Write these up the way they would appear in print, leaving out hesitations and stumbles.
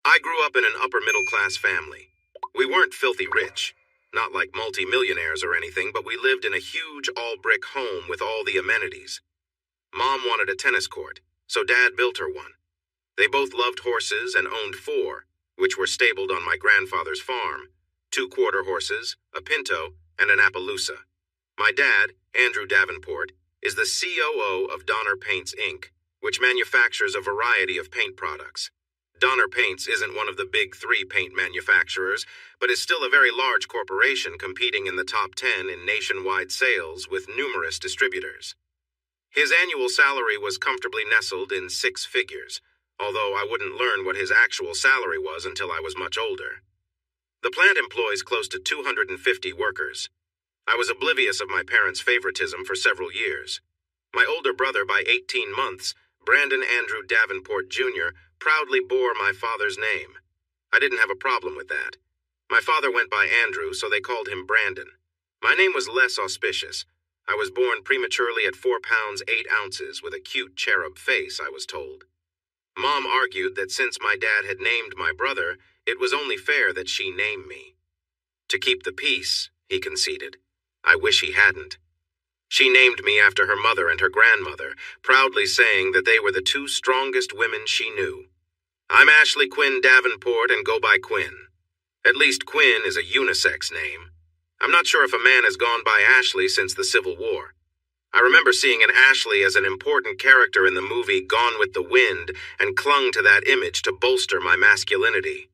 I grew up in an upper-middle-class family. We weren't filthy rich, not like multi-millionaires or anything, but we lived in a huge all-brick home with all the amenities. Mom wanted a tennis court, so Dad built her one. They both loved horses and owned four, which were stabled on my grandfather's farm: two quarter horses, a pinto, and an Appaloosa. My dad, Andrew Davenport, is the COO of Donner Paints, Inc., which manufactures a variety of paint products. Donner Paints isn't one of the big three paint manufacturers, but is still a very large corporation competing in the top 10 in nationwide sales with numerous distributors. His annual salary was comfortably nestled in six figures, although I wouldn't learn what his actual salary was until I was much older. The plant employs close to 250 workers. I was oblivious of my parents' favoritism for several years. My older brother by 18 months, Brandon Andrew Davenport Jr., proudly bore my father's name. I didn't have a problem with that. My father went by Andrew, so they called him Brandon. My name was less auspicious. I was born prematurely at 4 pounds 8 ounces with a cute cherub face, I was told. Mom argued that since my dad had named my brother, it was only fair that she name me. To keep the peace, he conceded. I wish he hadn't. She named me after her mother and her grandmother, proudly saying that they were the two strongest women she knew. I'm Ashley Quinn Davenport and go by Quinn. At least Quinn is a unisex name. I'm not sure if a man has gone by Ashley since the Civil War. I remember seeing an Ashley as an important character in the movie Gone with the Wind and clung to that image to bolster my masculinity.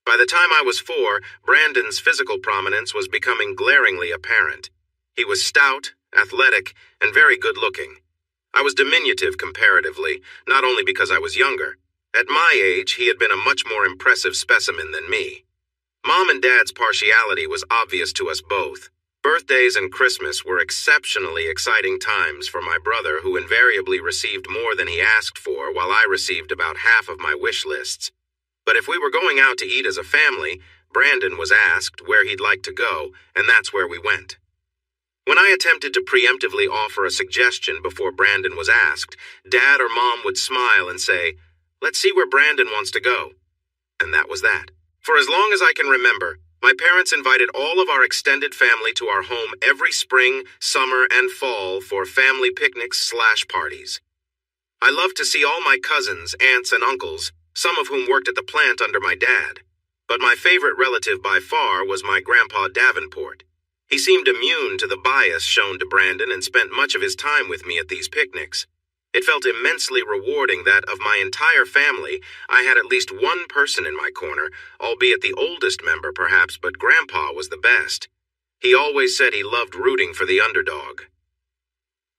By the time I was 4, Brandon's physical prominence was becoming glaringly apparent. He was stout, athletic, and very good-looking. I was diminutive comparatively, not only because I was younger. At my age, he had been a much more impressive specimen than me. Mom and Dad's partiality was obvious to us both. Birthdays and Christmas were exceptionally exciting times for my brother, who invariably received more than he asked for, while I received about half of my wish lists. But if we were going out to eat as a family, Brandon was asked where he'd like to go, and that's where we went. When I attempted to preemptively offer a suggestion before Brandon was asked, Dad or Mom would smile and say, "Let's see where Brandon wants to go." And that was that. For as long as I can remember, my parents invited all of our extended family to our home every spring, summer, and fall for family picnics/parties. I loved to see all my cousins, aunts, and uncles, some of whom worked at the plant under my dad. But my favorite relative by far was my Grandpa Davenport. He seemed immune to the bias shown to Brandon and spent much of his time with me at these picnics. It felt immensely rewarding that, of my entire family, I had at least one person in my corner, albeit the oldest member perhaps, but Grandpa was the best. He always said he loved rooting for the underdog.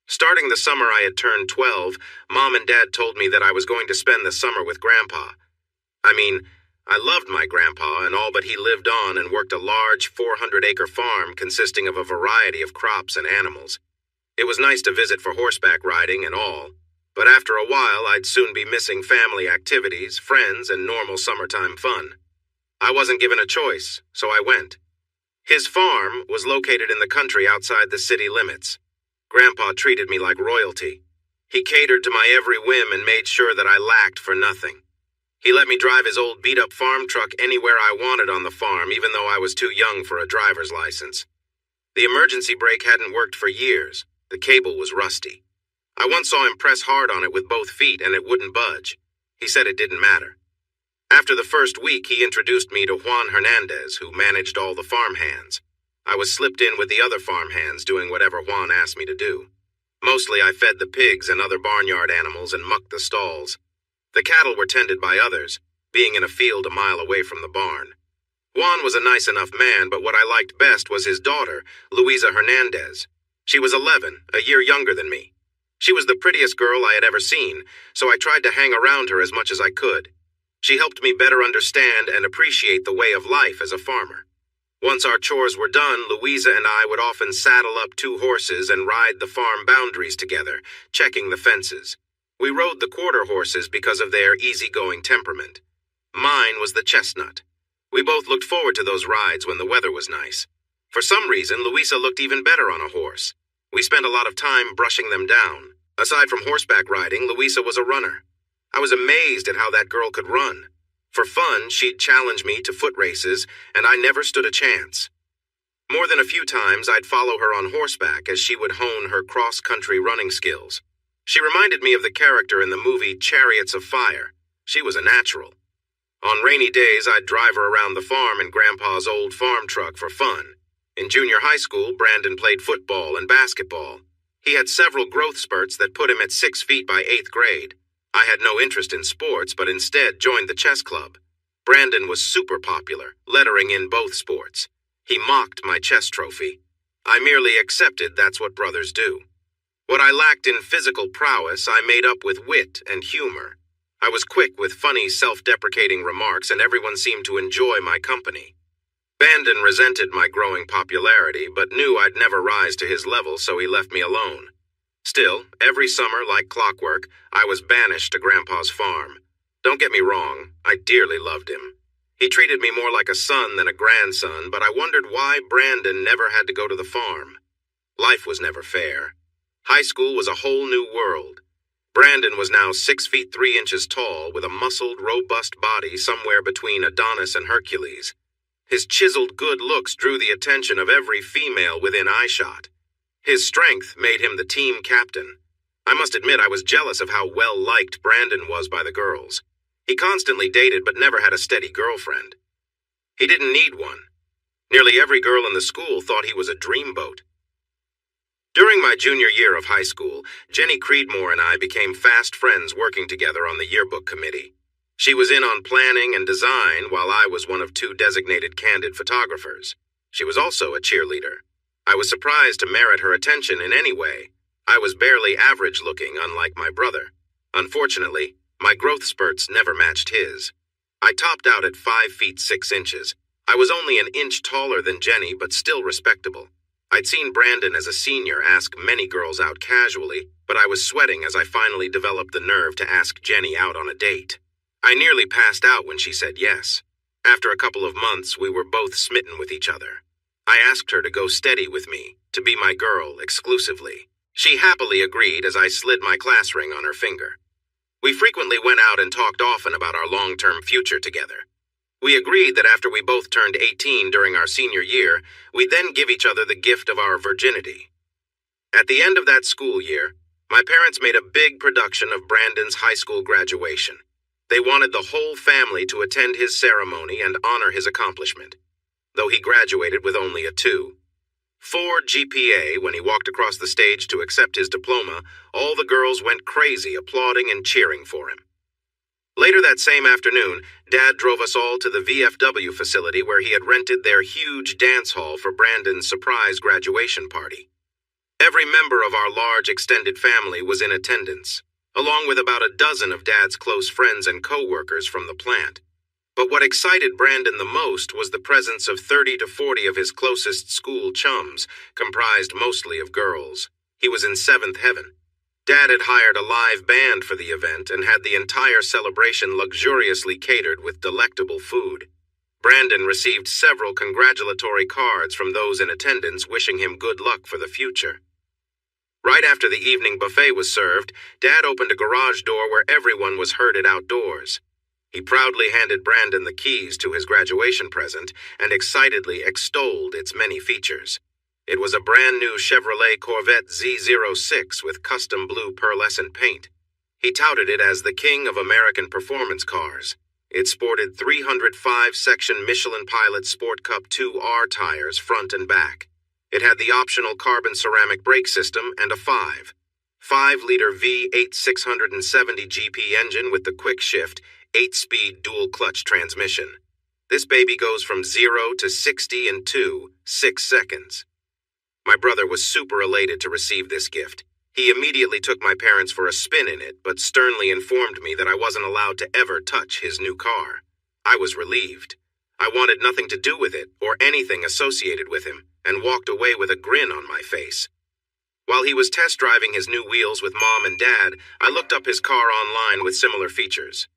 Starting the summer I had turned 12, Mom and Dad told me that I was going to spend the summer with Grandpa. I loved my grandpa and all, but he lived on and worked a large 400-acre farm consisting of a variety of crops and animals. It was nice to visit for horseback riding and all, but after a while I'd soon be missing family activities, friends, and normal summertime fun. I wasn't given a choice, so I went. His farm was located in the country outside the city limits. Grandpa treated me like royalty. He catered to my every whim and made sure that I lacked for nothing. He let me drive his old beat-up farm truck anywhere I wanted on the farm, even though I was too young for a driver's license. The emergency brake hadn't worked for years. The cable was rusty. I once saw him press hard on it with both feet and it wouldn't budge. He said it didn't matter. After the first week, he introduced me to Juan Hernandez, who managed all the farmhands. I was slipped in with the other farmhands, doing whatever Juan asked me to do. Mostly I fed the pigs and other barnyard animals and mucked the stalls. The cattle were tended by others, being in a field a mile away from the barn. Juan was a nice enough man, but what I liked best was his daughter, Luisa Hernandez. She was 11, a year younger than me. She was the prettiest girl I had ever seen, so I tried to hang around her as much as I could. She helped me better understand and appreciate the way of life as a farmer. Once our chores were done, Luisa and I would often saddle up 2 horses and ride the farm boundaries together, checking the fences. We rode the quarter horses because of their easygoing temperament. Mine was the chestnut. We both looked forward to those rides when the weather was nice. For some reason, Luisa looked even better on a horse. We spent a lot of time brushing them down. Aside from horseback riding, Luisa was a runner. I was amazed at how that girl could run. For fun, she'd challenge me to foot races, and I never stood a chance. More than a few times, I'd follow her on horseback as she would hone her cross-country running skills. She reminded me of the character in the movie Chariots of Fire. She was a natural. On rainy days, I'd drive her around the farm in Grandpa's old farm truck for fun. In junior high school, Brandon played football and basketball. He had several growth spurts that put him at 6 feet by 8th grade. I had no interest in sports, but instead joined the chess club. Brandon was super popular, lettering in both sports. He mocked my chess trophy. I merely accepted that's what brothers do. What I lacked in physical prowess, I made up with wit and humor. I was quick with funny, self-deprecating remarks, and everyone seemed to enjoy my company. Brandon resented my growing popularity, but knew I'd never rise to his level, so he left me alone. Still, every summer, like clockwork, I was banished to Grandpa's farm. Don't get me wrong, I dearly loved him. He treated me more like a son than a grandson, but I wondered why Brandon never had to go to the farm. Life was never fair. High school was a whole new world. Brandon was now 6 feet 3 inches tall, with a muscled, robust body somewhere between Adonis and Hercules. His chiseled good looks drew the attention of every female within eyeshot. His strength made him the team captain. I must admit I was jealous of how well-liked Brandon was by the girls. He constantly dated but never had a steady girlfriend. He didn't need one. Nearly every girl in the school thought he was a dreamboat. During my junior year of high school, Jenny Creedmoor and I became fast friends working together on the yearbook committee. She was in on planning and design while I was one of 2 designated candid photographers. She was also a cheerleader. I was surprised to merit her attention in any way. I was barely average looking, unlike my brother. Unfortunately, my growth spurts never matched his. I topped out at 5 feet 6 inches. I was only an inch taller than Jenny, but still respectable. I'd seen Brandon as a senior ask many girls out casually, but I was sweating as I finally developed the nerve to ask Jenny out on a date. I nearly passed out when she said yes. After a couple of months, we were both smitten with each other. I asked her to go steady with me, to be my girl exclusively. She happily agreed as I slid my class ring on her finger. We frequently went out and talked often about our long-term future together. We agreed that after we both turned 18 during our senior year, we'd then give each other the gift of our virginity. At the end of that school year, my parents made a big production of Brandon's high school graduation. They wanted the whole family to attend his ceremony and honor his accomplishment, though he graduated with only a 2.4 GPA when he walked across the stage to accept his diploma. All the girls went crazy, applauding and cheering for him. Later that same afternoon, Dad drove us all to the VFW facility where he had rented their huge dance hall for Brandon's surprise graduation party. Every member of our large extended family was in attendance, along with about a dozen of Dad's close friends and co-workers from the plant. But what excited Brandon the most was the presence of 30 to 40 of his closest school chums, comprised mostly of girls. He was in 7th heaven. Dad had hired a live band for the event and had the entire celebration luxuriously catered with delectable food. Brandon received several congratulatory cards from those in attendance wishing him good luck for the future. Right after the evening buffet was served, Dad opened a garage door where everyone was herded outdoors. He proudly handed Brandon the keys to his graduation present and excitedly extolled its many features. It was a brand new Chevrolet Corvette Z06 with custom blue pearlescent paint. He touted it as the king of American performance cars. It sported 305-section Michelin Pilot Sport Cup 2R tires front and back. It had the optional carbon ceramic brake system and a 5.5-liter V8 670 GP engine with the quick shift, 8-speed dual-clutch transmission. This baby goes from 0 to 60 in 2.6 seconds. My brother was super elated to receive this gift. He immediately took my parents for a spin in it, but sternly informed me that I wasn't allowed to ever touch his new car. I was relieved. I wanted nothing to do with it or anything associated with him, and walked away with a grin on my face. While he was test driving his new wheels with Mom and Dad, I looked up his car online with similar features.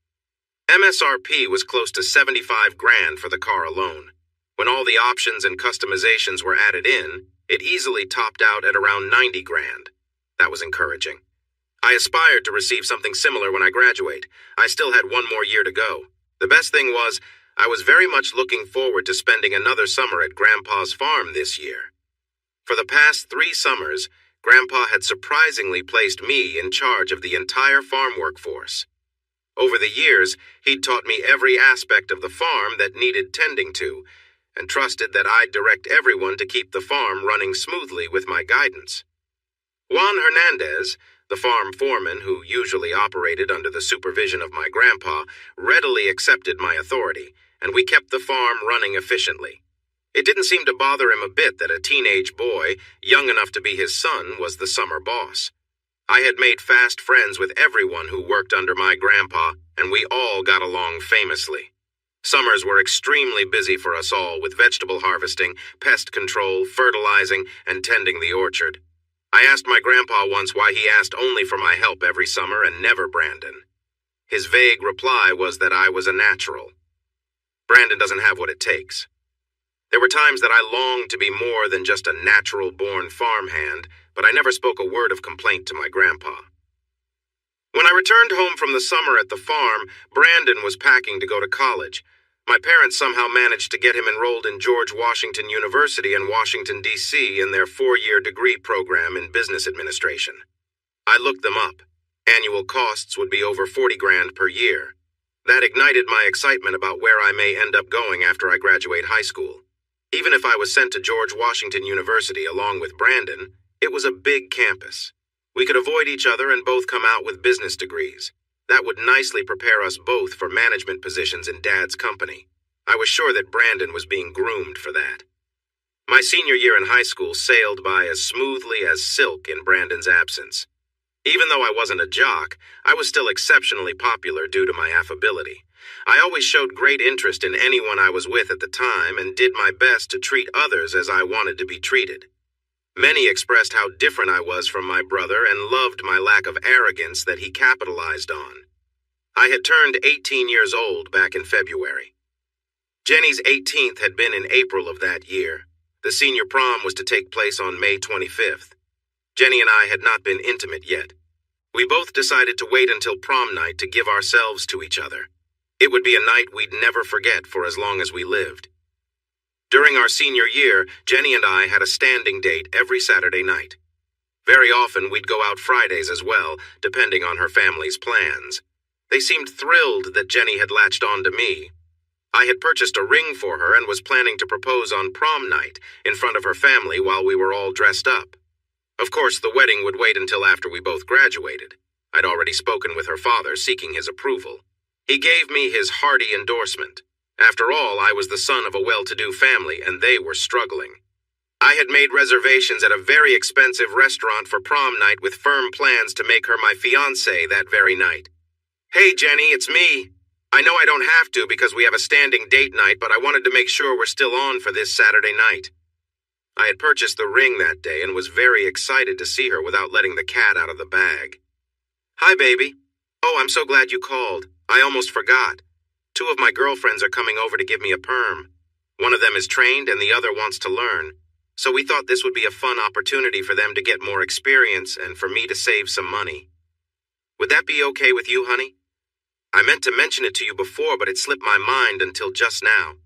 MSRP was close to $75 grand for the car alone. When all the options and customizations were added in, it easily topped out at around 90 grand. That was encouraging. I aspired to receive something similar when I graduate. I still had 1 more year to go. The best thing was, I was very much looking forward to spending another summer at Grandpa's farm this year. For the past 3 summers, Grandpa had surprisingly placed me in charge of the entire farm workforce. Over the years, he'd taught me every aspect of the farm that needed tending to, and trusted that I'd direct everyone to keep the farm running smoothly with my guidance. Juan Hernandez, the farm foreman who usually operated under the supervision of my grandpa, readily accepted my authority, and we kept the farm running efficiently. It didn't seem to bother him a bit that a teenage boy, young enough to be his son, was the summer boss. I had made fast friends with everyone who worked under my grandpa, and we all got along famously. Summers were extremely busy for us all with vegetable harvesting, pest control, fertilizing, and tending the orchard. I asked my grandpa once why he asked only for my help every summer and never Brandon. His vague reply was that I was a natural. Brandon doesn't have what it takes. There were times that I longed to be more than just a natural-born farmhand, but I never spoke a word of complaint to my grandpa. When I returned home from the summer at the farm, Brandon was packing to go to college. My parents somehow managed to get him enrolled in George Washington University in Washington, D.C. in their 4-year degree program in business administration. I looked them up. Annual costs would be over $40,000 per year. That ignited my excitement about where I may end up going after I graduate high school. Even if I was sent to George Washington University along with Brandon, it was a big campus. We could avoid each other and both come out with business degrees. That would nicely prepare us both for management positions in Dad's company. I was sure that Brandon was being groomed for that. My senior year in high school sailed by as smoothly as silk in Brandon's absence. Even though I wasn't a jock, I was still exceptionally popular due to my affability. I always showed great interest in anyone I was with at the time and did my best to treat others as I wanted to be treated. Many expressed how different I was from my brother and loved my lack of arrogance that he capitalized on. I had turned 18 years old back in February. Jenny's 18th had been in April of that year. The senior prom was to take place on May 25th. Jenny and I had not been intimate yet. We both decided to wait until prom night to give ourselves to each other. It would be a night we'd never forget for as long as we lived. During our senior year, Jenny and I had a standing date every Saturday night. Very often we'd go out Fridays as well, depending on her family's plans. They seemed thrilled that Jenny had latched on to me. I had purchased a ring for her and was planning to propose on prom night in front of her family while we were all dressed up. Of course, the wedding would wait until after we both graduated. I'd already spoken with her father, seeking his approval. He gave me his hearty endorsement. After all, I was the son of a well-to-do family, and they were struggling. I had made reservations at a very expensive restaurant for prom night with firm plans to make her my fiancée that very night. "Hey, Jenny, it's me. I know I don't have to because we have a standing date night, but I wanted to make sure we're still on for this Saturday night." I had purchased the ring that day and was very excited to see her without letting the cat out of the bag. "Hi, baby. Oh, I'm so glad you called. I almost forgot. 2 of my girlfriends are coming over to give me a perm. One of them is trained and the other wants to learn. So we thought this would be a fun opportunity for them to get more experience and for me to save some money. Would that be okay with you, honey? I meant to mention it to you before, but it slipped my mind until just now."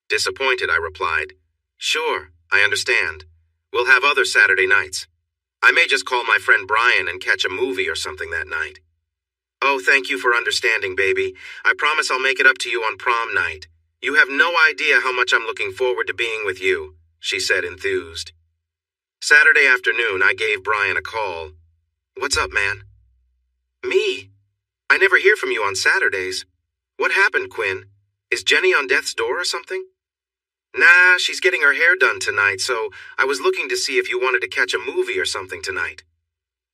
Disappointed, I replied, "Sure, I understand. We'll have other Saturday nights. I may just call my friend Brian and catch a movie or something that night." "Oh, thank you for understanding, baby. I promise I'll make it up to you on prom night. You have no idea how much I'm looking forward to being with you," she said, enthused. Saturday afternoon, I gave Brian a call. "What's up, man?" "Me? I never hear from you on Saturdays. What happened, Quinn? Is Jenny on death's door or something?" "Nah, she's getting her hair done tonight, so I was looking to see if you wanted to catch a movie or something tonight."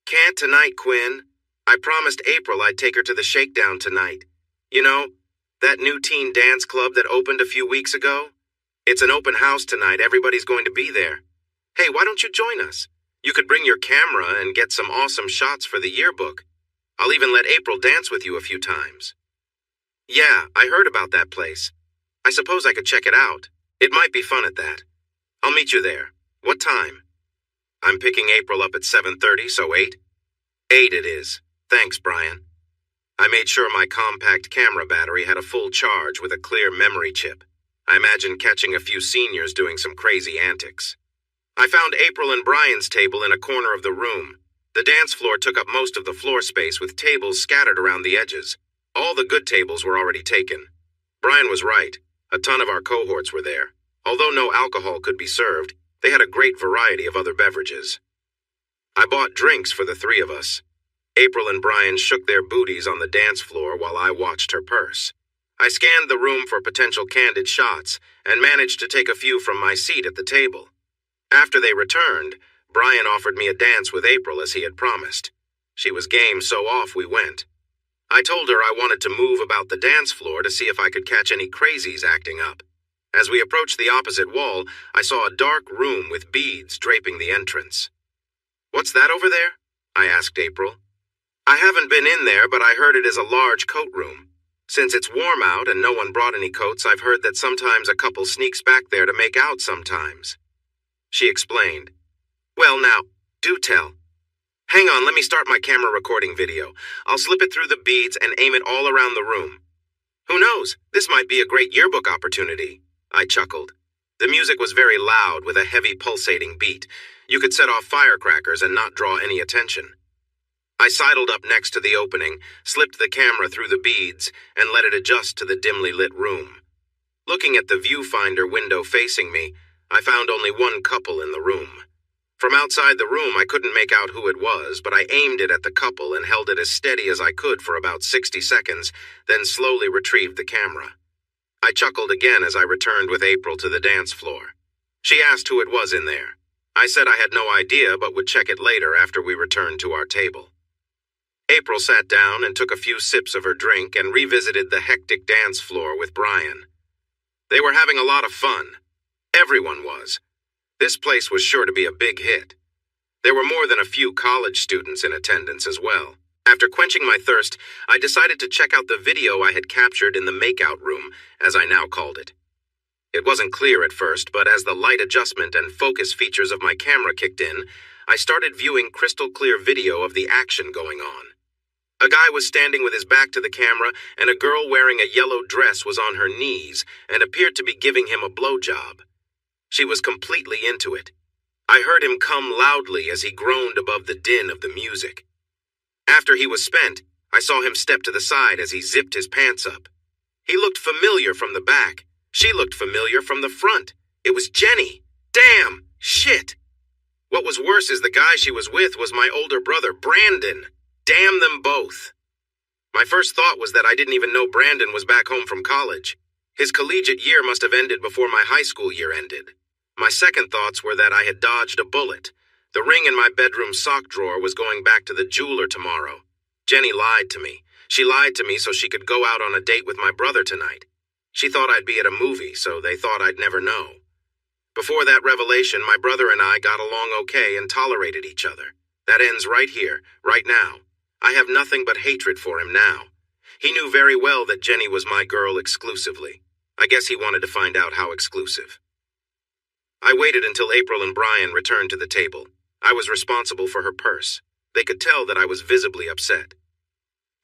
"Can't tonight, Quinn. I promised April I'd take her to the shakedown tonight. You know, that new teen dance club that opened a few weeks ago? It's an open house tonight. Everybody's going to be there. Hey, why don't you join us? You could bring your camera and get some awesome shots for the yearbook. I'll even let April dance with you a few times." "Yeah, I heard about that place. I suppose I could check it out. It might be fun at that. I'll meet you there. What time?" "I'm picking April up at 7:30, so 8? 8 it is. Thanks, Brian." I made sure my compact camera battery had a full charge with a clear memory chip. I imagined catching a few seniors doing some crazy antics. I found April and Brian's table in a corner of the room. The dance floor took up most of the floor space with tables scattered around the edges. All the good tables were already taken. Brian was right. A ton of our cohorts were there. Although no alcohol could be served, they had a great variety of other beverages. I bought drinks for the three of us. April and Brian shook their booties on the dance floor while I watched her purse. I scanned the room for potential candid shots and managed to take a few from my seat at the table. After they returned, Brian offered me a dance with April as he had promised. She was game, so off we went. I told her I wanted to move about the dance floor to see if I could catch any crazies acting up. As we approached the opposite wall, I saw a dark room with beads draping the entrance. "What's that over there?" I asked April. "I haven't been in there, but I heard it is a large coat room. Since it's warm out and no one brought any coats, I've heard that sometimes a couple sneaks back there to make out sometimes." She explained. "Well now, do tell. Hang on, let me start my camera recording video. I'll slip it through the beads and aim it all around the room. Who knows, this might be a great yearbook opportunity." I chuckled. The music was very loud with a heavy pulsating beat. You could set off firecrackers and not draw any attention. I sidled up next to the opening, slipped the camera through the beads, and let it adjust to the dimly lit room. Looking at the viewfinder window facing me, I found only one couple in the room. From outside the room, I couldn't make out who it was, but I aimed it at the couple and held it as steady as I could for about 60 seconds, then slowly retrieved the camera. I chuckled again as I returned with April to the dance floor. She asked who it was in there. I said I had no idea, but would check it later after we returned to our table. April sat down and took a few sips of her drink and revisited the hectic dance floor with Brian. They were having a lot of fun. Everyone was. This place was sure to be a big hit. There were more than a few college students in attendance as well. After quenching my thirst, I decided to check out the video I had captured in the makeout room, as I now called it. It wasn't clear at first, but as the light adjustment and focus features of my camera kicked in, I started viewing crystal clear video of the action going on. A guy was standing with his back to the camera, and a girl wearing a yellow dress was on her knees and appeared to be giving him a blowjob. She was completely into it. I heard him come loudly as he groaned above the din of the music. After he was spent, I saw him step to the side as he zipped his pants up. He looked familiar from the back. She looked familiar from the front. It was Jenny. Damn! Shit! What was worse is the guy she was with was my older brother, Brandon. Damn them both. My first thought was that I didn't even know Brandon was back home from college. His collegiate year must have ended before my high school year ended. My second thoughts were that I had dodged a bullet. The ring in my bedroom sock drawer was going back to the jeweler tomorrow. Jenny lied to me. She lied to me so she could go out on a date with my brother tonight. She thought I'd be at a movie, so they thought I'd never know. Before that revelation, my brother and I got along okay and tolerated each other. That ends right here, right now. I have nothing but hatred for him now. He knew very well that Jenny was my girl exclusively. I guess he wanted to find out how exclusive. I waited until April and Brian returned to the table. I was responsible for her purse. They could tell that I was visibly upset.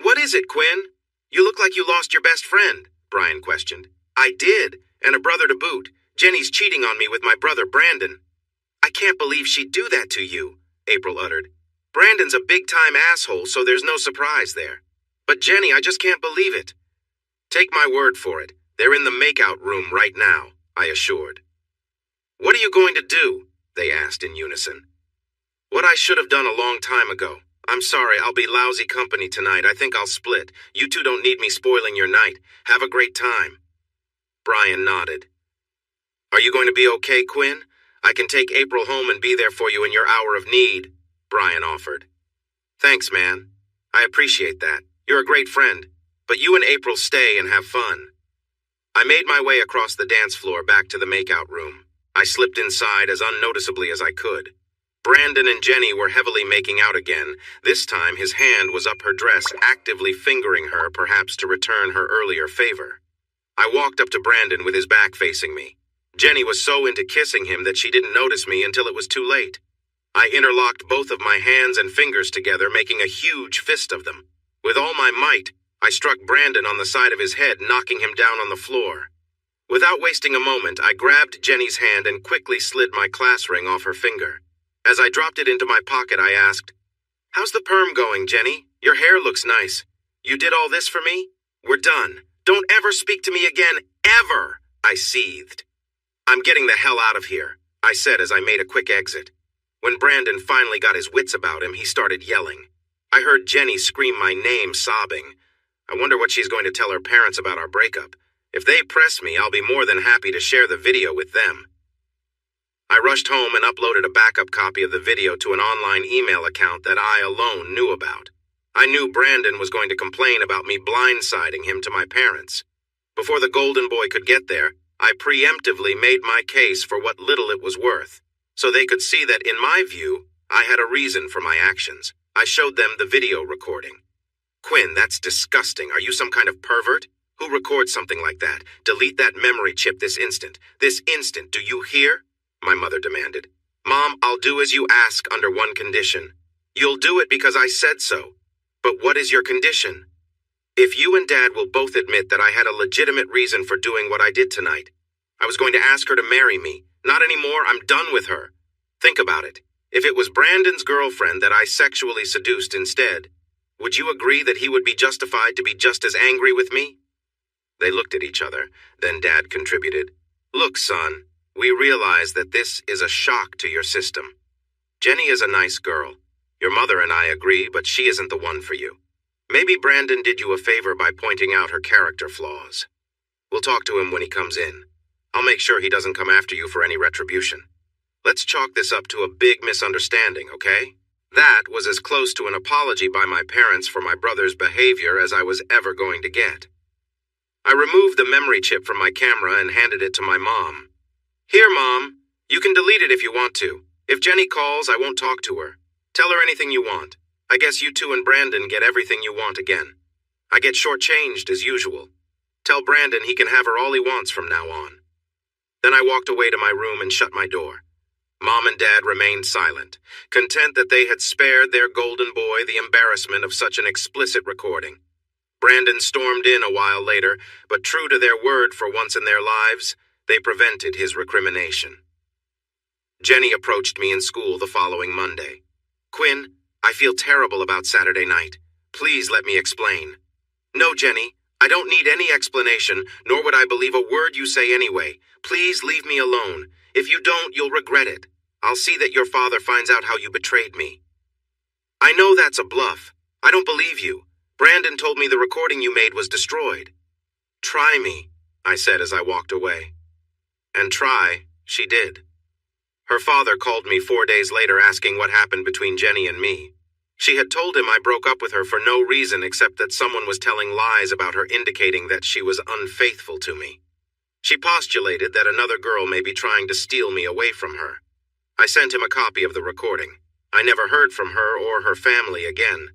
"What is it, Quinn? You look like you lost your best friend," Brian questioned. "I did, and a brother to boot. Jenny's cheating on me with my brother, Brandon." "I can't believe she'd do that to you," April uttered. "Brandon's a big-time asshole, so there's no surprise there. But Jenny, I just can't believe it." "Take my word for it. They're in the makeout room right now," I assured. "What are you going to do?" they asked in unison. "What I should have done a long time ago. I'm sorry, I'll be lousy company tonight. I think I'll split. You two don't need me spoiling your night. Have a great time." Brian nodded. "Are you going to be okay, Quinn? I can take April home and be there for you in your hour of need," Brian offered. "Thanks, man. I appreciate that. You're a great friend. But you and April stay and have fun." I made my way across the dance floor back to the makeout room. I slipped inside as unnoticeably as I could. Brandon and Jenny were heavily making out again. This time his hand was up her dress, actively fingering her, perhaps to return her earlier favor. I walked up to Brandon with his back facing me. Jenny was so into kissing him that she didn't notice me until it was too late. I interlocked both of my hands and fingers together, making a huge fist of them. With all my might, I struck Brandon on the side of his head, knocking him down on the floor. Without wasting a moment, I grabbed Jenny's hand and quickly slid my class ring off her finger. As I dropped it into my pocket, I asked, "How's the perm going, Jenny? Your hair looks nice. You did all this for me? We're done. Don't ever speak to me again, ever," I seethed. "I'm getting the hell out of here," I said as I made a quick exit. When Brandon finally got his wits about him, he started yelling. I heard Jenny scream my name, sobbing. I wonder what she's going to tell her parents about our breakup. If they press me, I'll be more than happy to share the video with them. I rushed home and uploaded a backup copy of the video to an online email account that I alone knew about. I knew Brandon was going to complain about me blindsiding him to my parents. Before the golden boy could get there, I preemptively made my case for what little it was worth, so they could see that, in my view, I had a reason for my actions. I showed them the video recording. "Quinn, that's disgusting. Are you some kind of pervert? Who records something like that? Delete that memory chip this instant. This instant, do you hear?" my mother demanded. "Mom, I'll do as you ask under one condition. You'll do it because I said so. But what is your condition?" "If you and Dad will both admit that I had a legitimate reason for doing what I did tonight. I was going to ask her to marry me. Not anymore. I'm done with her. Think about it. If it was Brandon's girlfriend that I sexually seduced instead, would you agree that he would be justified to be just as angry with me?" They looked at each other. Then Dad contributed, "Look, son, we realize that this is a shock to your system. Jenny is a nice girl. Your mother and I agree, but she isn't the one for you. Maybe Brandon did you a favor by pointing out her character flaws. We'll talk to him when he comes in. I'll make sure he doesn't come after you for any retribution. Let's chalk this up to a big misunderstanding, okay?" That was as close to an apology by my parents for my brother's behavior as I was ever going to get. I removed the memory chip from my camera and handed it to my mom. "Here, Mom. You can delete it if you want to. If Jenny calls, I won't talk to her. Tell her anything you want. I guess you two and Brandon get everything you want again. I get shortchanged as usual. Tell Brandon he can have her all he wants from now on." Then I walked away to my room and shut my door. Mom and Dad remained silent, content that they had spared their golden boy the embarrassment of such an explicit recording. Brandon stormed in a while later, but true to their word for once in their lives, they prevented his recrimination. Jenny approached me in school the following Monday. "Quinn, I feel terrible about Saturday night. Please let me explain." "No, Jenny, I don't need any explanation, nor would I believe a word you say anyway. Please leave me alone. If you don't, you'll regret it. I'll see that your father finds out how you betrayed me." "I know that's a bluff. I don't believe you. Brandon told me the recording you made was destroyed." "Try me," I said as I walked away. And try, she did. Her father called me 4 days later asking what happened between Jenny and me. She had told him I broke up with her for no reason except that someone was telling lies about her, indicating that she was unfaithful to me. She postulated that another girl may be trying to steal me away from her. I sent him a copy of the recording. I never heard from her or her family again.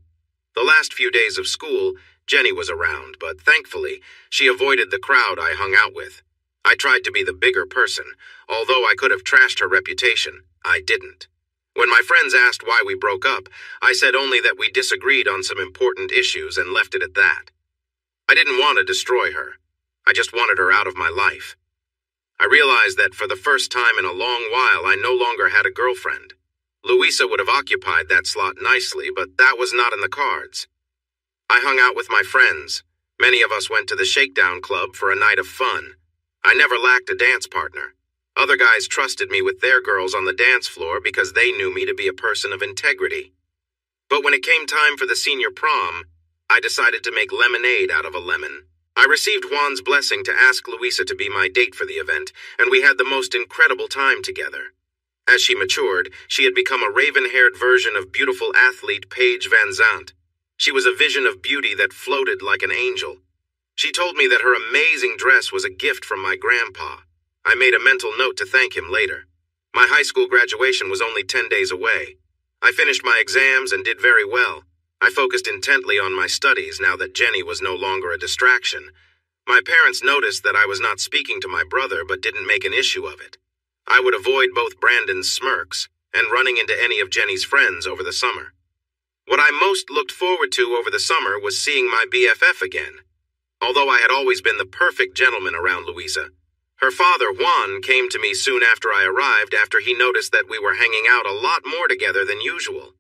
The last few days of school, Jenny was around, but thankfully, she avoided the crowd I hung out with. I tried to be the bigger person. Although I could have trashed her reputation, I didn't. When my friends asked why we broke up, I said only that we disagreed on some important issues and left it at that. I didn't want to destroy her. I just wanted her out of my life. I realized that for the first time in a long while, I no longer had a girlfriend. Louisa would have occupied that slot nicely, but that was not in the cards. I hung out with my friends. Many of us went to the Shakedown Club for a night of fun. I never lacked a dance partner. Other guys trusted me with their girls on the dance floor because they knew me to be a person of integrity. But when it came time for the senior prom, I decided to make lemonade out of a lemon. I received Juan's blessing to ask Louisa to be my date for the event, and we had the most incredible time together. As she matured, she had become a raven-haired version of beautiful athlete Paige Van Zandt. She was a vision of beauty that floated like an angel. She told me that her amazing dress was a gift from my grandpa. I made a mental note to thank him later. My high school graduation was only 10 days away. I finished my exams and did very well. I focused intently on my studies now that Jenny was no longer a distraction. My parents noticed that I was not speaking to my brother but didn't make an issue of it. I would avoid both Brandon's smirks and running into any of Jenny's friends over the summer. What I most looked forward to over the summer was seeing my BFF again. Although I had always been the perfect gentleman around Louisa, her father, Juan, came to me soon after I arrived after he noticed that we were hanging out a lot more together than usual.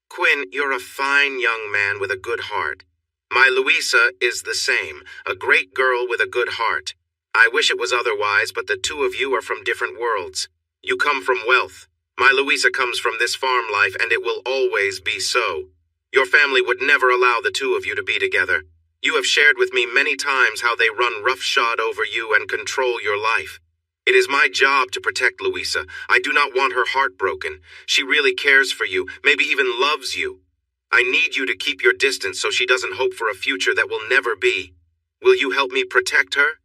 "Quinn, you're a fine young man with a good heart. My Louisa is the same, a great girl with a good heart. I wish it was otherwise, but the two of you are from different worlds. You come from wealth. My Louisa comes from this farm life, and it will always be so. Your family would never allow the two of you to be together. You have shared with me many times how they run roughshod over you and control your life. It is my job to protect Louisa. I do not want her heart broken. She really cares for you, maybe even loves you. I need you to keep your distance so she doesn't hope for a future that will never be. Will you help me protect her?"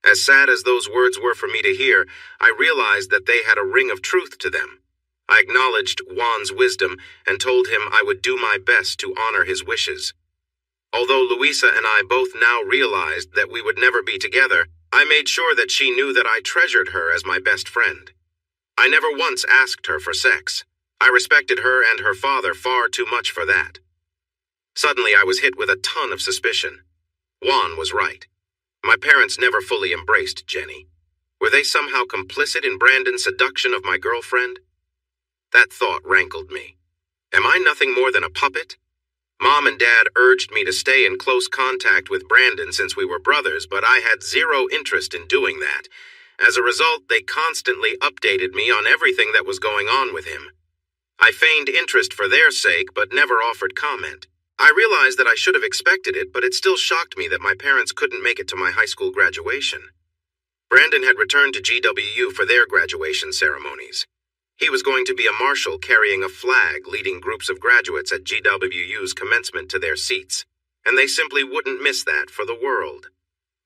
As sad as those words were for me to hear, I realized that they had a ring of truth to them. I acknowledged Juan's wisdom and told him I would do my best to honor his wishes. Although Louisa and I both now realized that we would never be together, I made sure that she knew that I treasured her as my best friend. I never once asked her for sex. I respected her and her father far too much for that. Suddenly, I was hit with a ton of suspicion. Juan was right. My parents never fully embraced Jenny. Were they somehow complicit in Brandon's seduction of my girlfriend? That thought rankled me. Am I nothing more than a puppet? Mom and Dad urged me to stay in close contact with Brandon since we were brothers, but I had zero interest in doing that. As a result, they constantly updated me on everything that was going on with him. I feigned interest for their sake, but never offered comment. I realized that I should have expected it, but it still shocked me that my parents couldn't make it to my high school graduation. Brandon had returned to GWU for their graduation ceremonies. He was going to be a marshal carrying a flag leading groups of graduates at GWU's commencement to their seats, and they simply wouldn't miss that for the world.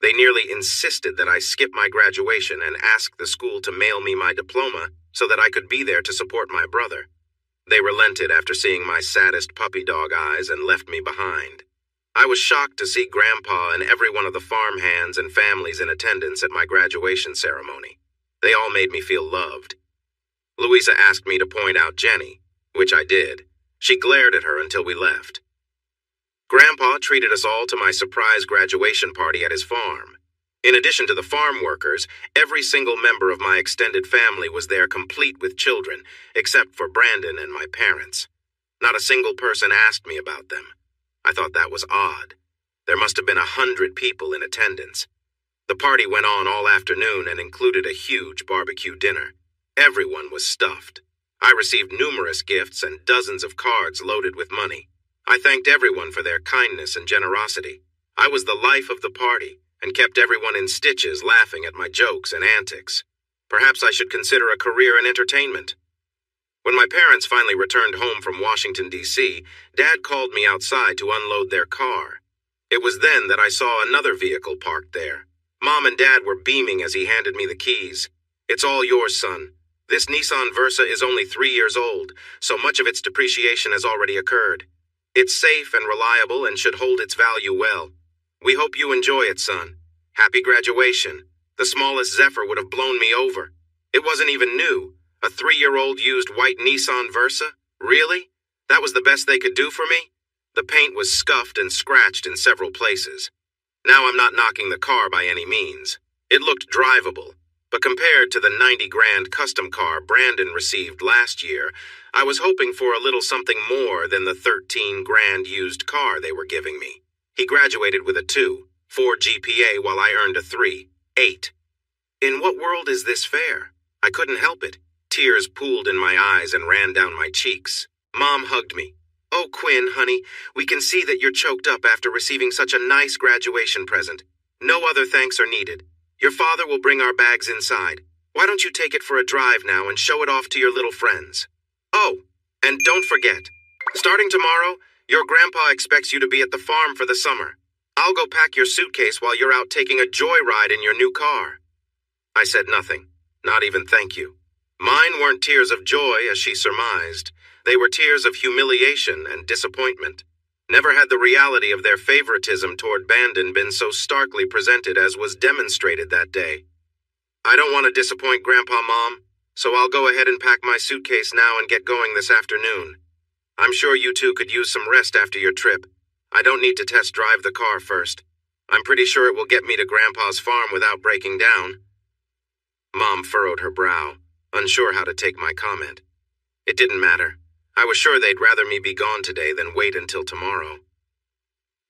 They nearly insisted that I skip my graduation and ask the school to mail me my diploma so that I could be there to support my brother. They relented after seeing my saddest puppy dog eyes and left me behind. I was shocked to see Grandpa and every one of the farm hands and families in attendance at my graduation ceremony. They all made me feel loved. Louisa asked me to point out Jenny, which I did. She glared at her until we left. Grandpa treated us all to my surprise graduation party at his farm. In addition to the farm workers, every single member of my extended family was there complete with children, except for Brandon and my parents. Not a single person asked me about them. I thought that was odd. There must have been 100 people in attendance. The party went on all afternoon and included a huge barbecue dinner. Everyone was stuffed. I received numerous gifts and dozens of cards loaded with money. I thanked everyone for their kindness and generosity. I was the life of the party and kept everyone in stitches laughing at my jokes and antics. Perhaps I should consider a career in entertainment. When my parents finally returned home from Washington, D.C., Dad called me outside to unload their car. It was then that I saw another vehicle parked there. Mom and Dad were beaming as he handed me the keys. "It's all yours, son. This Nissan Versa is only 3 years old, so much of its depreciation has already occurred. It's safe and reliable and should hold its value well. We hope you enjoy it, son. Happy graduation. The smallest Zephyr would have blown me over. It wasn't even new. A 3-year-old used white Nissan Versa? Really? That was the best they could do for me?" The paint was scuffed and scratched in several places. Now I'm not knocking the car by any means. It looked drivable, but compared to the 90 grand custom car Brandon received last year, I was hoping for a little something more than the 13 grand used car they were giving me. He graduated with a 2.4 GPA while I earned a 3.8. In what world is this fair? I couldn't help it. Tears pooled in my eyes and ran down my cheeks. Mom hugged me. "Oh, Quinn, honey, we can see that you're choked up after receiving such a nice graduation present. No other thanks are needed. Your father will bring our bags inside. Why don't you take it for a drive now and show it off to your little friends? Oh, and don't forget, starting tomorrow, your grandpa expects you to be at the farm for the summer. I'll go pack your suitcase while you're out taking a joyride in your new car." I said nothing, not even thank you. Mine weren't tears of joy, as she surmised. They were tears of humiliation and disappointment. Never had the reality of their favoritism toward Brandon been so starkly presented as was demonstrated that day. "I don't want to disappoint Grandpa, Mom, so I'll go ahead and pack my suitcase now and get going this afternoon." I'm sure you two could use some rest after your trip. I don't need to test drive the car first. I'm pretty sure it will get me to Grandpa's farm without breaking down. Mom furrowed her brow, unsure how to take my comment. It didn't matter. I was sure they'd rather me be gone today than wait until tomorrow.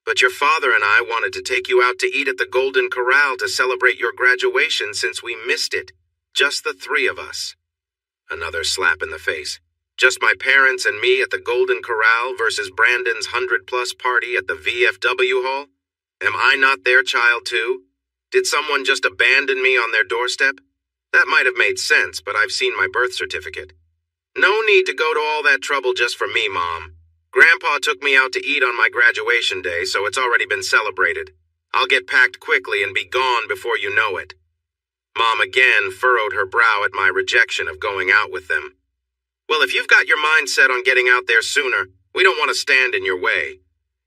But your father and I wanted to take you out to eat at the Golden Corral to celebrate your graduation since we missed it. Just the three of us. Another slap in the face. Just my parents and me at the Golden Corral versus Brandon's 100-plus party at the VFW hall? Am I not their child too? Did someone just abandon me on their doorstep? That might have made sense, but I've seen my birth certificate. No need to go to all that trouble just for me, Mom. Grandpa took me out to eat on my graduation day, so it's already been celebrated. I'll get packed quickly and be gone before you know it. Mom again furrowed her brow at my rejection of going out with them. Well, if you've got your mind set on getting out there sooner, we don't want to stand in your way.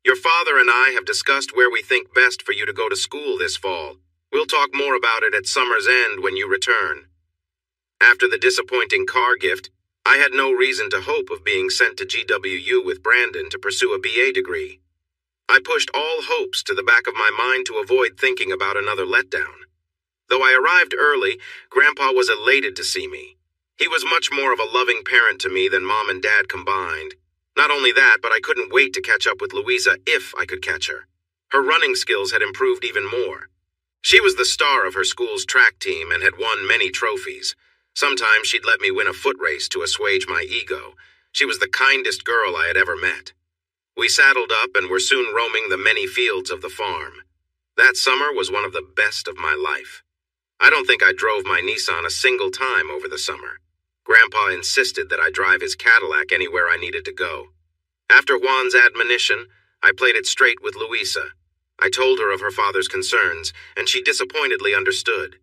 Your father and I have discussed where we think best for you to go to school this fall. We'll talk more about it at summer's end when you return. After the disappointing car gift, I had no reason to hope of being sent to GWU with Brandon to pursue a BA degree. I pushed all hopes to the back of my mind to avoid thinking about another letdown. Though I arrived early, Grandpa was elated to see me. He was much more of a loving parent to me than Mom and Dad combined. Not only that, but I couldn't wait to catch up with Louisa if I could catch her. Her running skills had improved even more. She was the star of her school's track team and had won many trophies. Sometimes she'd let me win a foot race to assuage my ego. She was the kindest girl I had ever met. We saddled up and were soon roaming the many fields of the farm. That summer was one of the best of my life. I don't think I drove my Nissan a single time over the summer. Grandpa insisted that I drive his Cadillac anywhere I needed to go. After Juan's admonition, I played it straight with Louisa. I told her of her father's concerns, and she disappointedly understood.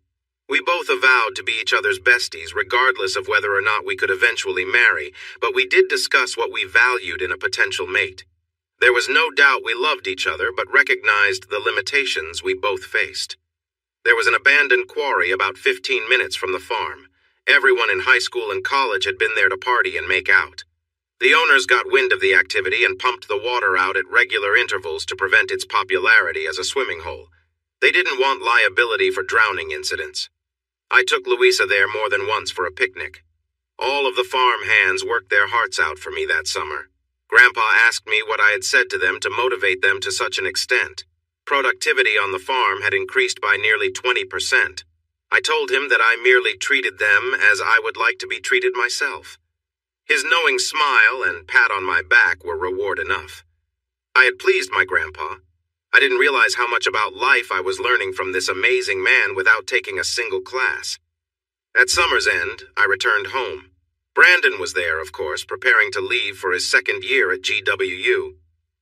We both avowed to be each other's besties, regardless of whether or not we could eventually marry, but we did discuss what we valued in a potential mate. There was no doubt we loved each other, but recognized the limitations we both faced. There was an abandoned quarry about 15 minutes from the farm. Everyone in high school and college had been there to party and make out. The owners got wind of the activity and pumped the water out at regular intervals to prevent its popularity as a swimming hole. They didn't want liability for drowning incidents. I took Louisa there more than once for a picnic. All of the farm hands worked their hearts out for me that summer. Grandpa asked me what I had said to them to motivate them to such an extent. Productivity on the farm had increased by nearly 20%. I told him that I merely treated them as I would like to be treated myself. His knowing smile and pat on my back were reward enough. I had pleased my grandpa. I didn't realize how much about life I was learning from this amazing man without taking a single class. At summer's end, I returned home. Brandon was there, of course, preparing to leave for his second year at GWU.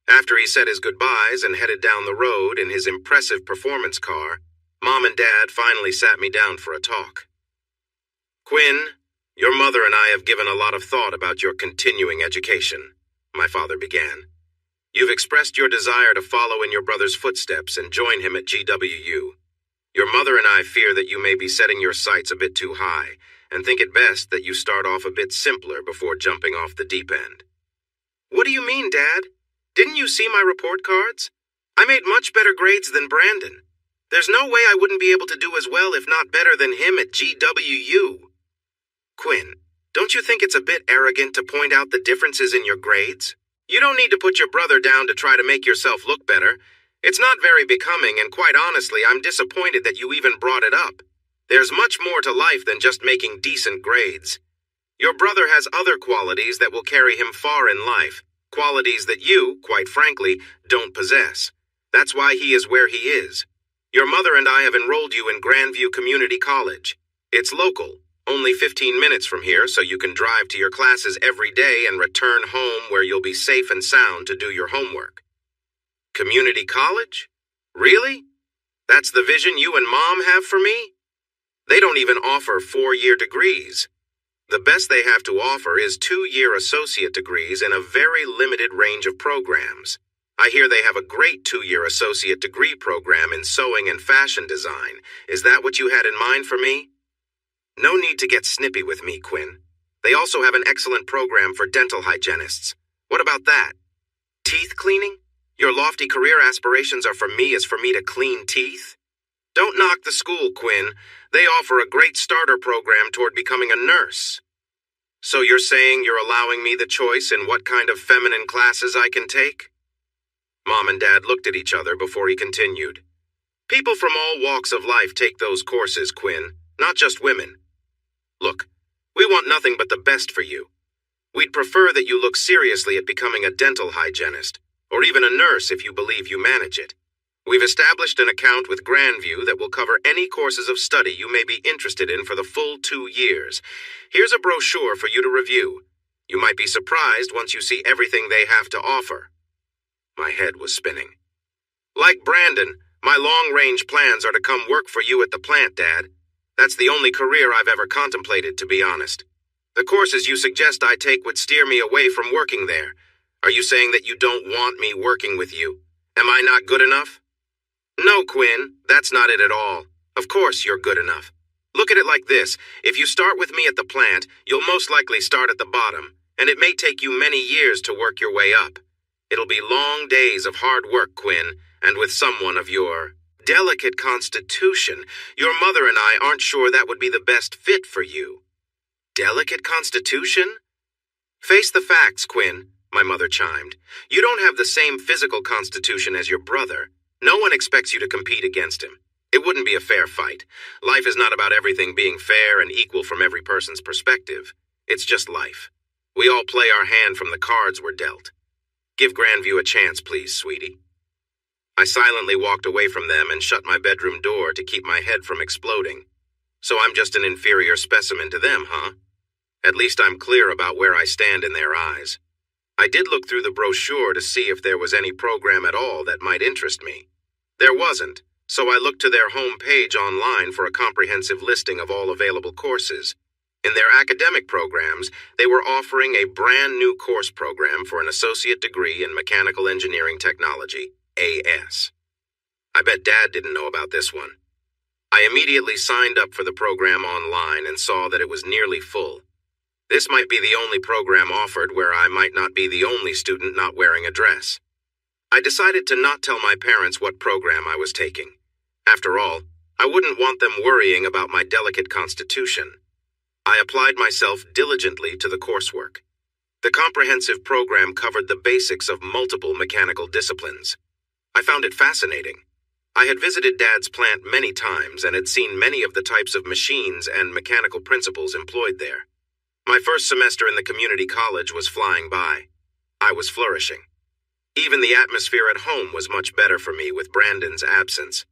After he said his goodbyes and headed down the road in his impressive performance car, Mom and Dad finally sat me down for a talk. Quinn, your mother and I have given a lot of thought about your continuing education, my father began. You've expressed your desire to follow in your brother's footsteps and join him at GWU. Your mother and I fear that you may be setting your sights a bit too high, and think it best that you start off a bit simpler before jumping off the deep end. What do you mean, Dad? Didn't you see my report cards? I made much better grades than Brandon. There's no way I wouldn't be able to do as well, if not better than him at GWU. Quinn, don't you think it's a bit arrogant to point out the differences in your grades? You don't need to put your brother down to try to make yourself look better. It's not very becoming, and quite honestly, I'm disappointed that you even brought it up. There's much more to life than just making decent grades. Your brother has other qualities that will carry him far in life, qualities that you, quite frankly, don't possess. That's why he is where he is. Your mother and I have enrolled you in Grandview Community College. It's local, only 15 minutes from here, so you can drive to your classes every day and return home where you'll be safe and sound to do your homework. Community college? Really? That's the vision you and Mom have for me? They don't even offer 4-year degrees. The best they have to offer is 2-year associate degrees in a very limited range of programs. I hear they have a great 2-year associate degree program in sewing and fashion design. Is that what you had in mind for me? No need to get snippy with me, Quinn. They also have an excellent program for dental hygienists. What about that? Teeth cleaning? Your lofty career aspirations are for me as for me to clean teeth? Don't knock the school, Quinn. They offer a great starter program toward becoming a nurse. So you're saying you're allowing me the choice in what kind of feminine classes I can take? Mom and Dad looked at each other before he continued. People from all walks of life take those courses, Quinn, not just women. Look, we want nothing but the best for you. We'd prefer that you look seriously at becoming a dental hygienist, or even a nurse if you believe you manage it. We've established an account with Grandview that will cover any courses of study you may be interested in for the full 2 years. Here's a brochure for you to review. You might be surprised once you see everything they have to offer. My head was spinning. Like Brandon, my long-range plans are to come work for you at the plant, Dad. That's the only career I've ever contemplated, to be honest. The courses you suggest I take would steer me away from working there. Are you saying that you don't want me working with you? Am I not good enough? No, Quinn, that's not it at all. Of course you're good enough. Look at it like this. If you start with me at the plant, you'll most likely start at the bottom, and it may take you many years to work your way up. It'll be long days of hard work, Quinn, and with someone of your delicate constitution, your mother and I aren't sure that would be the best fit for you. Delicate constitution? Face the facts, Quinn, my mother chimed. You don't have the same physical constitution as your brother. No one expects you to compete against him. It wouldn't be a fair fight. Life is not about everything being fair and equal from every person's perspective. It's just life. We all play our hand from the cards we're dealt. Give Grandview a chance, please, sweetie. I silently walked away from them and shut my bedroom door to keep my head from exploding. So I'm just an inferior specimen to them, huh? At least I'm clear about where I stand in their eyes. I did look through the brochure to see if there was any program at all that might interest me. There wasn't, so I looked to their home page online for a comprehensive listing of all available courses. In their academic programs, they were offering a brand new course program for an associate degree in mechanical engineering technology, AS. I bet Dad didn't know about this one. I immediately signed up for the program online and saw that it was nearly full. This might be the only program offered where I might not be the only student not wearing a dress. I decided to not tell my parents what program I was taking. After all, I wouldn't want them worrying about my delicate constitution. I applied myself diligently to the coursework. The comprehensive program covered the basics of multiple mechanical disciplines. I found it fascinating. I had visited Dad's plant many times and had seen many of the types of machines and mechanical principles employed there. My first semester in the community college was flying by. I was flourishing. Even the atmosphere at home was much better for me with Brandon's absence.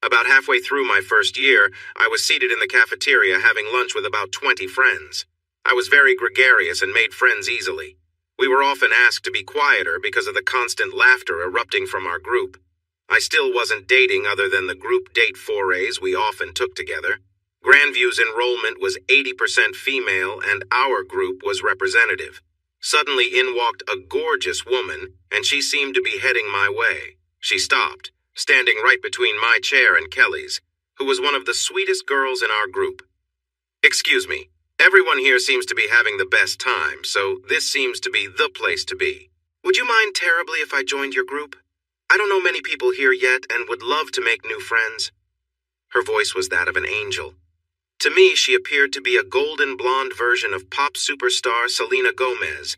About halfway through my first year, I was seated in the cafeteria having lunch with about 20 friends. I was very gregarious and made friends easily. We were often asked to be quieter because of the constant laughter erupting from our group. I still wasn't dating other than the group date forays we often took together. Grandview's enrollment was 80% female and our group was representative. Suddenly in walked a gorgeous woman, and she seemed to be heading my way. She stopped, standing right between my chair and Kelly's, who was one of the sweetest girls in our group. Excuse me, everyone here seems to be having the best time, so this seems to be the place to be. Would you mind terribly if I joined your group? I don't know many people here yet and would love to make new friends. Her voice was that of an angel. To me, she appeared to be a golden blonde version of pop superstar Selena Gomez.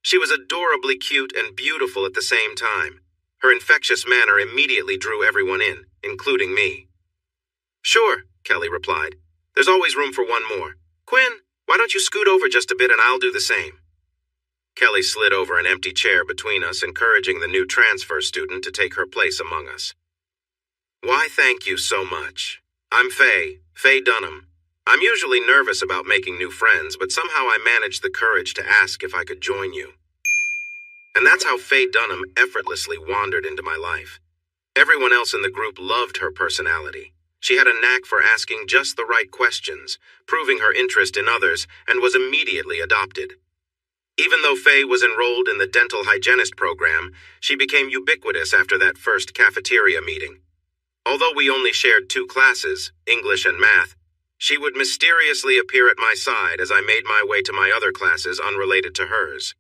She was adorably cute and beautiful at the same time. Her infectious manner immediately drew everyone in, including me. Sure, Kelly replied. There's always room for one more. Quinn, why don't you scoot over just a bit and I'll do the same. Kelly slid over an empty chair between us, encouraging the new transfer student to take her place among us. Why, thank you so much. I'm Faye Dunham. I'm usually nervous about making new friends, but somehow I managed the courage to ask if I could join you. And that's how Faye Dunham effortlessly wandered into my life. Everyone else in the group loved her personality. She had a knack for asking just the right questions, proving her interest in others, and was immediately adopted. Even though Faye was enrolled in the dental hygienist program, she became ubiquitous after that first cafeteria meeting. Although we only shared 2 classes, English and math, she would mysteriously appear at my side as I made my way to my other classes unrelated to hers.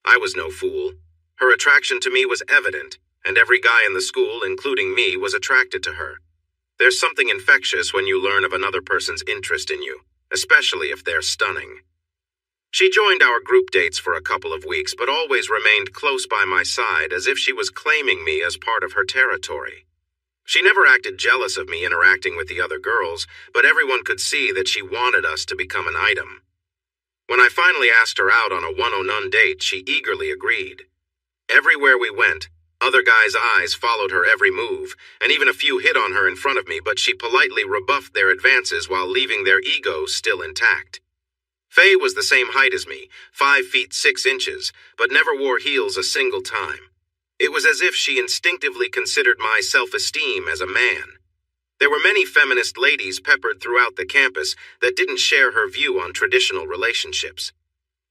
I was no fool. Her attraction to me was evident, and every guy in the school, including me, was attracted to her. There's something infectious when you learn of another person's interest in you, especially if they're stunning. She joined our group dates for a couple of weeks, but always remained close by my side as if she was claiming me as part of her territory. She never acted jealous of me interacting with the other girls, but everyone could see that she wanted us to become an item. When I finally asked her out on a one-on-one date, she eagerly agreed. Everywhere we went, other guys' eyes followed her every move, and even a few hit on her in front of me, but she politely rebuffed their advances while leaving their egos still intact. Faye was the same height as me, 5 feet 6 inches, but never wore heels a single time. It was as if she instinctively considered my self-esteem as a man. There were many feminist ladies peppered throughout the campus that didn't share her view on traditional relationships.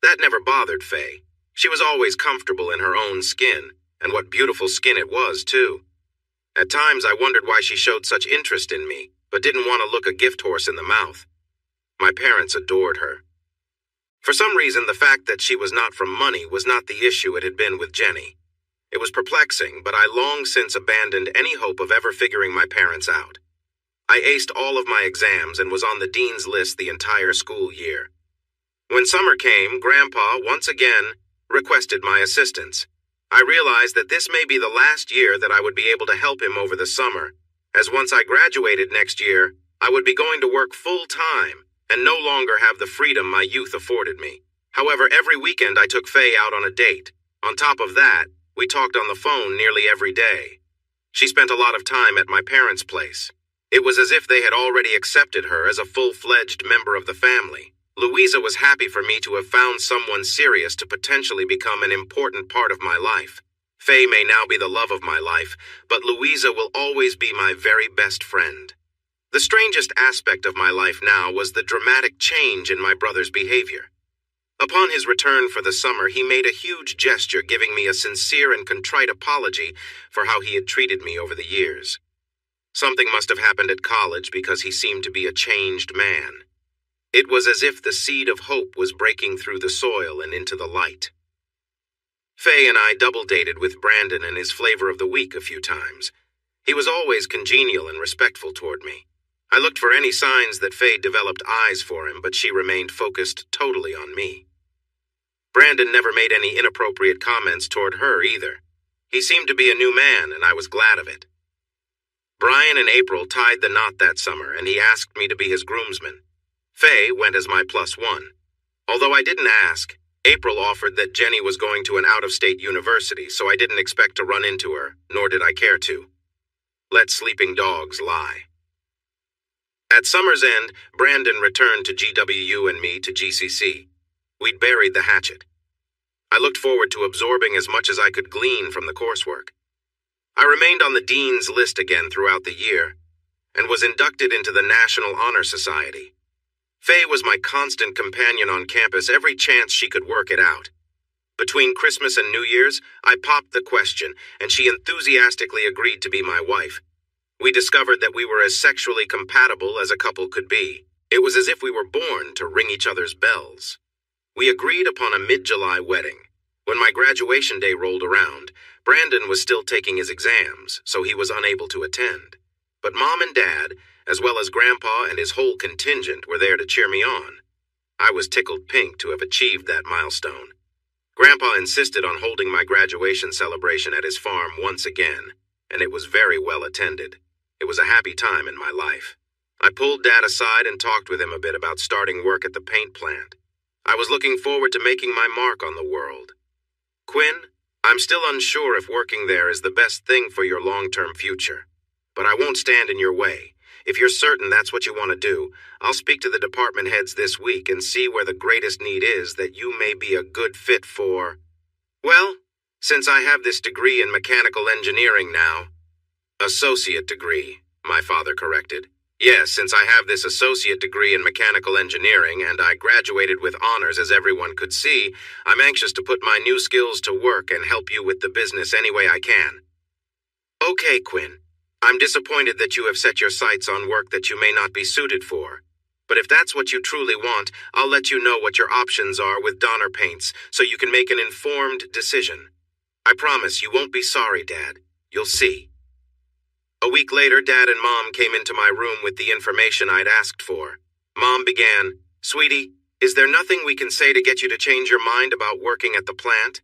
That never bothered Faye. She was always comfortable in her own skin, and what beautiful skin it was, too. At times I wondered why she showed such interest in me, but didn't want to look a gift horse in the mouth. My parents adored her. For some reason, the fact that she was not from money was not the issue it had been with Jenny. It was perplexing, but I long since abandoned any hope of ever figuring my parents out. I aced all of my exams and was on the dean's list the entire school year. When summer came, Grandpa, once again, requested my assistance. I realized that this may be the last year that I would be able to help him over the summer, as once I graduated next year, I would be going to work full-time and no longer have the freedom my youth afforded me. However, every weekend I took Faye out on a date. On top of that, we talked on the phone nearly every day. She spent a lot of time at my parents' place. It was as if they had already accepted her as a full-fledged member of the family. Louisa was happy for me to have found someone serious to potentially become an important part of my life. Faye may now be the love of my life, but Louisa will always be my very best friend. The strangest aspect of my life now was the dramatic change in my brother's behavior. Upon his return for the summer, he made a huge gesture, giving me a sincere and contrite apology for how he had treated me over the years. Something must have happened at college because he seemed to be a changed man. It was as if the seed of hope was breaking through the soil and into the light. Faye and I double-dated with Brandon and his flavor of the week a few times. He was always congenial and respectful toward me. I looked for any signs that Faye developed eyes for him, but she remained focused totally on me. Brandon never made any inappropriate comments toward her either. He seemed to be a new man, and I was glad of it. Brian and April tied the knot that summer, and he asked me to be his groomsman. Faye went as my +1. Although I didn't ask, April offered that Jenny was going to an out-of-state university, so I didn't expect to run into her, nor did I care to. Let sleeping dogs lie. At summer's end, Brandon returned to GWU and me to GCC. We'd buried the hatchet. I looked forward to absorbing as much as I could glean from the coursework. I remained on the dean's list again throughout the year, and was inducted into the National Honor Society. Faye was my constant companion on campus every chance she could work it out. Between Christmas and New Year's, I popped the question, and she enthusiastically agreed to be my wife. We discovered that we were as sexually compatible as a couple could be. It was as if we were born to ring each other's bells. We agreed upon a mid-July wedding. When my graduation day rolled around, Brandon was still taking his exams, so he was unable to attend. But Mom and Dad, as well as Grandpa and his whole contingent, were there to cheer me on. I was tickled pink to have achieved that milestone. Grandpa insisted on holding my graduation celebration at his farm once again, and it was very well attended. It was a happy time in my life. I pulled Dad aside and talked with him a bit about starting work at the paint plant. I was looking forward to making my mark on the world. Quinn, I'm still unsure if working there is the best thing for your long-term future, but I won't stand in your way. If you're certain that's what you want to do, I'll speak to the department heads this week and see where the greatest need is that you may be a good fit for. Well, since I have this degree in mechanical engineering now. Associate degree, my father corrected. Yes, since I have this associate degree in mechanical engineering and I graduated with honors as everyone could see, I'm anxious to put my new skills to work and help you with the business any way I can. Okay, Quinn. I'm disappointed that you have set your sights on work that you may not be suited for. But if that's what you truly want, I'll let you know what your options are with Donner Paints so you can make an informed decision. I promise you won't be sorry, Dad. You'll see. A week later, Dad and Mom came into my room with the information I'd asked for. Mom began, "Sweetie, is there nothing we can say to get you to change your mind about working at the plant?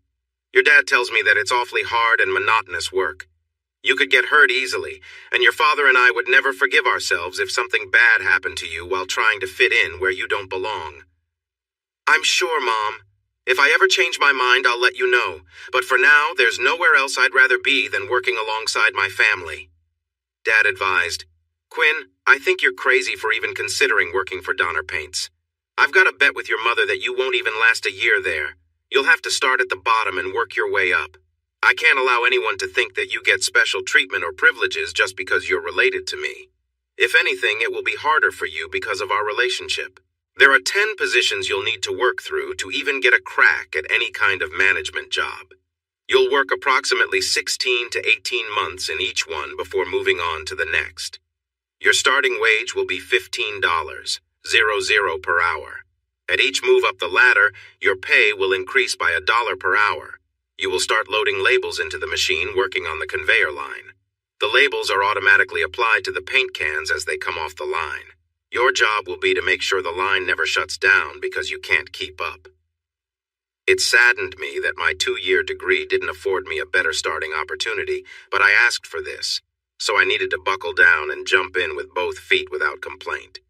Your dad tells me that it's awfully hard and monotonous work. You could get hurt easily, and your father and I would never forgive ourselves if something bad happened to you while trying to fit in where you don't belong." "I'm sure, Mom. If I ever change my mind, I'll let you know. But for now, there's nowhere else I'd rather be than working alongside my family." Dad advised, "Quinn, I think you're crazy for even considering working for Donner Paints. I've got a bet with your mother that you won't even last a year there. You'll have to start at the bottom and work your way up. I can't allow anyone to think that you get special treatment or privileges just because you're related to me. If anything, it will be harder for you because of our relationship. There are 10 positions you'll need to work through to even get a crack at any kind of management job. You'll work approximately 16 to 18 months in each one before moving on to the next. Your starting wage will be $15, 00 per hour. At each move up the ladder, your pay will increase by $1 per hour. You will start loading labels into the machine working on the conveyor line. The labels are automatically applied to the paint cans as they come off the line. Your job will be to make sure the line never shuts down because you can't keep up. It saddened me that my 2-year degree didn't afford me a better starting opportunity, but I asked for this, so I needed to buckle down and jump in with both feet without complaint.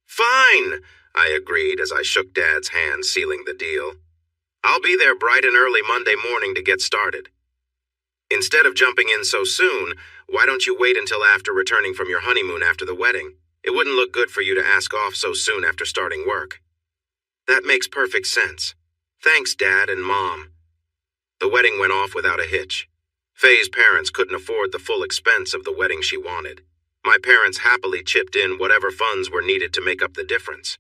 "Fine," I agreed as I shook Dad's hand, sealing the deal. "I'll be there bright and early Monday morning to get started." "Instead of jumping in so soon, why don't you wait until after returning from your honeymoon after the wedding? It wouldn't look good for you to ask off so soon after starting work." "That makes perfect sense. Thanks, Dad and Mom." The wedding went off without a hitch. Faye's parents couldn't afford the full expense of the wedding she wanted. My parents happily chipped in whatever funds were needed to make up the difference.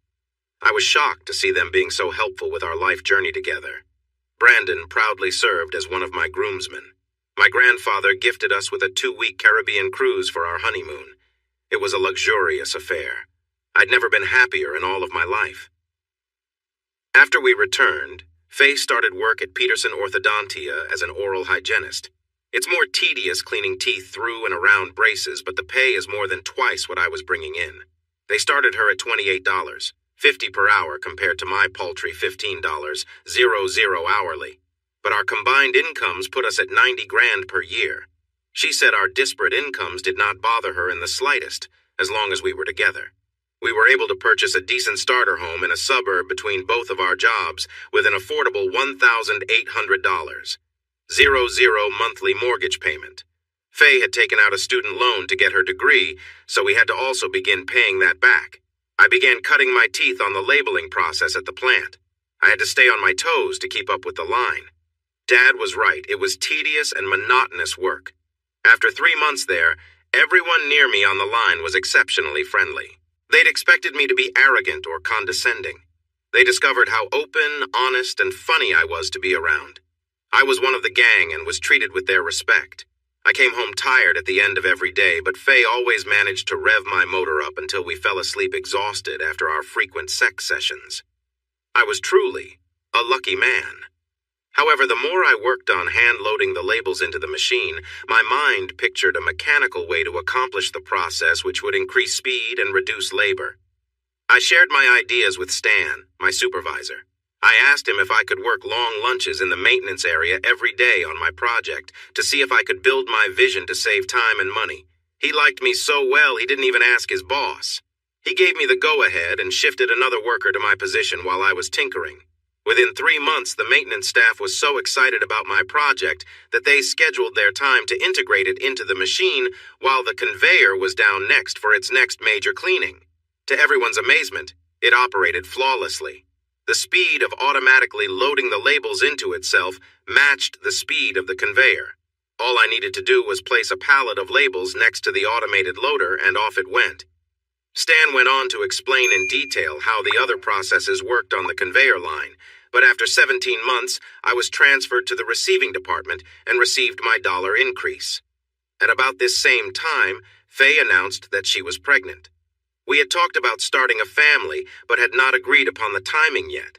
I was shocked to see them being so helpful with our life journey together. Brandon proudly served as one of my groomsmen. My grandfather gifted us with a 2-week Caribbean cruise for our honeymoon. It was a luxurious affair. I'd never been happier in all of my life. After we returned, Faye started work at Peterson Orthodontia as an oral hygienist. It's more tedious cleaning teeth through and around braces, but the pay is more than twice what I was bringing in. They started her at $28, $50 per hour compared to my paltry $15, 00 hourly. But our combined incomes put us at $90 grand per year. She said our disparate incomes did not bother her in the slightest, as long as we were together. We were able to purchase a decent starter home in a suburb between both of our jobs with an affordable $1,800, 00 monthly mortgage payment. Faye had taken out a student loan to get her degree, so we had to also begin paying that back. I began cutting my teeth on the labeling process at the plant. I had to stay on my toes to keep up with the line. Dad was right. It was tedious and monotonous work. After 3 months there, everyone near me on the line was exceptionally friendly. They'd expected me to be arrogant or condescending. They discovered how open, honest, and funny I was to be around. I was one of the gang and was treated with their respect. I came home tired at the end of every day, but Faye always managed to rev my motor up until we fell asleep exhausted after our frequent sex sessions. I was truly a lucky man. However, the more I worked on hand-loading the labels into the machine, my mind pictured a mechanical way to accomplish the process which would increase speed and reduce labor. I shared my ideas with Stan, my supervisor. I asked him if I could work long lunches in the maintenance area every day on my project to see if I could build my vision to save time and money. He liked me so well he didn't even ask his boss. He gave me the go-ahead and shifted another worker to my position while I was tinkering. Within 3 months, the maintenance staff was so excited about my project that they scheduled their time to integrate it into the machine while the conveyor was down next for its next major cleaning. To everyone's amazement, it operated flawlessly. The speed of automatically loading the labels into itself matched the speed of the conveyor. All I needed to do was place a pallet of labels next to the automated loader and off it went. Stan went on to explain in detail how the other processes worked on the conveyor line, but after 17 months, I was transferred to the receiving department and received my dollar increase. At about this same time, Faye announced that she was pregnant. We had talked about starting a family, but had not agreed upon the timing yet.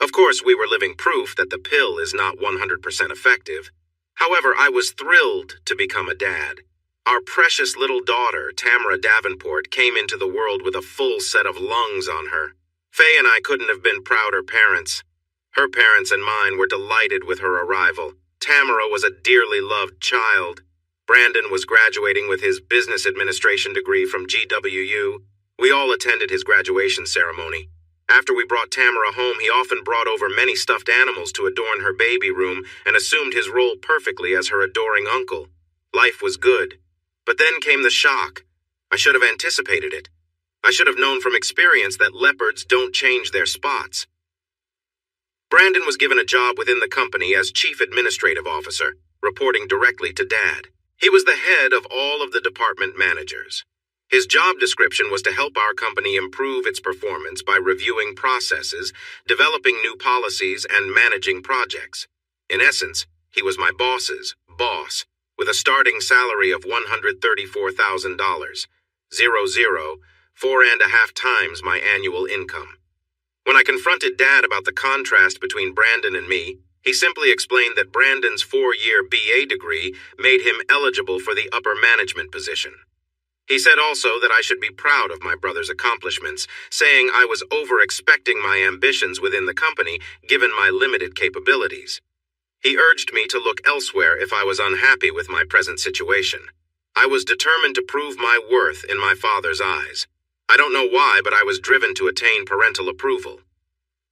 Of course, we were living proof that the pill is not 100% effective. However, I was thrilled to become a dad. Our precious little daughter, Tamara Davenport, came into the world with a full set of lungs on her. Faye and I couldn't have been prouder parents. Her parents and mine were delighted with her arrival. Tamara was a dearly loved child. Brandon was graduating with his business administration degree from GWU. We all attended his graduation ceremony. After we brought Tamara home, he often brought over many stuffed animals to adorn her baby room and assumed his role perfectly as her adoring uncle. Life was good. But then came the shock. I should have anticipated it. I should have known from experience that leopards don't change their spots. Brandon was given a job within the company as Chief Administrative Officer, reporting directly to Dad. He was the head of all of the department managers. His job description was to help our company improve its performance by reviewing processes, developing new policies, and managing projects. In essence, he was my boss's boss, with a starting salary of $134,000, 4.5 times my annual income. When I confronted Dad about the contrast between Brandon and me, he simply explained that Brandon's 4-year BA degree made him eligible for the upper management position. He said also that I should be proud of my brother's accomplishments, saying I was over-expecting my ambitions within the company given my limited capabilities. He urged me to look elsewhere if I was unhappy with my present situation. I was determined to prove my worth in my father's eyes. I don't know why, but I was driven to attain parental approval.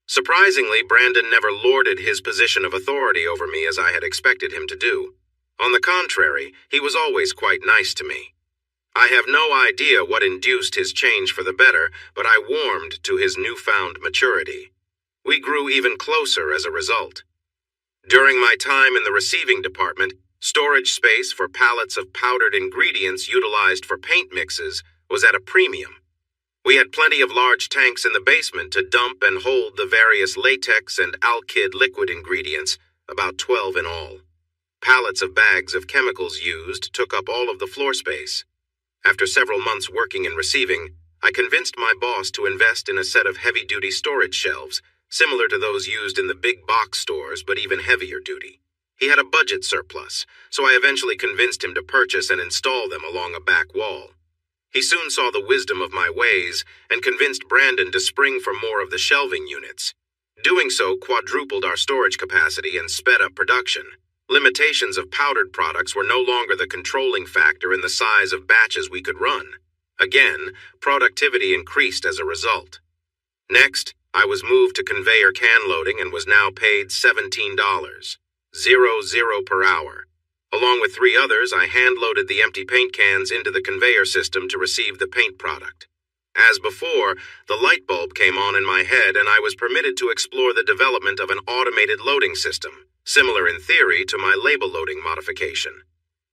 Surprisingly, Brandon never lorded his position of authority over me as I had expected him to do. On the contrary, he was always quite nice to me. I have no idea what induced his change for the better, but I warmed to his newfound maturity. We grew even closer as a result. During my time in the receiving department, storage space for pallets of powdered ingredients utilized for paint mixes was at a premium. We had plenty of large tanks in the basement to dump and hold the various latex and alkyd liquid ingredients, about 12 in all. Pallets of bags of chemicals used took up all of the floor space. After several months working in receiving, I convinced my boss to invest in a set of heavy-duty storage shelves, similar to those used in the big box stores, but even heavier duty. He had a budget surplus, so I eventually convinced him to purchase and install them along a back wall. He soon saw the wisdom of my ways and convinced Brandon to spring for more of the shelving units. Doing so quadrupled our storage capacity and sped up production. Limitations of powdered products were no longer the controlling factor in the size of batches we could run. Again, productivity increased as a result. Next, I was moved to conveyor can loading and was now paid $17, 00 per hour. Along with 3 others, I hand-loaded the empty paint cans into the conveyor system to receive the paint product. As before, the light bulb came on in my head and I was permitted to explore the development of an automated loading system, similar in theory to my label loading modification.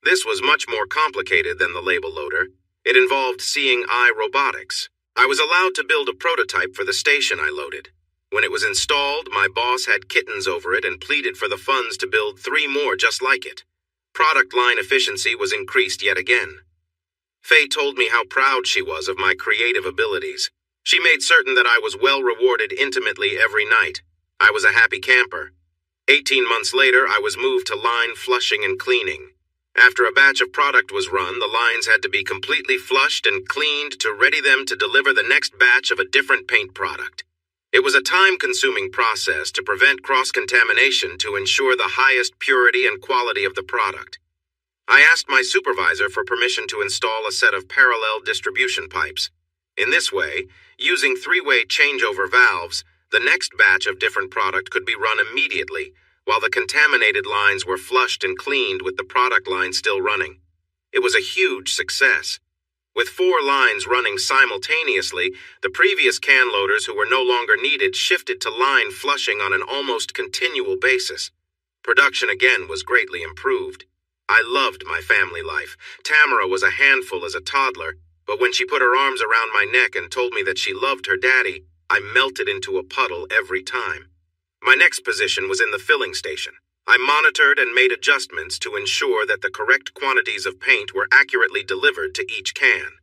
This was much more complicated than the label loader. It involved seeing eye robotics. I was allowed to build a prototype for the station I loaded. When it was installed, my boss had kittens over it and pleaded for the funds to build 3 more just like it. Product line efficiency was increased yet again. Faye told me how proud she was of my creative abilities. She made certain that I was well rewarded intimately every night. I was a happy camper. 18 months later, I was moved to line flushing and cleaning. After a batch of product was run, the lines had to be completely flushed and cleaned to ready them to deliver the next batch of a different paint product. It was a time-consuming process to prevent cross-contamination to ensure the highest purity and quality of the product. I asked my supervisor for permission to install a set of parallel distribution pipes. In this way, using 3-way changeover valves, the next batch of different product could be run immediately, while the contaminated lines were flushed and cleaned with the product line still running. It was a huge success. With 4 lines running simultaneously, the previous can loaders who were no longer needed shifted to line flushing on an almost continual basis. Production again was greatly improved. I loved my family life. Tamara was a handful as a toddler, but when she put her arms around my neck and told me that she loved her daddy, I melted into a puddle every time. My next position was in the filling station. I monitored and made adjustments to ensure that the correct quantities of paint were accurately delivered to each can.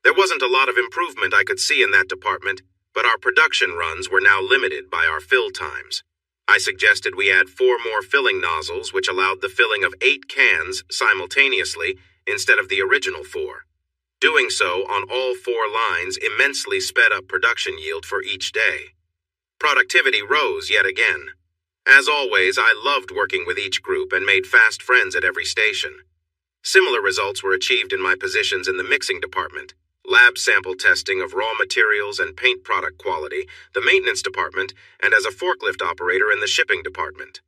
There wasn't a lot of improvement I could see in that department, but our production runs were now limited by our fill times. I suggested we add 4 more filling nozzles, which allowed the filling of 8 cans simultaneously instead of the original 4. Doing so on all 4 lines immensely sped up production yield for each day. Productivity rose yet again. As always, I loved working with each group and made fast friends at every station. Similar results were achieved in my positions in the mixing department, lab sample testing of raw materials and paint product quality, the maintenance department, and as a forklift operator in the shipping department.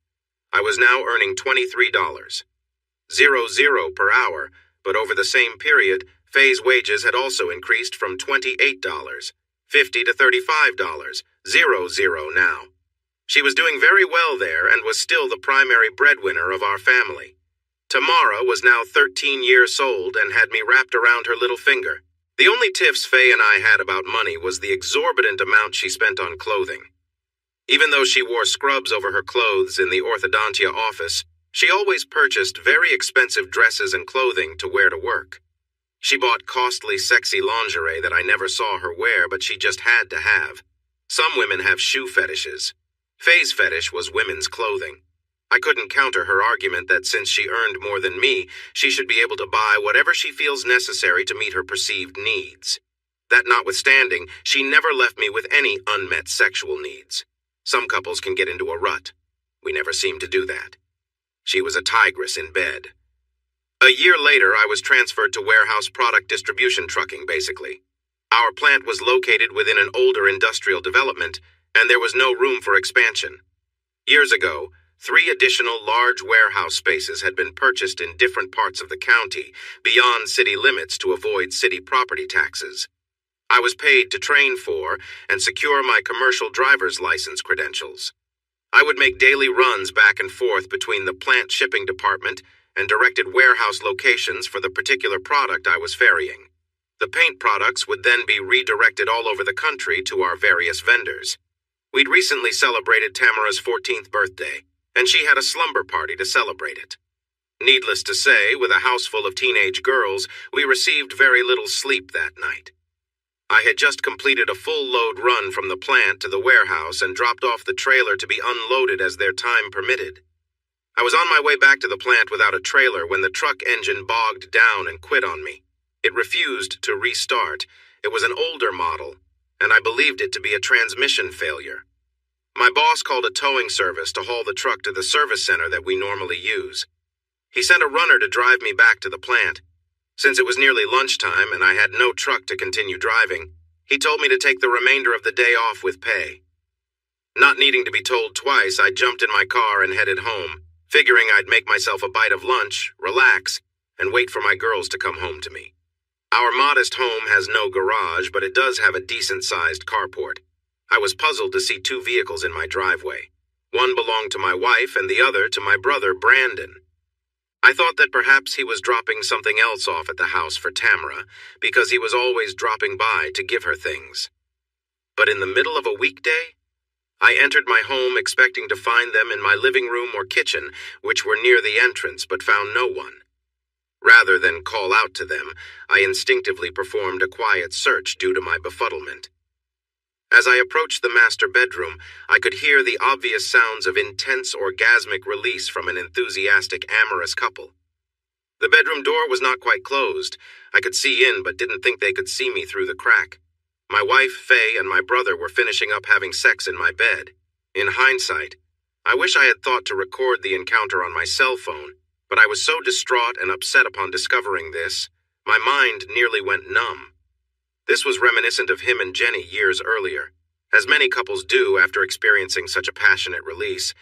I was now earning $23.00 per hour, but over the same period, Faye's wages had also increased from $28.50 to $35.00 now. She was doing very well there and was still the primary breadwinner of our family. Tamara was now 13 years old and had me wrapped around her little finger. The only tiffs Faye and I had about money was the exorbitant amount she spent on clothing. Even though she wore scrubs over her clothes in the orthodontia office, she always purchased very expensive dresses and clothing to wear to work. She bought costly, sexy lingerie that I never saw her wear, but she just had to have. Some women have shoe fetishes. Faye's fetish was women's clothing. I couldn't counter her argument that since she earned more than me, she should be able to buy whatever she feels necessary to meet her perceived needs. That notwithstanding, she never left me with any unmet sexual needs. Some couples can get into a rut. We never seemed to do that. She was a tigress in bed. A year later, I was transferred to warehouse product distribution trucking, basically. Our plant was located within an older industrial development, and there was no room for expansion. Years ago, 3 additional large warehouse spaces had been purchased in different parts of the county, beyond city limits to avoid city property taxes. I was paid to train for and secure my commercial driver's license credentials. I would make daily runs back and forth between the plant shipping department and directed warehouse locations for the particular product I was ferrying. The paint products would then be redirected all over the country to our various vendors. We'd recently celebrated Tamara's 14th birthday, and she had a slumber party to celebrate it. Needless to say, with a house full of teenage girls, we received very little sleep that night. I had just completed a full load run from the plant to the warehouse and dropped off the trailer to be unloaded as their time permitted. I was on my way back to the plant without a trailer when the truck engine bogged down and quit on me. It refused to restart. It was an older model, and I believed it to be a transmission failure. My boss called a towing service to haul the truck to the service center that we normally use. He sent a runner to drive me back to the plant. Since it was nearly lunchtime and I had no truck to continue driving, he told me to take the remainder of the day off with pay. Not needing to be told twice, I jumped in my car and headed home, figuring I'd make myself a bite of lunch, relax, and wait for my girls to come home to me. Our modest home has no garage, but it does have a decent-sized carport. I was puzzled to see 2 vehicles in my driveway. One belonged to my wife and the other to my brother, Brandon. I thought that perhaps he was dropping something else off at the house for Tamara, because he was always dropping by to give her things. But in the middle of a weekday, I entered my home expecting to find them in my living room or kitchen, which were near the entrance, but found no one. Rather than call out to them, I instinctively performed a quiet search due to my befuddlement. As I approached the master bedroom, I could hear the obvious sounds of intense orgasmic release from an enthusiastic amorous couple. The bedroom door was not quite closed. I could see in, but didn't think they could see me through the crack. My wife, Faye, and my brother were finishing up having sex in my bed. In hindsight, I wish I had thought to record the encounter on my cell phone, but I was so distraught and upset upon discovering this, my mind nearly went numb. This was reminiscent of him and Jenny years earlier. As many couples do after experiencing such a passionate release,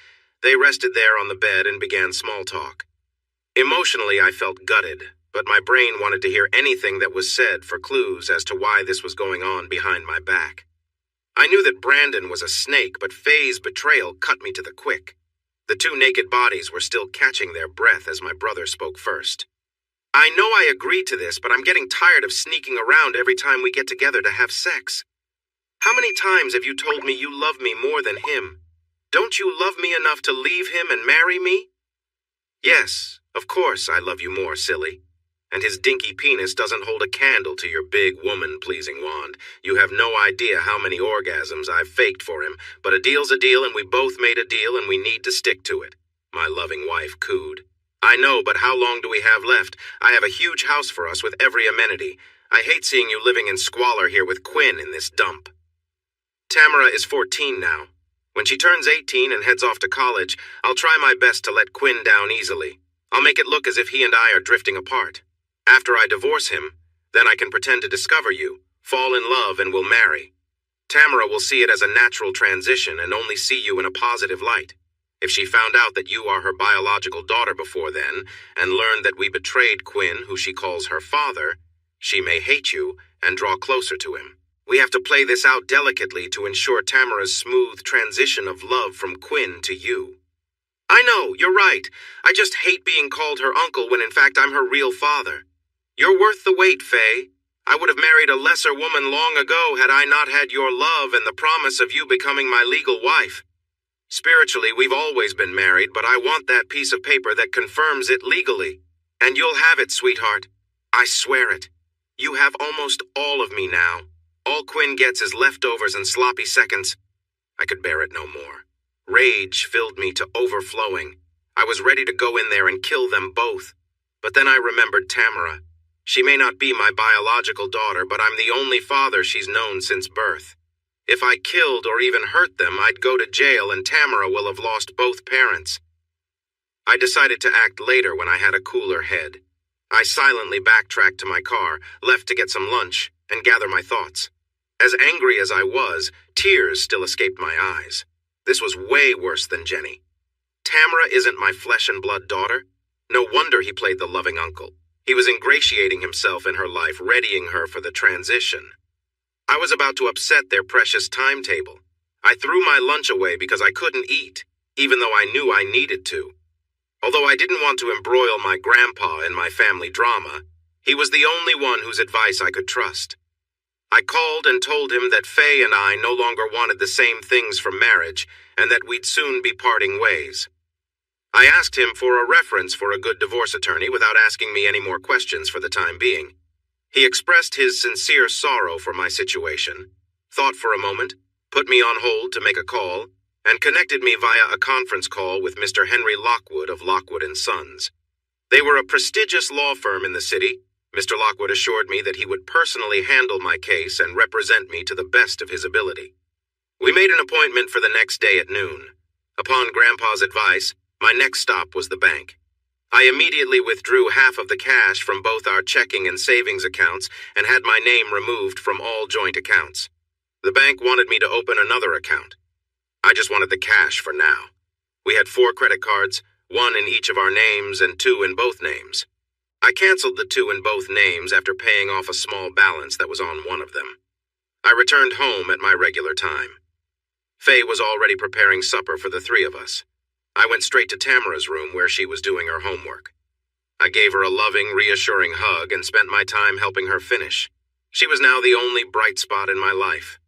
they rested there on the bed and began small talk. Emotionally, I felt gutted, but my brain wanted to hear anything that was said for clues as to why this was going on behind my back. I knew that Brandon was a snake, but Faye's betrayal cut me to the quick. The 2 naked bodies were still catching their breath as my brother spoke first. I know I agreed to this, but I'm getting tired of sneaking around every time we get together to have sex. How many times have you told me you love me more than him? Don't you love me enough to leave him and marry me? Yes, of course I love you more, silly. And his dinky penis doesn't hold a candle to your big woman-pleasing wand. You have no idea how many orgasms I've faked for him, but a deal's a deal and we both made a deal and we need to stick to it. My loving wife cooed. I know, but how long do we have left? I have a huge house for us with every amenity. I hate seeing you living in squalor here with Quinn in this dump. Tamara is 14 now. When she turns 18 and heads off to college, I'll try my best to let Quinn down easily. I'll make it look as if he and I are drifting apart. After I divorce him, then I can pretend to discover you, fall in love, and we'll marry. Tamara will see it as a natural transition and only see you in a positive light. If she found out that you are her biological daughter before then, and learned that we betrayed Quinn, who she calls her father, she may hate you and draw closer to him. We have to play this out delicately to ensure Tamara's smooth transition of love from Quinn to you. I know, you're right. I just hate being called her uncle when in fact I'm her real father. You're worth the wait, Faye. I would have married a lesser woman long ago had I not had your love and the promise of you becoming my legal wife. Spiritually, we've always been married, but I want that piece of paper that confirms it legally. And you'll have it, sweetheart. I swear it. You have almost all of me now. All Quinn gets is leftovers and sloppy seconds. I could bear it no more. Rage filled me to overflowing. I was ready to go in there and kill them both. But then I remembered Tamara. She may not be my biological daughter, but I'm the only father she's known since birth. If I killed or even hurt them, I'd go to jail and Tamara will have lost both parents. I decided to act later when I had a cooler head. I silently backtracked to my car, left to get some lunch, and gather my thoughts. As angry as I was, tears still escaped my eyes. This was way worse than Jenny. Tamara isn't my flesh and blood daughter. No wonder he played the loving uncle. He was ingratiating himself in her life, readying her for the transition. I was about to upset their precious timetable. I threw my lunch away because I couldn't eat, even though I knew I needed to. Although I didn't want to embroil my grandpa in my family drama, he was the only one whose advice I could trust. I called and told him that Faye and I no longer wanted the same things from marriage and that we'd soon be parting ways. I asked him for a reference for a good divorce attorney without asking me any more questions for the time being. He expressed his sincere sorrow for my situation, thought for a moment, put me on hold to make a call, and connected me via a conference call with Mr. Henry Lockwood of Lockwood & Sons. They were a prestigious law firm in the city. Mr. Lockwood assured me that he would personally handle my case and represent me to the best of his ability. We made an appointment for the next day at noon. Upon Grandpa's advice, my next stop was the bank. I immediately withdrew half of the cash from both our checking and savings accounts and had my name removed from all joint accounts. The bank wanted me to open another account. I just wanted the cash for now. We had 4 credit cards, 1 in each of our names and 2 in both names. I canceled the 2 in both names after paying off a small balance that was on one of them. I returned home at my regular time. Faye was already preparing supper for the 3 of us. I went straight to Tamara's room where she was doing her homework. I gave her a loving, reassuring hug and spent my time helping her finish. She was now the only bright spot in my life.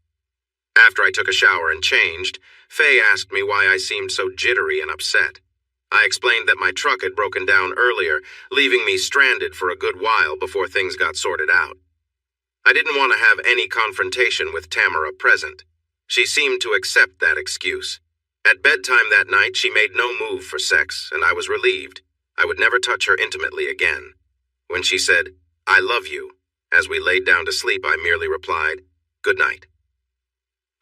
After I took a shower and changed, Faye asked me why I seemed so jittery and upset. I explained that my truck had broken down earlier, leaving me stranded for a good while before things got sorted out. I didn't want to have any confrontation with Tamara present. She seemed to accept that excuse. At bedtime that night, she made no move for sex, and I was relieved. I would never touch her intimately again. When she said, "I love you," as we laid down to sleep, I merely replied, "Good night."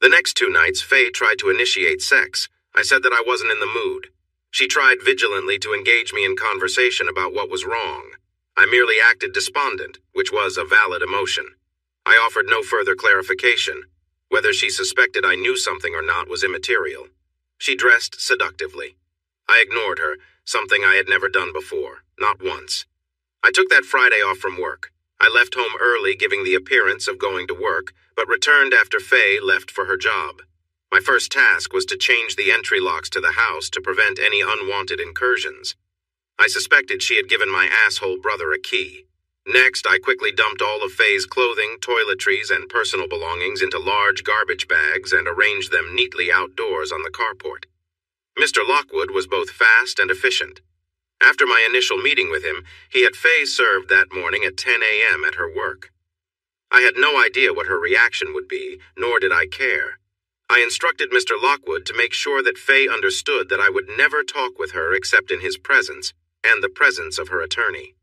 The next 2 nights, Faye tried to initiate sex. I said that I wasn't in the mood. She tried vigilantly to engage me in conversation about what was wrong. I merely acted despondent, which was a valid emotion. I offered no further clarification. Whether she suspected I knew something or not was immaterial. She dressed seductively. I ignored her, something I had never done before, not once. I took that Friday off from work. I left home early, giving the appearance of going to work, but returned after Faye left for her job. My first task was to change the entry locks to the house to prevent any unwanted incursions. I suspected she had given my asshole brother a key. Next, I quickly dumped all of Faye's clothing, toiletries, and personal belongings into large garbage bags and arranged them neatly outdoors on the carport. Mr. Lockwood was both fast and efficient. After my initial meeting with him, he had Faye served that morning at 10 a.m. at her work. I had no idea what her reaction would be, nor did I care. I instructed Mr. Lockwood to make sure that Faye understood that I would never talk with her except in his presence, and the presence of her attorney.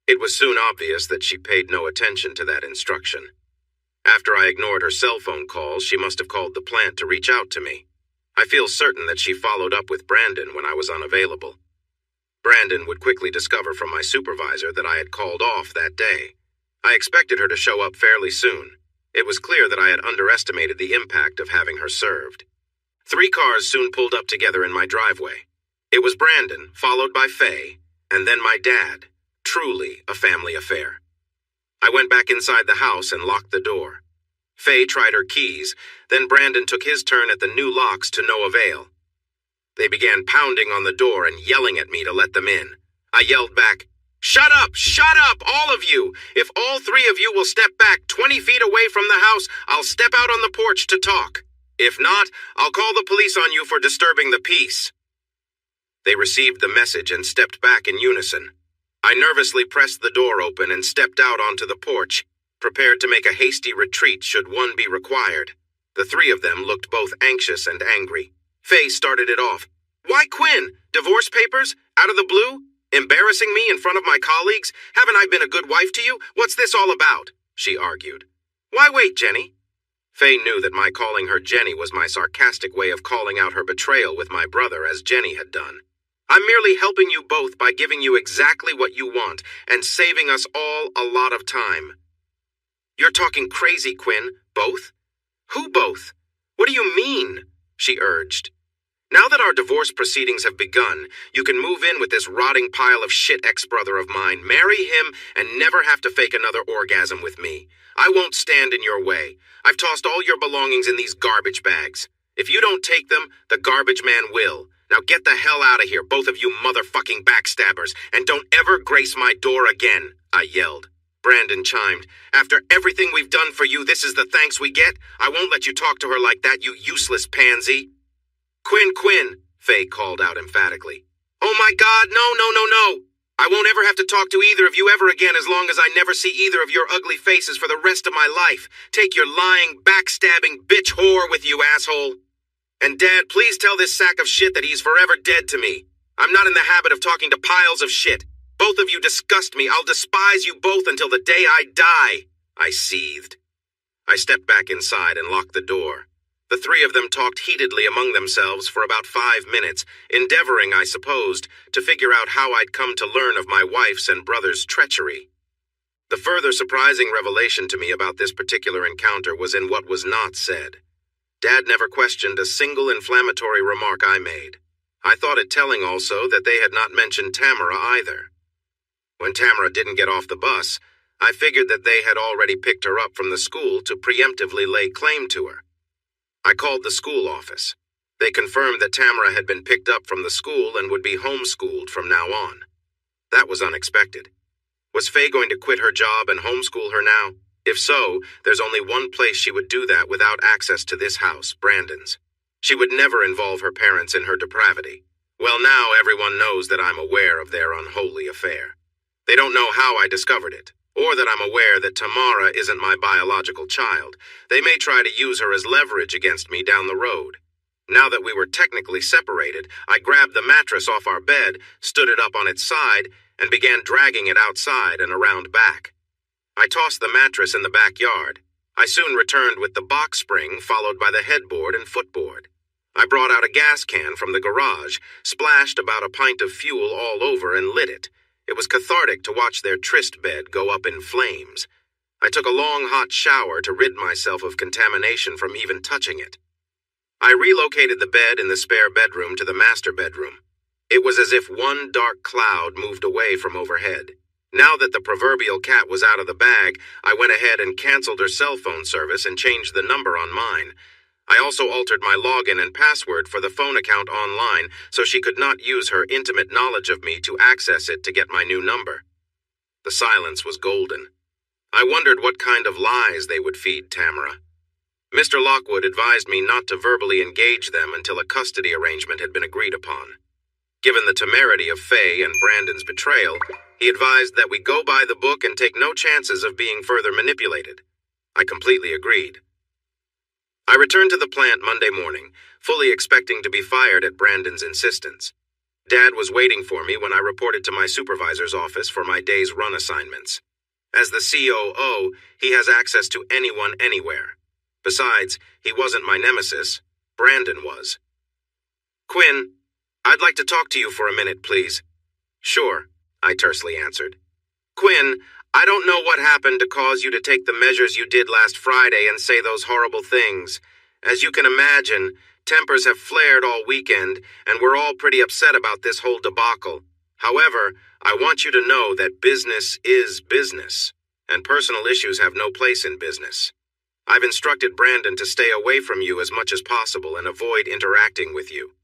It was soon obvious that she paid no attention to that instruction. After I ignored her cell phone calls, she must have called the plant to reach out to me. I feel certain that she followed up with Brandon when I was unavailable. Brandon would quickly discover from my supervisor that I had called off that day. I expected her to show up fairly soon. It was clear that I had underestimated the impact of having her served. 3 cars soon pulled up together in my driveway. It was Brandon, followed by Faye, and then my dad. Truly a family affair. I went back inside the house and locked the door. Faye tried her keys, then Brandon took his turn at the new locks to no avail. They began pounding on the door and yelling at me to let them in. I yelled back, "Shut up, all of you! If all 3 of you will step back 20 feet away from the house, I'll step out on the porch to talk. If not, I'll call the police on you for disturbing the peace." They received the message and stepped back in unison. I nervously pressed the door open and stepped out onto the porch, prepared to make a hasty retreat should one be required. The 3 of them looked both anxious and angry. Faye started it off. "Why, Quinn? Divorce papers? Out of the blue? Embarrassing me in front of my colleagues? Haven't I been a good wife to you? What's this all about?" she argued. "Why wait, Jenny?" Faye knew that my calling her Jenny was my sarcastic way of calling out her betrayal with my brother as Jenny had done. "I'm merely helping you both by giving you exactly what you want and saving us all a lot of time." "You're talking crazy, Quinn. Both? Who both? What do you mean?" she urged. "Now that our divorce proceedings have begun, you can move in with this rotting pile of shit ex-brother of mine, marry him, and never have to fake another orgasm with me. I won't stand in your way. I've tossed all your belongings in these garbage bags. If you don't take them, the garbage man will. Now get the hell out of here, both of you motherfucking backstabbers, and don't ever grace my door again," I yelled. Brandon chimed, "After everything we've done for you, this is the thanks we get? I won't let you talk to her like that, you useless pansy." Quinn, Faye called out emphatically. "Oh my God, no. I won't ever have to talk to either of you ever again as long as I never see either of your ugly faces for the rest of my life. Take your lying, backstabbing bitch whore with you, asshole. And Dad, please tell this sack of shit that he's forever dead to me. I'm not in the habit of talking to piles of shit. Both of you disgust me. I'll despise you both until the day I die," I seethed. I stepped back inside and locked the door. The 3 of them talked heatedly among themselves for about 5 minutes, endeavoring, I supposed, to figure out how I'd come to learn of my wife's and brother's treachery. The further surprising revelation to me about this particular encounter was in what was not said. Dad never questioned a single inflammatory remark I made. I thought it telling also that they had not mentioned Tamara either. When Tamara didn't get off the bus, I figured that they had already picked her up from the school to preemptively lay claim to her. I called the school office. They confirmed that Tamara had been picked up from the school and would be homeschooled from now on. That was unexpected. Was Faye going to quit her job and homeschool her now? If so, there's only one place she would do that without access to this house, Brandon's. She would never involve her parents in her depravity. Well, now everyone knows that I'm aware of their unholy affair. They don't know how I discovered it, or that I'm aware that Tamara isn't my biological child. They may try to use her as leverage against me down the road. Now that we were technically separated, I grabbed the mattress off our bed, stood it up on its side, and began dragging it outside and around back. I tossed the mattress in the backyard. I soon returned with the box spring, followed by the headboard and footboard. I brought out a gas can from the garage, splashed about a pint of fuel all over, and lit it. It was cathartic to watch their tryst bed go up in flames. I took a long hot shower to rid myself of contamination from even touching it. I relocated the bed in the spare bedroom to the master bedroom. It was as if one dark cloud moved away from overhead. Now that the proverbial cat was out of the bag, I went ahead and canceled her cell phone service and changed the number on mine. I also altered my login and password for the phone account online so she could not use her intimate knowledge of me to access it to get my new number. The silence was golden. I wondered what kind of lies they would feed Tamara. Mr. Lockwood advised me not to verbally engage them until a custody arrangement had been agreed upon. Given the temerity of Faye and Brandon's betrayal, he advised that we go by the book and take no chances of being further manipulated. I completely agreed. I returned to the plant Monday morning, fully expecting to be fired at Brandon's insistence. Dad was waiting for me when I reported to my supervisor's office for my day's run assignments. As the COO, he has access to anyone anywhere. Besides, he wasn't my nemesis. Brandon was. "Quinn, I'd like to talk to you for a minute, please." "Sure," I tersely answered. "Quinn, I don't know what happened to cause you to take the measures you did last Friday and say those horrible things. As you can imagine, tempers have flared all weekend, and we're all pretty upset about this whole debacle. However, I want you to know that business is business, and personal issues have no place in business. I've instructed Brandon to stay away from you as much as possible and avoid interacting with you.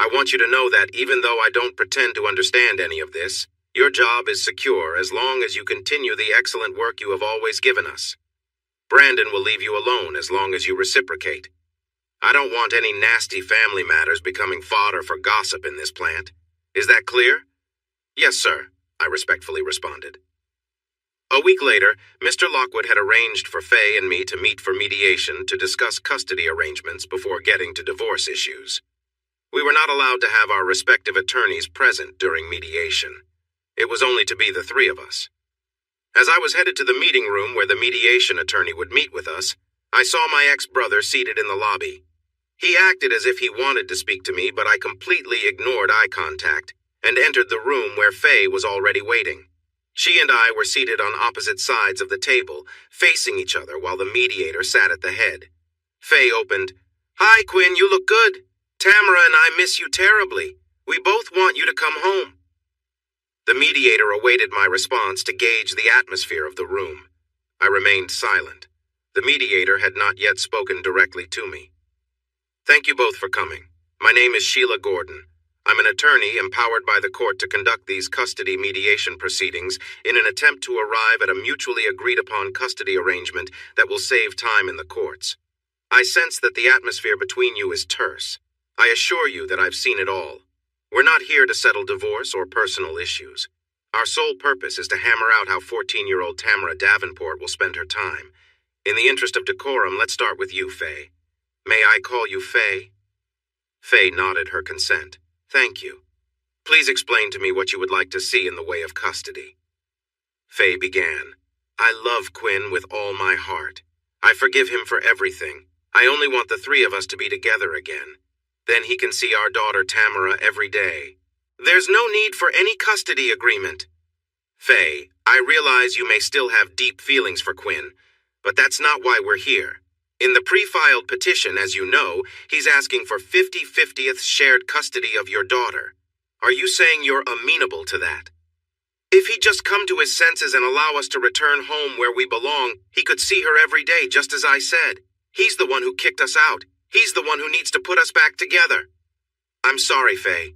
I want you to know that even though I don't pretend to understand any of this, your job is secure as long as you continue the excellent work you have always given us. Brandon will leave you alone as long as you reciprocate. I don't want any nasty family matters becoming fodder for gossip in this plant. Is that clear?" "Yes, sir," I respectfully responded. A week later, Mr. Lockwood had arranged for Faye and me to meet for mediation to discuss custody arrangements before getting to divorce issues. We were not allowed to have our respective attorneys present during mediation. It was only to be the three of us. As I was headed to the meeting room where the mediation attorney would meet with us, I saw my ex-brother seated in the lobby. He acted as if he wanted to speak to me, but I completely ignored eye contact and entered the room where Faye was already waiting. She and I were seated on opposite sides of the table, facing each other while the mediator sat at the head. Faye opened, "Hi, Quinn, you look good. Tamara and I miss you terribly. We both want you to come home." The mediator awaited my response to gauge the atmosphere of the room. I remained silent. The mediator had not yet spoken directly to me. "Thank you both for coming. My name is Sheila Gordon. I'm an attorney empowered by the court to conduct these custody mediation proceedings in an attempt to arrive at a mutually agreed-upon custody arrangement that will save time in the courts. I sense that the atmosphere between you is terse. I assure you that I've seen it all. We're not here to settle divorce or personal issues. Our sole purpose is to hammer out how 14-year-old Tamara Davenport will spend her time. In the interest of decorum, let's start with you, Faye. May I call you Faye?" Faye nodded her consent. "Thank you. Please explain to me what you would like to see in the way of custody." Faye began. "I love Quinn with all my heart. I forgive him for everything. I only want the three of us to be together again. Then he can see our daughter Tamara every day. There's no need for any custody agreement." "Faye, I realize you may still have deep feelings for Quinn, but that's not why we're here. In the pre-filed petition, as you know, he's asking for 50/50th shared custody of your daughter. Are you saying you're amenable to that? If he'd just come to his senses and allow us to return home where we belong, he could see her every day, just as I said. He's the one who kicked us out. He's the one who needs to put us back together." "I'm sorry, Faye.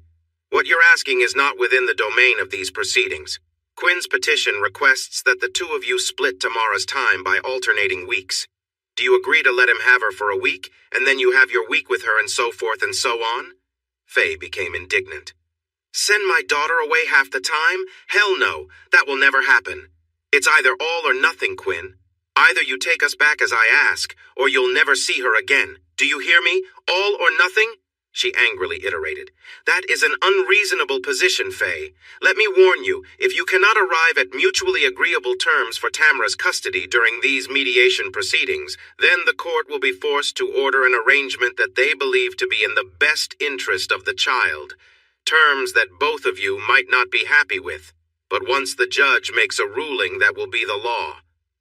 What you're asking is not within the domain of these proceedings. Quinn's petition requests that the two of you split Tamara's time by alternating weeks. Do you agree to let him have her for a week, and then you have your week with her and so forth and so on?" Faye became indignant. "Send my daughter away half the time? Hell no, that will never happen. It's either all or nothing, Quinn. Either you take us back as I ask, or you'll never see her again. Do you hear me? All or nothing?" She angrily iterated. "That is an unreasonable position, Faye. Let me warn you, if you cannot arrive at mutually agreeable terms for Tamara's custody during these mediation proceedings, then the court will be forced to order an arrangement that they believe to be in the best interest of the child. Terms that both of you might not be happy with. But once the judge makes a ruling, that will be the law.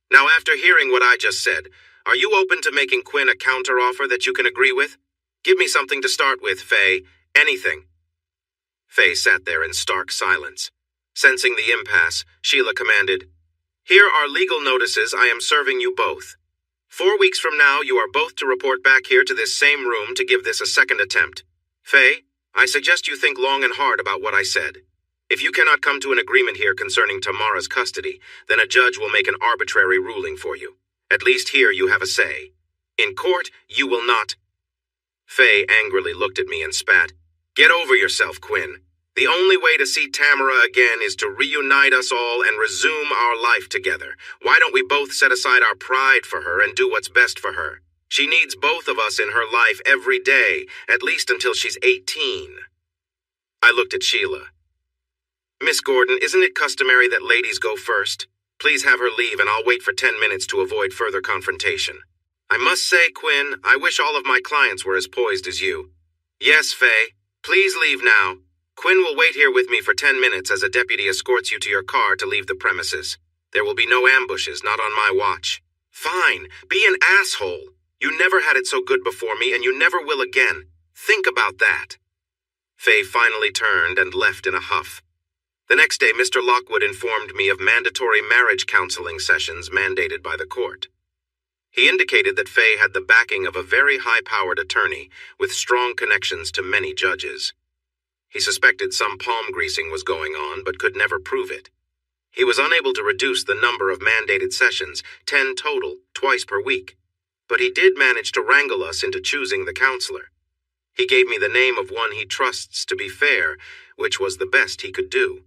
Now, after hearing what I just said, are you open to making Quinn a counteroffer that you can agree with? Give me something to start with, Faye. Anything." Faye sat there in stark silence. Sensing the impasse, Sheila commanded, "Here are legal notices I am serving you both. 4 weeks from now, you are both to report back here to this same room to give this a second attempt. Faye, I suggest you think long and hard about what I said. If you cannot come to an agreement here concerning Tamara's custody, then a judge will make an arbitrary ruling for you. At least here you have a say. In court, you will not." Faye angrily looked at me and spat. "Get over yourself, Quinn. The only way to see Tamara again is to reunite us all and resume our life together. Why don't we both set aside our pride for her and do what's best for her? She needs both of us in her life every day, at least until she's 18. I looked at Sheila. Miss Gordon, isn't it customary that ladies go first? Please have her leave and I'll wait for 10 minutes to avoid further confrontation. I must say, Quinn, I wish all of my clients were as poised as you. Yes, Faye. Please leave now. Quinn will wait here with me for 10 minutes as a deputy escorts you to your car to leave the premises. There will be no ambushes, not on my watch. Fine. Be an asshole. You never had it so good before me, and you never will again. Think about that. Faye finally turned and left in a huff. The next day, Mr. Lockwood informed me of mandatory marriage counseling sessions mandated by the court. He indicated that Faye had the backing of a very high-powered attorney with strong connections to many judges. He suspected some palm greasing was going on, but could never prove it. He was unable to reduce the number of mandated sessions, 10 total, twice per week. But he did manage to wrangle us into choosing the counselor. He gave me the name of one he trusts to be fair, which was the best he could do.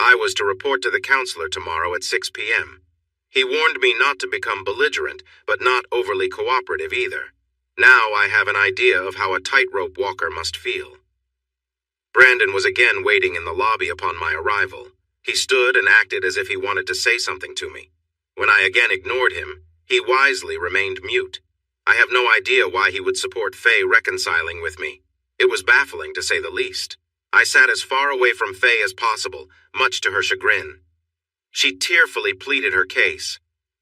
I was to report to the counselor tomorrow at 6 p.m. He warned me not to become belligerent, but not overly cooperative either. Now I have an idea of how a tightrope walker must feel. Brandon was again waiting in the lobby upon my arrival. He stood and acted as if he wanted to say something to me. When I again ignored him, he wisely remained mute. I have no idea why he would support Faye reconciling with me. It was baffling, to say the least. I sat as far away from Faye as possible, much to her chagrin. She tearfully pleaded her case.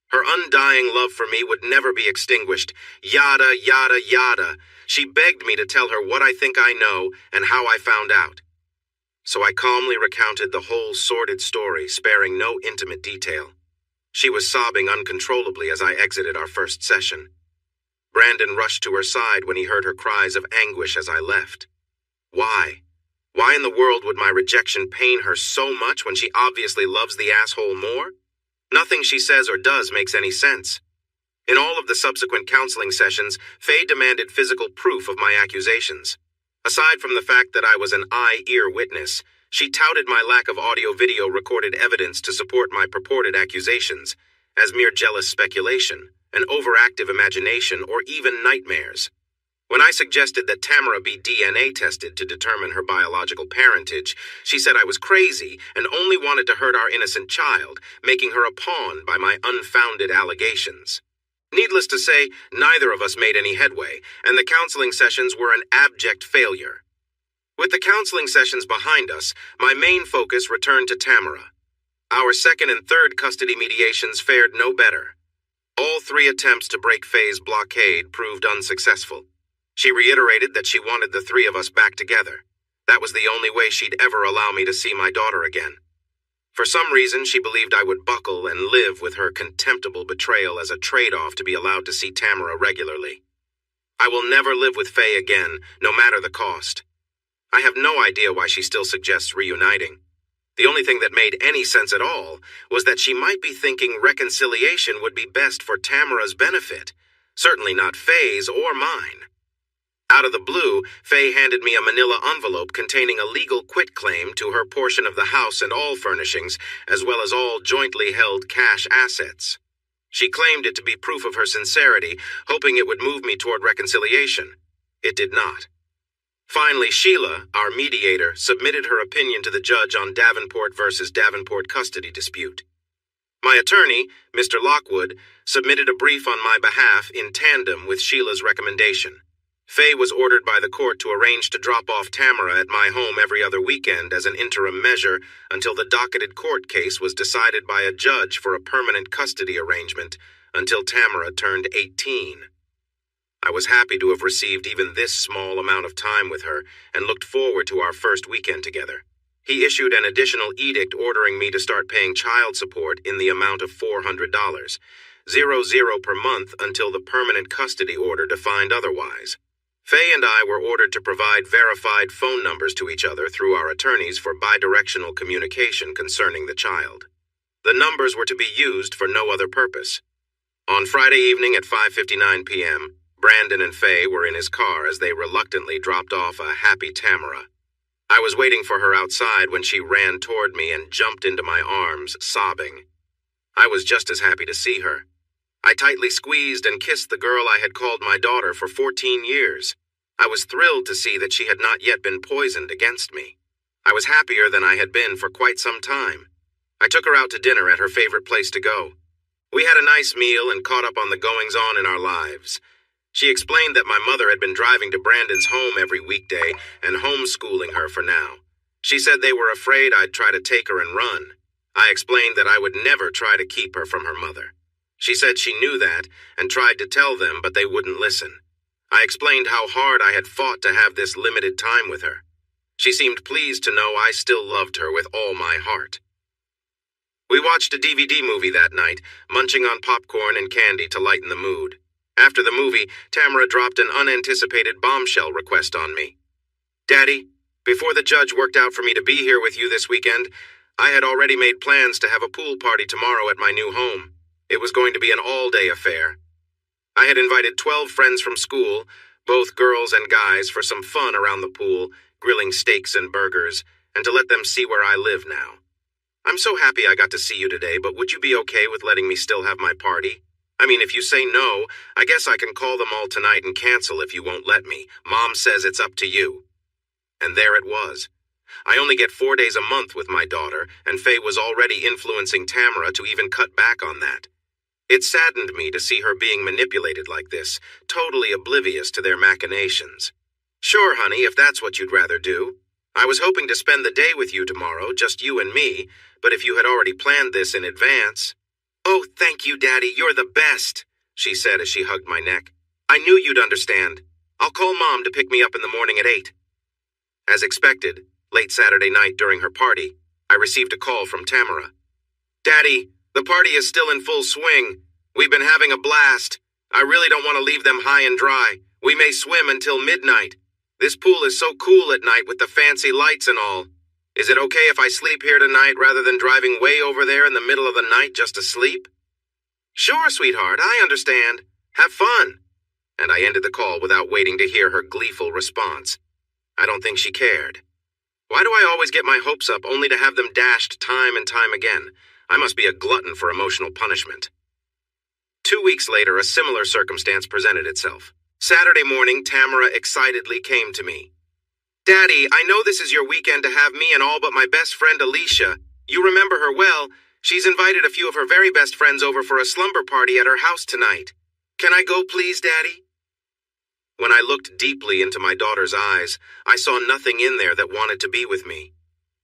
Her undying love for me would never be extinguished. Yada, yada, yada. She begged me to tell her what I think I know and how I found out. So I calmly recounted the whole sordid story, sparing no intimate detail. She was sobbing uncontrollably as I exited our first session. Brandon rushed to her side when he heard her cries of anguish as I left. Why? Why in the world would my rejection pain her so much when she obviously loves the asshole more? Nothing she says or does makes any sense. In all of the subsequent counseling sessions, Faye demanded physical proof of my accusations. Aside from the fact that I was an eye-ear witness, she touted my lack of audio-video recorded evidence to support my purported accusations as mere jealous speculation, an overactive imagination, or even nightmares. When I suggested that Tamara be DNA tested to determine her biological parentage, she said I was crazy and only wanted to hurt our innocent child, making her a pawn by my unfounded allegations. Needless to say, neither of us made any headway, and the counseling sessions were an abject failure. With the counseling sessions behind us, my main focus returned to Tamara. Our second and third custody mediations fared no better. All 3 attempts to break Faye's blockade proved unsuccessful. She reiterated that she wanted the 3 of us back together. That was the only way she'd ever allow me to see my daughter again. For some reason, she believed I would buckle and live with her contemptible betrayal as a trade-off to be allowed to see Tamara regularly. I will never live with Faye again, no matter the cost. I have no idea why she still suggests reuniting. The only thing that made any sense at all was that she might be thinking reconciliation would be best for Tamara's benefit, certainly not Faye's or mine. Out of the blue, Faye handed me a manila envelope containing a legal quitclaim to her portion of the house and all furnishings, as well as all jointly held cash assets. She claimed it to be proof of her sincerity, hoping it would move me toward reconciliation. It did not. Finally, Sheila, our mediator, submitted her opinion to the judge on Davenport versus Davenport custody dispute. My attorney, Mr. Lockwood, submitted a brief on my behalf in tandem with Sheila's recommendation. Faye was ordered by the court to arrange to drop off Tamara at my home every other weekend as an interim measure until the docketed court case was decided by a judge for a permanent custody arrangement until Tamara turned 18. I was happy to have received even this small amount of time with her and looked forward to our first weekend together. He issued an additional edict ordering me to start paying child support in the amount of $400, $0 per month until the permanent custody order defined otherwise. Faye and I were ordered to provide verified phone numbers to each other through our attorneys for bidirectional communication concerning the child. The numbers were to be used for no other purpose. On Friday evening at 5:59 p.m., Brandon and Faye were in his car as they reluctantly dropped off a happy Tamara. I was waiting for her outside when she ran toward me and jumped into my arms, sobbing. I was just as happy to see her. I tightly squeezed and kissed the girl I had called my daughter for 14 years. I was thrilled to see that she had not yet been poisoned against me. I was happier than I had been for quite some time. I took her out to dinner at her favorite place to go. We had a nice meal and caught up on the goings-on in our lives. She explained that my mother had been driving to Brandon's home every weekday and homeschooling her for now. She said they were afraid I'd try to take her and run. I explained that I would never try to keep her from her mother. She said she knew that and tried to tell them, but they wouldn't listen. I explained how hard I had fought to have this limited time with her. She seemed pleased to know I still loved her with all my heart. We watched a DVD movie that night, munching on popcorn and candy to lighten the mood. After the movie, Tamara dropped an unanticipated bombshell request on me. "Daddy, before the judge worked out for me to be here with you this weekend, I had already made plans to have a pool party tomorrow at my new home. It was going to be an all-day affair. I had invited 12 friends from school, both girls and guys, for some fun around the pool, grilling steaks and burgers, and to let them see where I live now. I'm so happy I got to see you today, but would you be okay with letting me still have my party? I mean, if you say no, I guess I can call them all tonight and cancel if you won't let me. Mom says it's up to you." And there it was. I only get 4 days a month with my daughter, and Faye was already influencing Tamara to even cut back on that. It saddened me to see her being manipulated like this, totally oblivious to their machinations. "Sure, honey, if that's what you'd rather do. I was hoping to spend the day with you tomorrow, just you and me, but if you had already planned this in advance—" "Oh, thank you, Daddy, you're the best," she said as she hugged my neck. "I knew you'd understand. I'll call Mom to pick me up in the morning at 8. As expected, late Saturday night during her party, I received a call from Tamara. "Daddy, the party is still in full swing. We've been having a blast. I really don't want to leave them high and dry. We may swim until midnight. This pool is so cool at night with the fancy lights and all. Is it okay if I sleep here tonight rather than driving way over there in the middle of the night just to sleep?" "Sure, sweetheart, I understand. Have fun." And I ended the call without waiting to hear her gleeful response. I don't think she cared. Why do I always get my hopes up only to have them dashed time and time again? I must be a glutton for emotional punishment. 2 weeks later, a similar circumstance presented itself. Saturday morning, Tamara excitedly came to me. "Daddy, I know this is your weekend to have me and all but my best friend Alicia. You remember her well. She's invited a few of her very best friends over for a slumber party at her house tonight. Can I go, please, Daddy?" When I looked deeply into my daughter's eyes, I saw nothing in there that wanted to be with me.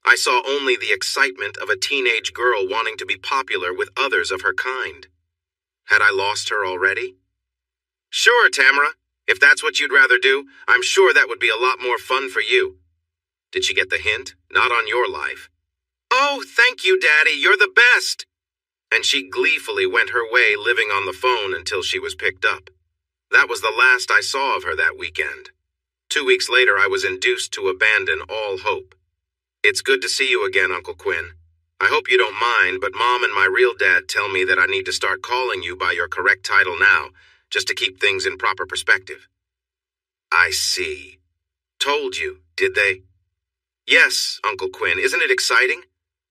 I saw only the excitement of a teenage girl wanting to be popular with others of her kind. Had I lost her already? "Sure, Tamara. If that's what you'd rather do, I'm sure that would be a lot more fun for you." Did she get the hint? Not on your life. "Oh, thank you, Daddy. You're the best." And she gleefully went her way, living on the phone until she was picked up. That was the last I saw of her that weekend. 2 weeks later, I was induced to abandon all hope. "It's good to see you again, Uncle Quinn. I hope you don't mind, but Mom and my real dad tell me that I need to start calling you by your correct title now, just to keep things in proper perspective." "I see. Told you, did they?" "Yes, Uncle Quinn. Isn't it exciting?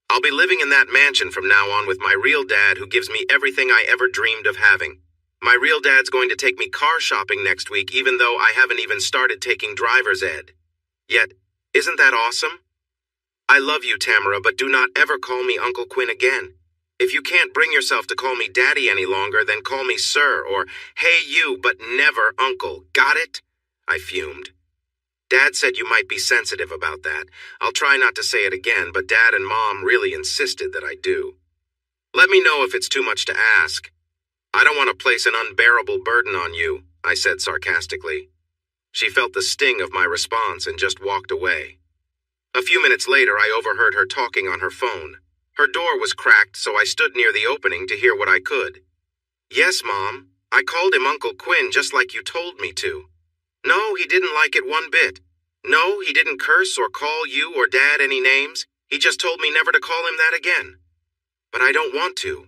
I'll be living in that mansion from now on with my real dad who gives me everything I ever dreamed of having. My real dad's going to take me car shopping next week, even though I haven't even started taking driver's ed. Yet, isn't that awesome? I love you, Tamara, but do not ever call me Uncle Quinn again. If you can't bring yourself to call me Daddy any longer, then call me Sir or Hey You, but never Uncle. Got it?" I fumed. "Dad said you might be sensitive about that. I'll try not to say it again, but Dad and Mom really insisted that I do. Let me know if it's too much to ask. I don't want to place an unbearable burden on you," I said sarcastically. She felt the sting of my response and just walked away. A few minutes later, I overheard her talking on her phone. Her door was cracked, so I stood near the opening to hear what I could. "Yes, Mom. I called him Uncle Quinn just like you told me to. No, he didn't like it one bit. No, he didn't curse or call you or Dad any names. He just told me never to call him that again. But I don't want to.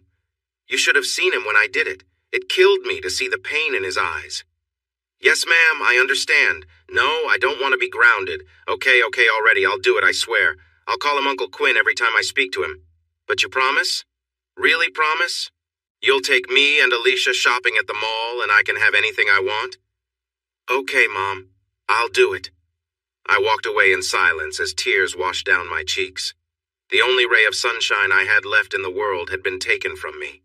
You should have seen him when I did it. It killed me to see the pain in his eyes. Yes, ma'am, I understand. No, I don't want to be grounded. Okay, already, I'll do it, I swear. I'll call him Uncle Quinn every time I speak to him. But you promise? Really promise? You'll take me and Alicia shopping at the mall and I can have anything I want? Okay, Mom. I'll do it. I walked away in silence as tears washed down my cheeks. The only ray of sunshine I had left in the world had been taken from me.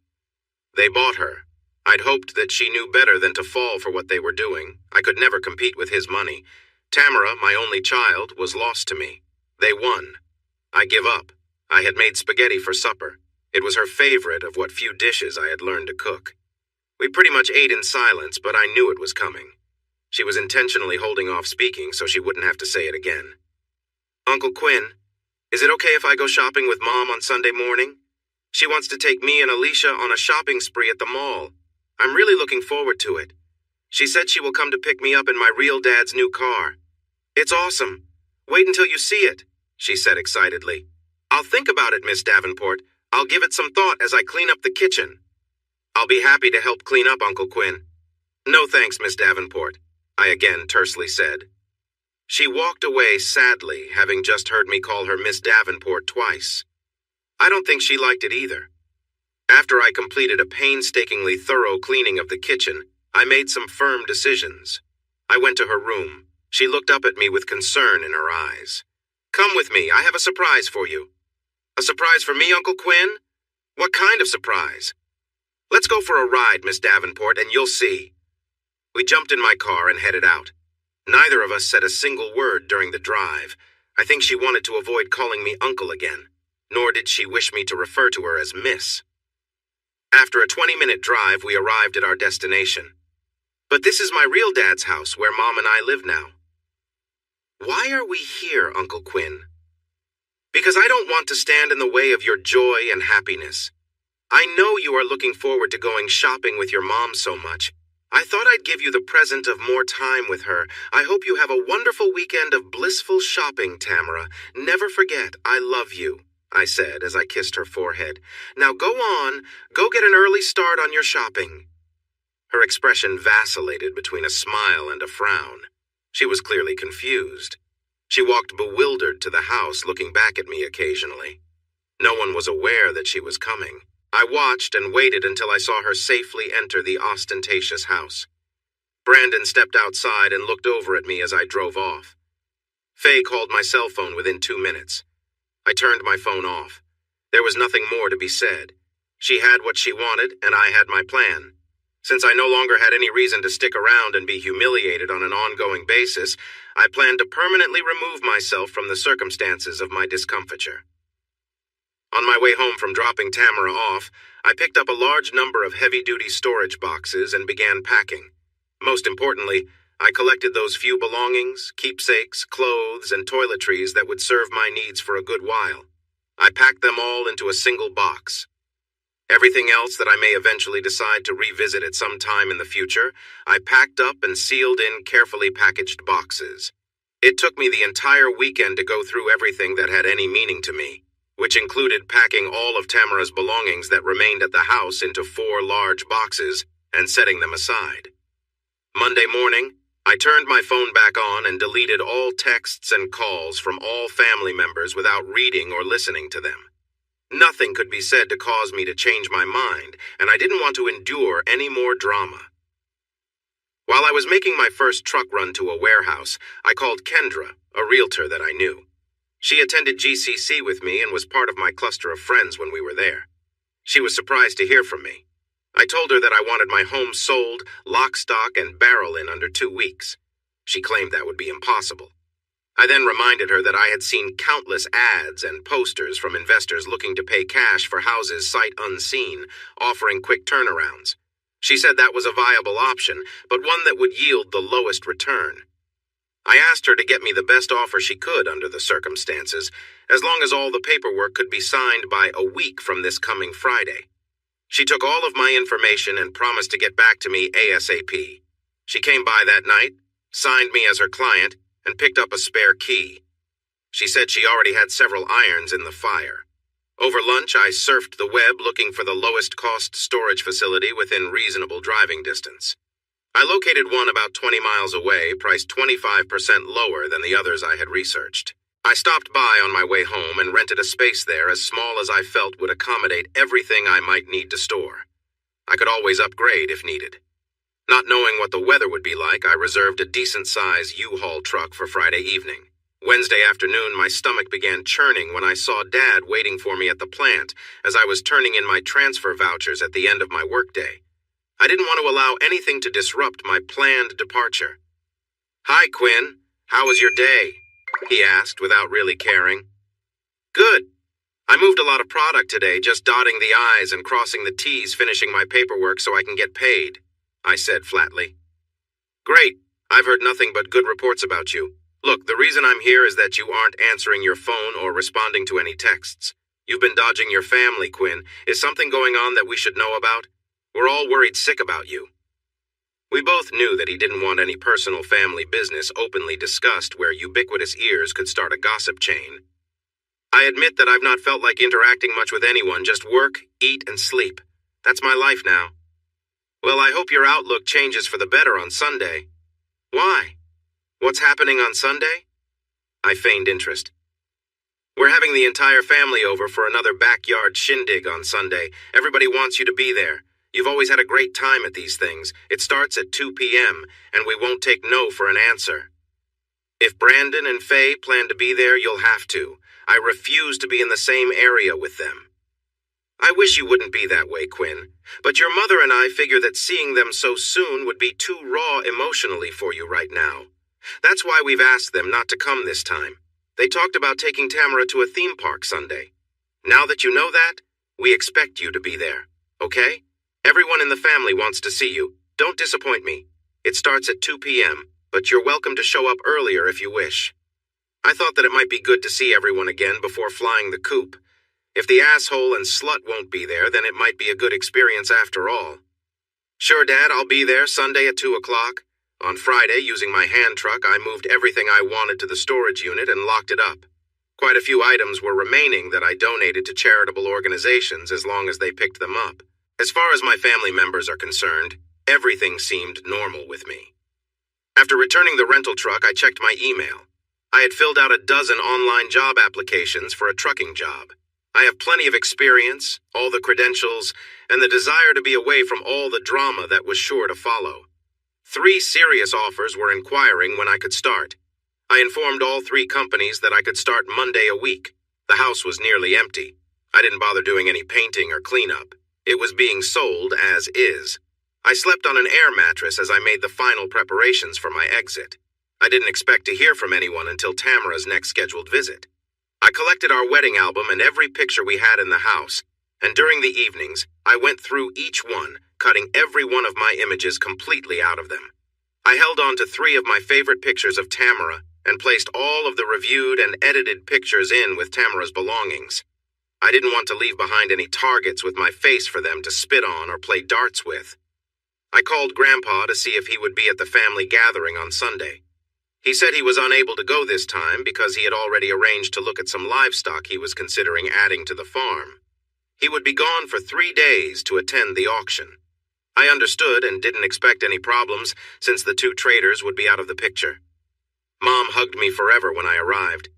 They bought her. I'd hoped that she knew better than to fall for what they were doing. I could never compete with his money. Tamara, my only child, was lost to me. They won. I give up. I had made spaghetti for supper. It was her favorite of what few dishes I had learned to cook. We pretty much ate in silence, but I knew it was coming. She was intentionally holding off speaking so she wouldn't have to say it again. Uncle Quinn, is it okay if I go shopping with Mom on Sunday morning? She wants to take me and Alicia on a shopping spree at the mall. I'm really looking forward to it. She said she will come to pick me up in my real dad's new car. It's awesome. Wait until you see it, she said excitedly. I'll think about it, Miss Davenport. I'll give it some thought as I clean up the kitchen. I'll be happy to help clean up, Uncle Quinn. No thanks, Miss Davenport, I again tersely said. She walked away sadly, having just heard me call her Miss Davenport twice. I don't think she liked it either. After I completed a painstakingly thorough cleaning of the kitchen, I made some firm decisions. I went to her room. She looked up at me with concern in her eyes. Come with me, I have a surprise for you. A surprise for me, Uncle Quinn? What kind of surprise? Let's go for a ride, Miss Davenport, and you'll see. We jumped in my car and headed out. Neither of us said a single word during the drive. I think she wanted to avoid calling me Uncle again, nor did she wish me to refer to her as Miss. After a 20-minute drive, we arrived at our destination. But this is my real dad's house, where Mom and I live now. Why are we here, Uncle Quinn? Because I don't want to stand in the way of your joy and happiness. I know you are looking forward to going shopping with your mom so much. I thought I'd give you the present of more time with her. I hope you have a wonderful weekend of blissful shopping, Tamara. Never forget, I love you, I said as I kissed her forehead. Now go on, go get an early start on your shopping. Her expression vacillated between a smile and a frown. She was clearly confused. She walked bewildered to the house, looking back at me occasionally. No one was aware that she was coming. I watched and waited until I saw her safely enter the ostentatious house. Brandon stepped outside and looked over at me as I drove off. Faye called my cell phone within 2 minutes. I turned my phone off. There was nothing more to be said. She had what she wanted, and I had my plan. Since I no longer had any reason to stick around and be humiliated on an ongoing basis, I planned to permanently remove myself from the circumstances of my discomfiture. On my way home from dropping Tamara off, I picked up a large number of heavy-duty storage boxes and began packing. Most importantly, I collected those few belongings, keepsakes, clothes, and toiletries that would serve my needs for a good while. I packed them all into a single box. Everything else that I may eventually decide to revisit at some time in the future, I packed up and sealed in carefully packaged boxes. It took me the entire weekend to go through everything that had any meaning to me, which included packing all of Tamara's belongings that remained at the house into 4 large boxes and setting them aside. Monday morning, I turned my phone back on and deleted all texts and calls from all family members without reading or listening to them. Nothing could be said to cause me to change my mind, and I didn't want to endure any more drama. While I was making my first truck run to a warehouse, I called Kendra, a realtor that I knew. She attended GCC with me and was part of my cluster of friends when we were there. She was surprised to hear from me. I told her that I wanted my home sold, lock, stock, and barrel in under 2 weeks. She claimed that would be impossible. I then reminded her that I had seen countless ads and posters from investors looking to pay cash for houses sight unseen, offering quick turnarounds. She said that was a viable option, but one that would yield the lowest return. I asked her to get me the best offer she could under the circumstances, as long as all the paperwork could be signed by a week from this coming Friday. She took all of my information and promised to get back to me ASAP. She came by that night, signed me as her client, and picked up a spare key. She said she already had several irons in the fire. Over lunch, I surfed the web looking for the lowest cost storage facility within reasonable driving distance. I located one about 20 miles away, priced 25% lower than the others I had researched. I stopped by on my way home and rented a space there as small as I felt would accommodate everything I might need to store. I could always upgrade if needed. Not knowing what the weather would be like, I reserved a decent-sized U-Haul truck for Friday evening. Wednesday afternoon, my stomach began churning when I saw Dad waiting for me at the plant as I was turning in my transfer vouchers at the end of my workday. I didn't want to allow anything to disrupt my planned departure. "Hi, Quinn. How was your day?" he asked without really caring. "Good. I moved a lot of product today, just dotting the I's and crossing the T's, finishing my paperwork so I can get paid," I said flatly. "Great. I've heard nothing but good reports about you. Look, the reason I'm here is that you aren't answering your phone or responding to any texts. You've been dodging your family, Quinn. Is something going on that we should know about? We're all worried sick about you." We both knew that he didn't want any personal family business openly discussed where ubiquitous ears could start a gossip chain. I admit that I've not felt like interacting much with anyone, just work, eat, and sleep. That's my life now. "Well, I hope your outlook changes for the better on Sunday." "Why? What's happening on Sunday?" I feigned interest. "We're having the entire family over for another backyard shindig on Sunday. Everybody wants you to be there. You've always had a great time at these things. It starts at 2 p.m., and we won't take no for an answer. If Brandon and Faye plan to be there, you'll have to. I refuse to be in the same area with them." "I wish you wouldn't be that way, Quinn. But your mother and I figure that seeing them so soon would be too raw emotionally for you right now. That's why we've asked them not to come this time. They talked about taking Tamara to a theme park Sunday. Now that you know that, we expect you to be there, okay? Everyone in the family wants to see you. Don't disappoint me. It starts at 2 p.m., but you're welcome to show up earlier if you wish." I thought that it might be good to see everyone again before flying the coop. If the asshole and slut won't be there, then it might be a good experience after all. "Sure, Dad, I'll be there Sunday at 2 o'clock. On Friday, using my hand truck, I moved everything I wanted to the storage unit and locked it up. Quite a few items were remaining that I donated to charitable organizations as long as they picked them up. As far as my family members are concerned, everything seemed normal with me. After returning the rental truck, I checked my email. I had filled out a dozen online job applications for a trucking job. I have plenty of experience, all the credentials, and the desire to be away from all the drama that was sure to follow. 3 serious offers were inquiring when I could start. I informed all 3 companies that I could start Monday a week. The house was nearly empty. I didn't bother doing any painting or cleanup. It was being sold as is. I slept on an air mattress as I made the final preparations for my exit. I didn't expect to hear from anyone until Tamara's next scheduled visit. I collected our wedding album and every picture we had in the house, and during the evenings, I went through each one, cutting every one of my images completely out of them. I held on to 3 of my favorite pictures of Tamara and placed all of the reviewed and edited pictures in with Tamara's belongings. I didn't want to leave behind any targets with my face for them to spit on or play darts with. I called Grandpa to see if he would be at the family gathering on Sunday. He said he was unable to go this time because he had already arranged to look at some livestock he was considering adding to the farm. He would be gone for 3 days to attend the auction. I understood and didn't expect any problems since the 2 traders would be out of the picture. Mom hugged me forever when I arrived.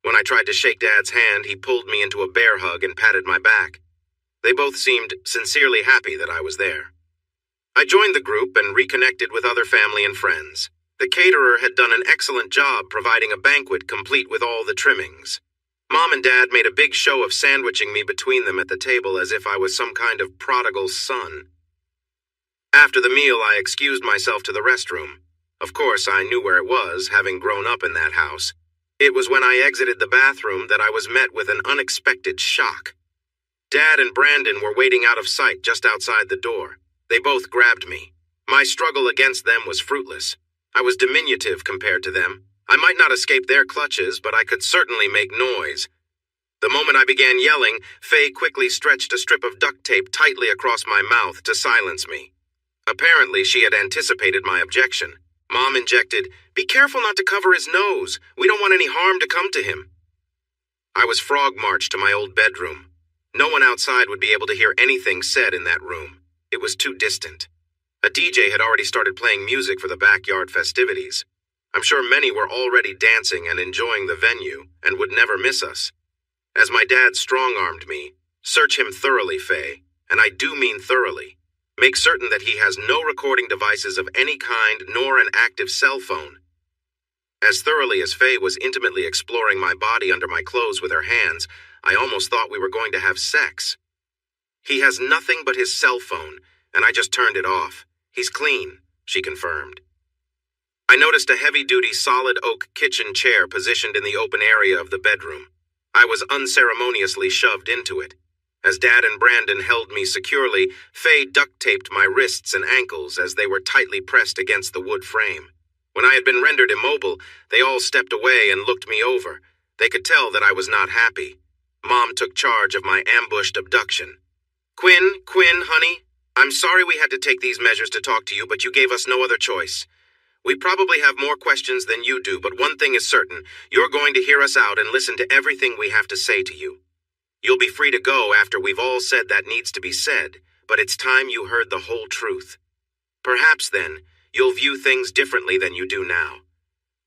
When I tried to shake Dad's hand, he pulled me into a bear hug and patted my back. They both seemed sincerely happy that I was there. I joined the group and reconnected with other family and friends. The caterer had done an excellent job providing a banquet complete with all the trimmings. Mom and Dad made a big show of sandwiching me between them at the table as if I was some kind of prodigal son. After the meal, I excused myself to the restroom. Of course, I knew where it was, having grown up in that house. It was when I exited the bathroom that I was met with an unexpected shock. Dad and Brandon were waiting out of sight just outside the door. They both grabbed me. My struggle against them was fruitless. I was diminutive compared to them. I might not escape their clutches, but I could certainly make noise. The moment I began yelling, Faye quickly stretched a strip of duct tape tightly across my mouth to silence me. Apparently, she had anticipated my objection. Mom injected, "Be careful not to cover his nose. We don't want any harm to come to him." I was frog-marched to my old bedroom. No one outside would be able to hear anything said in that room. It was too distant. A DJ had already started playing music for the backyard festivities. I'm sure many were already dancing and enjoying the venue and would never miss us. As my dad strong-armed me, "Search him thoroughly, Faye, and I do mean thoroughly. Make certain that he has no recording devices of any kind nor an active cell phone." As thoroughly as Faye was intimately exploring my body under my clothes with her hands, I almost thought we were going to have sex. "He has nothing but his cell phone, and I just turned it off. He's clean," she confirmed. I noticed a heavy-duty solid oak kitchen chair positioned in the open area of the bedroom. I was unceremoniously shoved into it. As Dad and Brandon held me securely, Faye duct-taped my wrists and ankles as they were tightly pressed against the wood frame. When I had been rendered immobile, they all stepped away and looked me over. They could tell that I was not happy. Mom took charge of my ambushed abduction. Quinn, honey, I'm sorry we had to take these measures to talk to you, but you gave us no other choice. We probably have more questions than you do, but one thing is certain. You're going to hear us out and listen to everything we have to say to you. You'll be free to go after we've all said that needs to be said, but it's time you heard the whole truth. Perhaps then, you'll view things differently than you do now.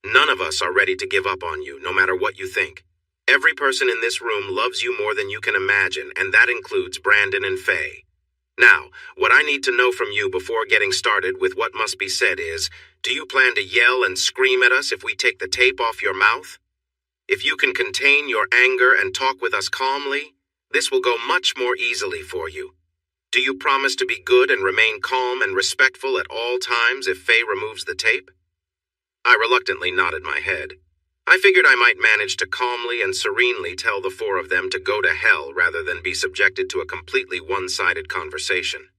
None of us are ready to give up on you, no matter what you think. Every person in this room loves you more than you can imagine, and that includes Brandon and Faye. Now, what I need to know from you before getting started with what must be said is, do you plan to yell and scream at us if we take the tape off your mouth? If you can contain your anger and talk with us calmly, this will go much more easily for you. Do you promise to be good and remain calm and respectful at all times if Faye removes the tape? I reluctantly nodded my head. I figured I might manage to calmly and serenely tell the four of them to go to hell rather than be subjected to a completely one-sided conversation.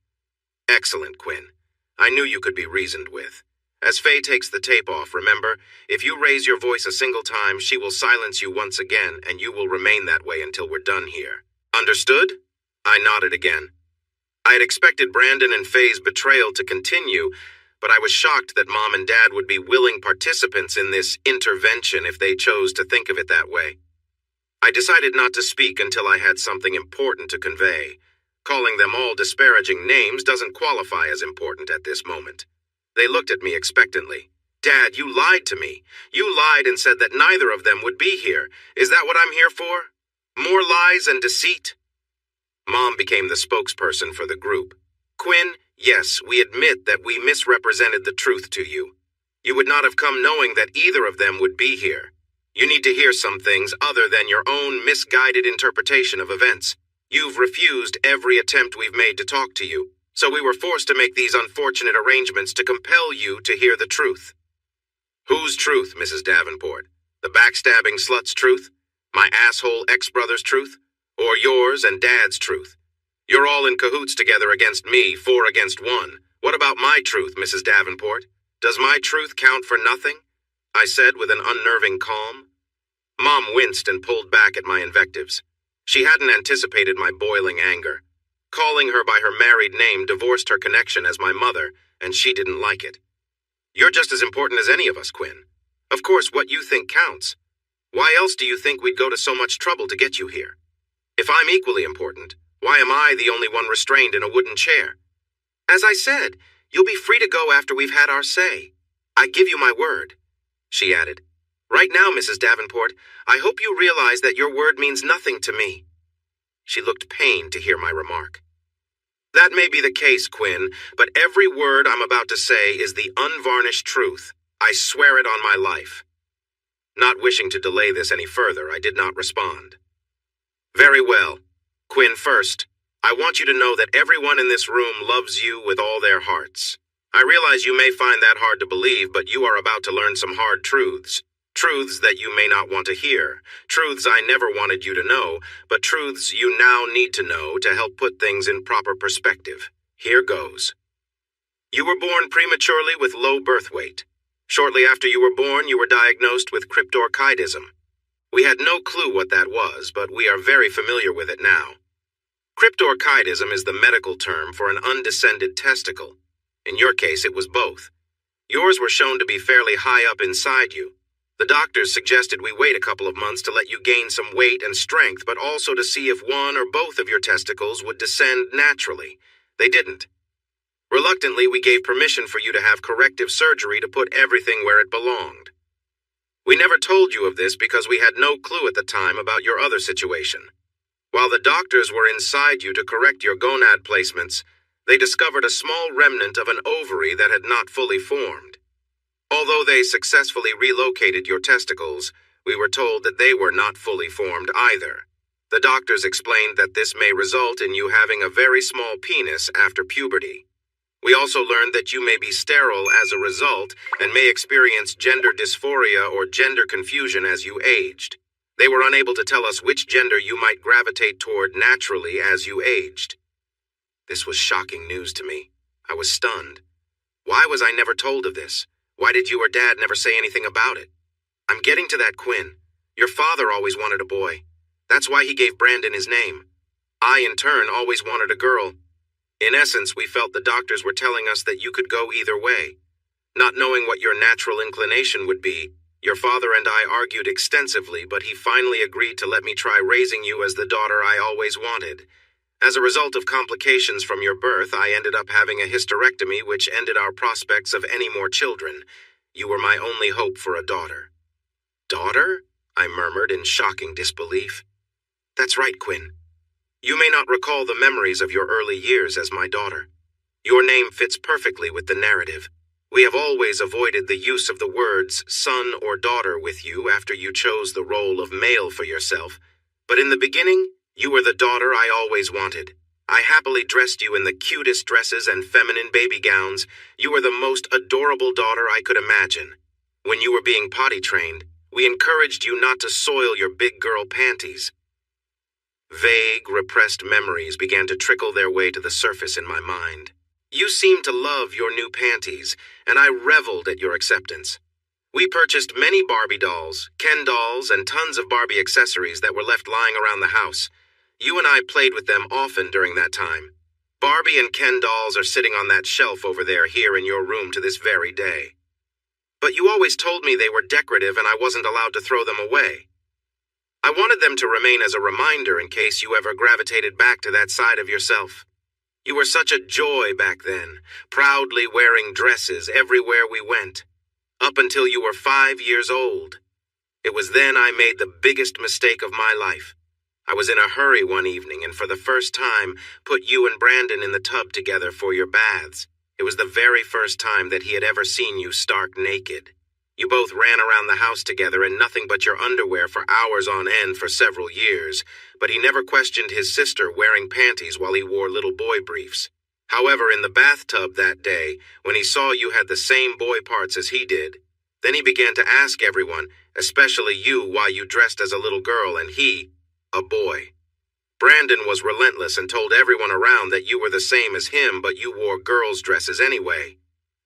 Excellent, Quinn. I knew you could be reasoned with. As Faye takes the tape off, remember, if you raise your voice a single time, she will silence you once again, and you will remain that way until we're done here. Understood? I nodded again. I had expected Brandon and Faye's betrayal to continue, but I was shocked that Mom and Dad would be willing participants in this intervention if they chose to think of it that way. I decided not to speak until I had something important to convey. Calling them all disparaging names doesn't qualify as important at this moment. They looked at me expectantly. Dad, you lied to me. You lied and said that neither of them would be here. Is that what I'm here for? More lies and deceit? Mom became the spokesperson for the group. Quinn, yes, we admit that we misrepresented the truth to you. You would not have come knowing that either of them would be here. You need to hear some things other than your own misguided interpretation of events. You've refused every attempt we've made to talk to you, so we were forced to make these unfortunate arrangements to compel you to hear the truth. Whose truth, Mrs. Davenport? The backstabbing slut's truth? My asshole ex-brother's truth? Or yours and Dad's truth? You're all in cahoots together against me, 4 against 1. What about my truth, Mrs. Davenport? Does my truth count for nothing? I said with an unnerving calm. Mom winced and pulled back at my invectives. She hadn't anticipated my boiling anger. Calling her by her married name divorced her connection as my mother, and she didn't like it. You're just as important as any of us, Quinn. Of course, what you think counts. Why else do you think we'd go to so much trouble to get you here? If I'm equally important, why am I the only one restrained in a wooden chair? As I said, you'll be free to go after we've had our say. I give you my word, she added. Right now, Mrs. Davenport, I hope you realize that your word means nothing to me. She looked pained to hear my remark. That may be the case, Quinn, but every word I'm about to say is the unvarnished truth. I swear it on my life. Not wishing to delay this any further, I did not respond. Very well. Quinn, first, I want you to know that everyone in this room loves you with all their hearts. I realize you may find that hard to believe, but you are about to learn some hard truths. Truths that you may not want to hear. Truths I never wanted you to know, but truths you now need to know to help put things in proper perspective. Here goes. You were born prematurely with low birth weight. Shortly after you were born, you were diagnosed with cryptorchidism. We had no clue what that was, but we are very familiar with it now. Cryptorchidism is the medical term for an undescended testicle. In your case, it was both. Yours were shown to be fairly high up inside you. The doctors suggested we wait a couple of months to let you gain some weight and strength, but also to see if one or both of your testicles would descend naturally. They didn't. Reluctantly, we gave permission for you to have corrective surgery to put everything where it belonged. We never told you of this because we had no clue at the time about your other situation. While the doctors were inside you to correct your gonad placements, they discovered a small remnant of an ovary that had not fully formed. Although they successfully relocated your testicles, we were told that they were not fully formed either. The doctors explained that this may result in you having a very small penis after puberty. We also learned that you may be sterile as a result and may experience gender dysphoria or gender confusion as you aged. They were unable to tell us which gender you might gravitate toward naturally as you aged. This was shocking news to me. I was stunned. Why was I never told of this? Why did you or Dad never say anything about it? I'm getting to that, Quinn. Your father always wanted a boy. That's why he gave Brandon his name. I, in turn, always wanted a girl. In essence, we felt the doctors were telling us that you could go either way. Not knowing what your natural inclination would be, your father and I argued extensively, but he finally agreed to let me try raising you as the daughter I always wanted. As a result of complications from your birth, I ended up having a hysterectomy, which ended our prospects of any more children. You were my only hope for a daughter. Daughter? I murmured in shocking disbelief. That's right, Quinn. You may not recall the memories of your early years as my daughter. Your name fits perfectly with the narrative. We have always avoided the use of the words son or daughter with you after you chose the role of male for yourself. But in the beginning, you were the daughter I always wanted. I happily dressed you in the cutest dresses and feminine baby gowns. You were the most adorable daughter I could imagine. When you were being potty trained, we encouraged you not to soil your big girl panties. Vague, repressed memories began to trickle their way to the surface in my mind. You seemed to love your new panties, and I reveled at your acceptance. We purchased many Barbie dolls, Ken dolls, and tons of Barbie accessories that were left lying around the house. You and I played with them often during that time. Barbie and Ken dolls are sitting on that shelf over there here in your room to this very day. But you always told me they were decorative and I wasn't allowed to throw them away. I wanted them to remain as a reminder in case you ever gravitated back to that side of yourself. You were such a joy back then, proudly wearing dresses everywhere we went, up until you were 5 years old. It was then I made the biggest mistake of my life. I was in a hurry one evening and for the first time put you and Brandon in the tub together for your baths. It was the very first time that he had ever seen you stark naked. You both ran around the house together in nothing but your underwear for hours on end for several years, but he never questioned his sister wearing panties while he wore little boy briefs. However, in the bathtub that day, when he saw you had the same boy parts as he did, then he began to ask everyone, especially you, why you dressed as a little girl and he, a boy. Brandon was relentless and told everyone around that you were the same as him, but you wore girls' dresses anyway.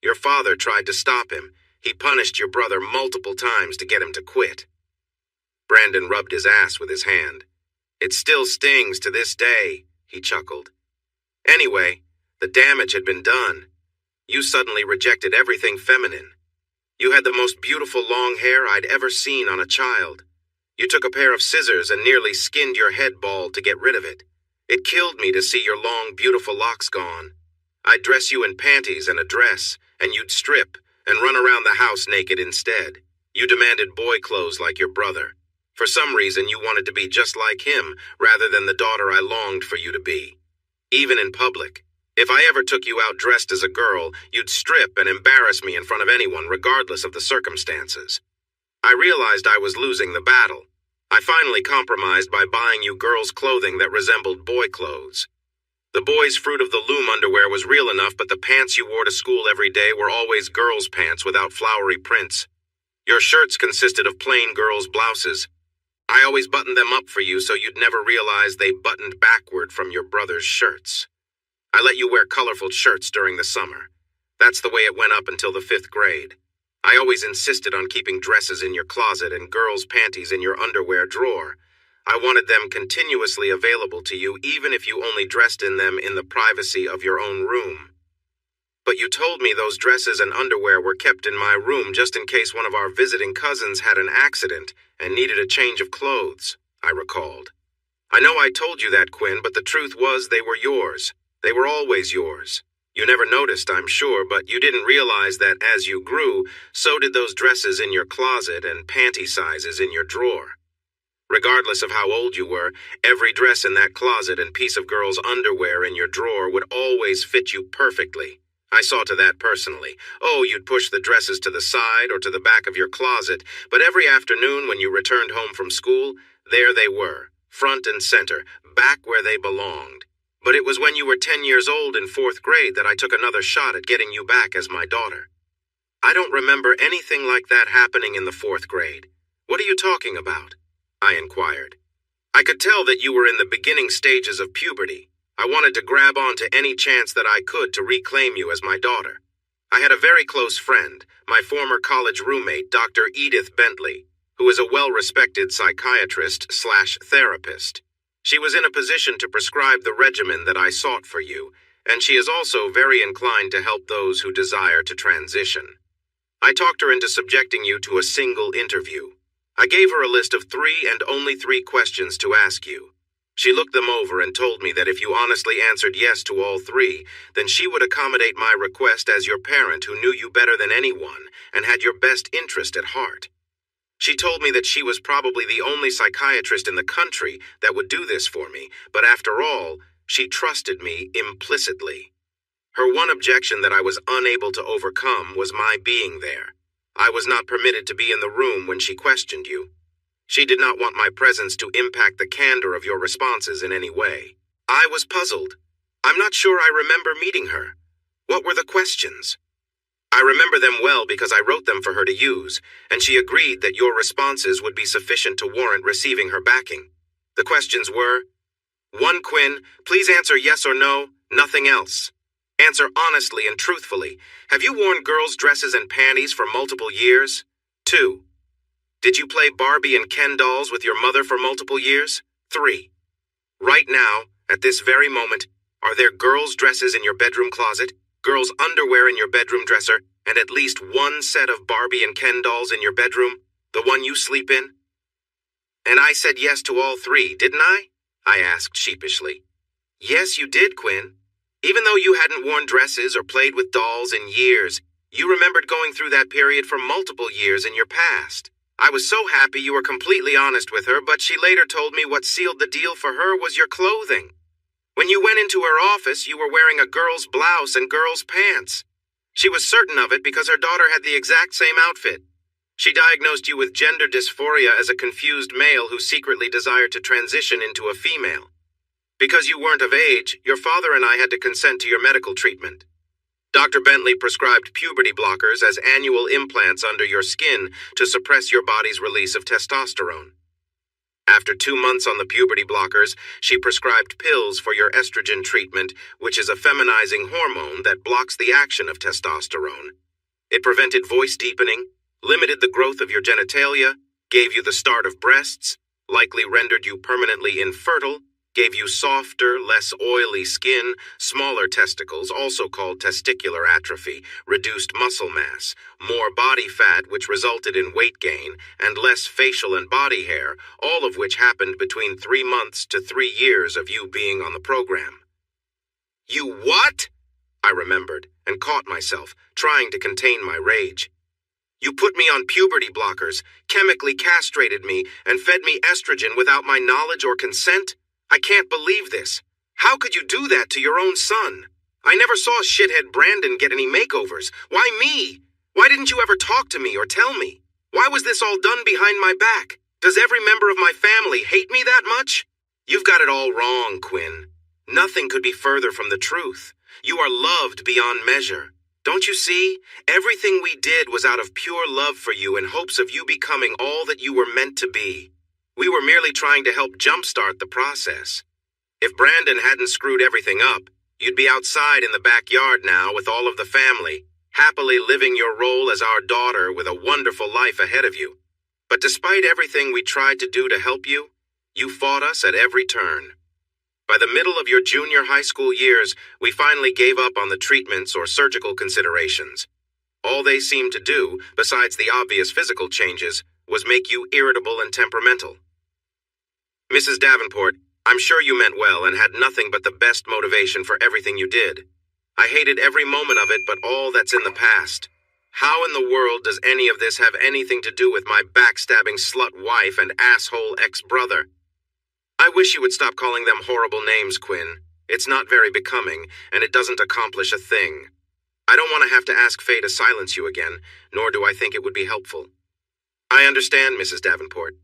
Your father tried to stop him. He punished your brother multiple times to get him to quit. Brandon rubbed his ass with his hand. It still stings to this day, he chuckled. Anyway, the damage had been done. You suddenly rejected everything feminine. You had the most beautiful long hair I'd ever seen on a child. You took a pair of scissors and nearly skinned your head bald to get rid of it. It killed me to see your long, beautiful locks gone. I'd dress you in panties and a dress, and you'd strip and run around the house naked instead. You demanded boy clothes like your brother. For some reason, you wanted to be just like him rather than the daughter I longed for you to be. Even in public, if I ever took you out dressed as a girl, you'd strip and embarrass me in front of anyone regardless of the circumstances. I realized I was losing the battle. I finally compromised by buying you girls' clothing that resembled boy clothes. The boys' Fruit of the Loom underwear was real enough, but the pants you wore to school every day were always girls' pants without flowery prints. Your shirts consisted of plain girls' blouses. I always buttoned them up for you so you'd never realize they buttoned backward from your brother's shirts. I let you wear colorful shirts during the summer. That's the way it went up until the 5th grade. I always insisted on keeping dresses in your closet and girls' panties in your underwear drawer. I wanted them continuously available to you, even if you only dressed in them in the privacy of your own room. But you told me those dresses and underwear were kept in my room just in case one of our visiting cousins had an accident and needed a change of clothes, I recalled. I know I told you that, Quinn, but the truth was they were yours. They were always yours. You never noticed, I'm sure, but you didn't realize that as you grew, so did those dresses in your closet and panty sizes in your drawer. Regardless of how old you were, every dress in that closet and piece of girl's underwear in your drawer would always fit you perfectly. I saw to that personally. Oh, you'd push the dresses to the side or to the back of your closet, but every afternoon when you returned home from school, there they were, front and center, back where they belonged. But it was when you were 10 years old in 4th grade that I took another shot at getting you back as my daughter. I don't remember anything like that happening in the 4th grade. What are you talking about? I inquired. I could tell that you were in the beginning stages of puberty. I wanted to grab onto any chance that I could to reclaim you as my daughter. I had a very close friend, my former college roommate, Dr. Edith Bentley, who is a well-respected psychiatrist/therapist. She was in a position to prescribe the regimen that I sought for you, and she is also very inclined to help those who desire to transition. I talked her into subjecting you to a single interview. I gave her a list of 3 and only 3 questions to ask you. She looked them over and told me that if you honestly answered yes to all 3, then she would accommodate my request as your parent who knew you better than anyone and had your best interest at heart. She told me that she was probably the only psychiatrist in the country that would do this for me, but after all, she trusted me implicitly. Her one objection that I was unable to overcome was my being there. I was not permitted to be in the room when she questioned you. She did not want my presence to impact the candor of your responses in any way. I was puzzled. I'm not sure I remember meeting her. What were the questions? I remember them well because I wrote them for her to use, and she agreed that your responses would be sufficient to warrant receiving her backing. The questions were: 1. Quinn, please answer yes or no, nothing else. Answer honestly and truthfully. Have you worn girls' dresses and panties for multiple years? 2. Did you play Barbie and Ken dolls with your mother for multiple years? 3. Right now, at this very moment, are there girls' dresses in your bedroom closet, girls' underwear in your bedroom dresser, and at least 1 set of Barbie and Ken dolls in your bedroom, the one you sleep in? And I said yes to all 3, didn't I? I asked sheepishly. Yes, you did, Quinn. Even though you hadn't worn dresses or played with dolls in years, you remembered going through that period for multiple years in your past. I was so happy you were completely honest with her, but she later told me what sealed the deal for her was your clothing. When you went into her office, you were wearing a girl's blouse and girl's pants. She was certain of it because her daughter had the exact same outfit. She diagnosed you with gender dysphoria as a confused male who secretly desired to transition into a female. Because you weren't of age, your father and I had to consent to your medical treatment. Dr. Bentley prescribed puberty blockers as annual implants under your skin to suppress your body's release of testosterone. After 2 months on the puberty blockers, she prescribed pills for your estrogen treatment, which is a feminizing hormone that blocks the action of testosterone. It prevented voice deepening, limited the growth of your genitalia, gave you the start of breasts, likely rendered you permanently infertile, gave you softer, less oily skin, smaller testicles, also called testicular atrophy, reduced muscle mass, more body fat which resulted in weight gain, and less facial and body hair, all of which happened between 3 months to 3 years of you being on the program. You what? I remembered, and caught myself, trying to contain my rage. You put me on puberty blockers, chemically castrated me, and fed me estrogen without my knowledge or consent? I can't believe this. How could you do that to your own son? I never saw shithead Brandon get any makeovers. Why me? Why didn't you ever talk to me or tell me? Why was this all done behind my back? Does every member of my family hate me that much? You've got it all wrong, Quinn. Nothing could be further from the truth. You are loved beyond measure. Don't you see? Everything we did was out of pure love for you in hopes of you becoming all that you were meant to be. We were merely trying to help jumpstart the process. If Brandon hadn't screwed everything up, you'd be outside in the backyard now with all of the family, happily living your role as our daughter with a wonderful life ahead of you. But despite everything we tried to do to help you, you fought us at every turn. By the middle of your junior high school years, we finally gave up on the treatments or surgical considerations. All they seemed to do, besides the obvious physical changes, was make you irritable and temperamental. Mrs. Davenport, I'm sure you meant well and had nothing but the best motivation for everything you did. I hated every moment of it, but all that's in the past. How in the world does any of this have anything to do with my backstabbing slut wife and asshole ex-brother? I wish you would stop calling them horrible names, Quinn. It's not very becoming, and it doesn't accomplish a thing. I don't want to have to ask Faye to silence you again, nor do I think it would be helpful. I understand, Mrs. Davenport.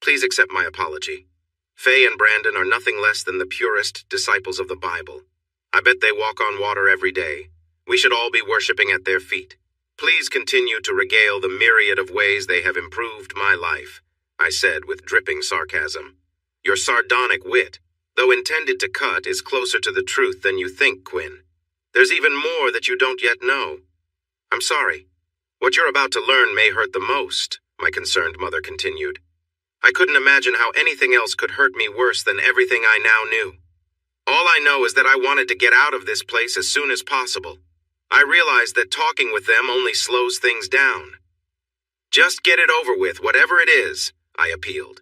Please accept my apology. Faye and Brandon are nothing less than the purest disciples of the Bible. I bet they walk on water every day. We should all be worshiping at their feet. Please continue to regale the myriad of ways they have improved my life, I said with dripping sarcasm. Your sardonic wit, though intended to cut, is closer to the truth than you think, Quinn. There's even more that you don't yet know. I'm sorry. What you're about to learn may hurt the most, my concerned mother continued. I couldn't imagine how anything else could hurt me worse than everything I now knew. All I know is that I wanted to get out of this place as soon as possible. I realized that talking with them only slows things down. Just get it over with, whatever it is, I appealed.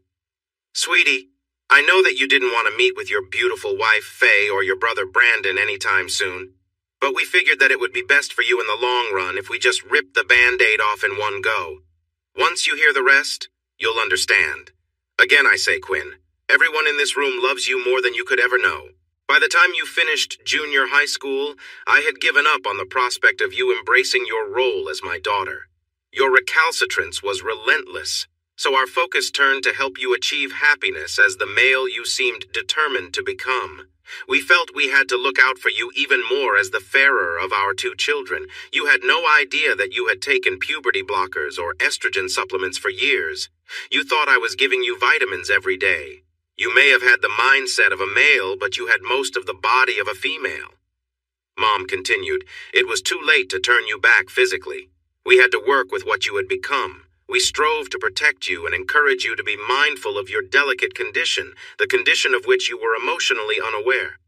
Sweetie, I know that you didn't want to meet with your beautiful wife, Faye, or your brother Brandon anytime soon, but we figured that it would be best for you in the long run if we just ripped the Band-Aid off in one go. Once you hear the rest, you'll understand. Again, I say, Quinn, everyone in this room loves you more than you could ever know. By the time you finished junior high school, I had given up on the prospect of you embracing your role as my daughter. Your recalcitrance was relentless, so our focus turned to help you achieve happiness as the male you seemed determined to become. We felt we had to look out for you even more as the fairer of our two children. You had no idea that you had taken puberty blockers or estrogen supplements for years. You thought I was giving you vitamins every day. You may have had the mindset of a male, but you had most of the body of a female. Mom continued, it was too late to turn you back physically. We had to work with what you had become. We strove to protect you and encourage you to be mindful of your delicate condition, the condition of which you were emotionally unaware.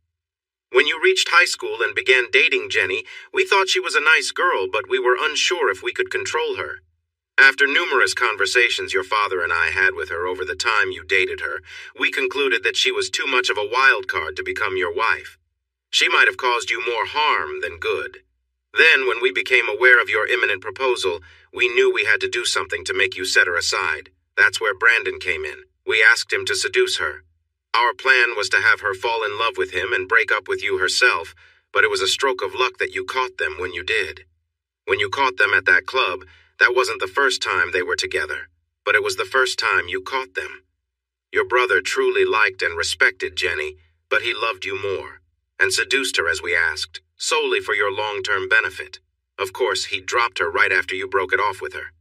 When you reached high school and began dating Jenny, we thought she was a nice girl, but we were unsure if we could control her. After numerous conversations your father and I had with her over the time you dated her, we concluded that she was too much of a wild card to become your wife. She might have caused you more harm than good. Then, when we became aware of your imminent proposal, we knew we had to do something to make you set her aside. That's where Brandon came in. We asked him to seduce her. Our plan was to have her fall in love with him and break up with you herself, but it was a stroke of luck that you caught them when you did. When you caught them at that club, that wasn't the first time they were together, but it was the first time you caught them. Your brother truly liked and respected Jenny, but he loved you more, and seduced her as we asked, solely for your long-term benefit. Of course, he dropped her right after you broke it off with her.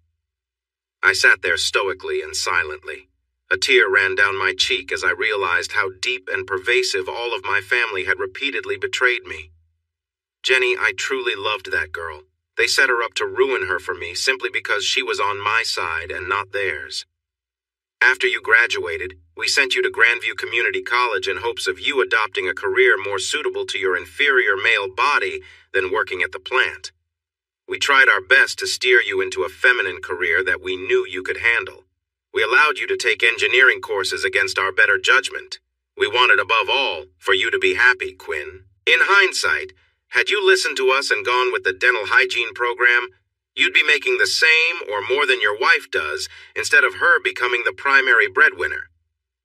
I sat there stoically and silently. A tear ran down my cheek as I realized how deep and pervasive all of my family had repeatedly betrayed me. Jenny, I truly loved that girl. They set her up to ruin her for me simply because she was on my side and not theirs. After you graduated, we sent you to Grandview Community College in hopes of you adopting a career more suitable to your inferior male body than working at the plant. We tried our best to steer you into a feminine career that we knew you could handle. We allowed you to take engineering courses against our better judgment. We wanted, above all, for you to be happy, Quinn. In hindsight, had you listened to us and gone with the dental hygiene program, you'd be making the same or more than your wife does instead of her becoming the primary breadwinner.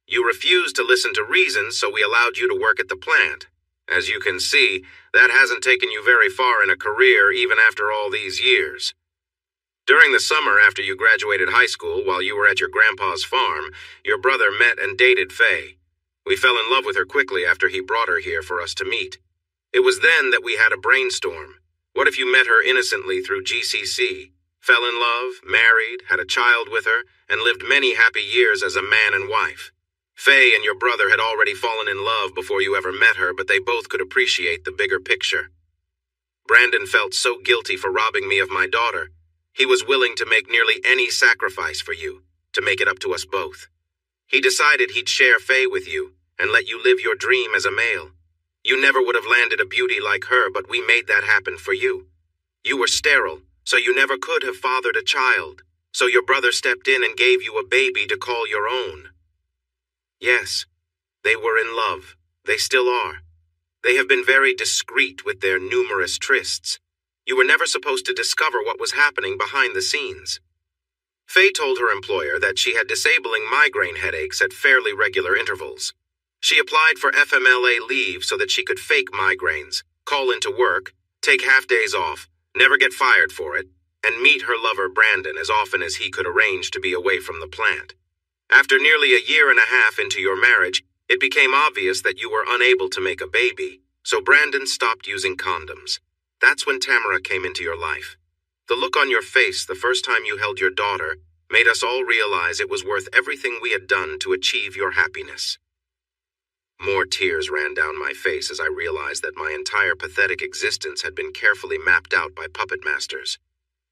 You refused to listen to reason, so we allowed you to work at the plant. As you can see, that hasn't taken you very far in a career even after all these years. During the summer after you graduated high school, while you were at your grandpa's farm, your brother met and dated Faye. We fell in love with her quickly after he brought her here for us to meet. It was then that we had a brainstorm. What if you met her innocently through GCC, fell in love, married, had a child with her, and lived many happy years as a man and wife? Faye and your brother had already fallen in love before you ever met her, but they both could appreciate the bigger picture. Brandon felt so guilty for robbing me of my daughter. He was willing to make nearly any sacrifice for you, to make it up to us both. He decided he'd share Faye with you and let you live your dream as a male. You never would have landed a beauty like her, but we made that happen for you. You were sterile, so you never could have fathered a child, so your brother stepped in and gave you a baby to call your own. Yes, they were in love. They still are. They have been very discreet with their numerous trysts. You were never supposed to discover what was happening behind the scenes. Faye told her employer that she had disabling migraine headaches at fairly regular intervals. She applied for FMLA leave so that she could fake migraines, call into work, take half-days off, never get fired for it, and meet her lover Brandon as often as he could arrange to be away from the plant. After nearly a year and a half into your marriage, it became obvious that you were unable to make a baby, so Brandon stopped using condoms. That's when Tamara came into your life. The look on your face the first time you held your daughter made us all realize it was worth everything we had done to achieve your happiness. More tears ran down my face as I realized that my entire pathetic existence had been carefully mapped out by puppet masters.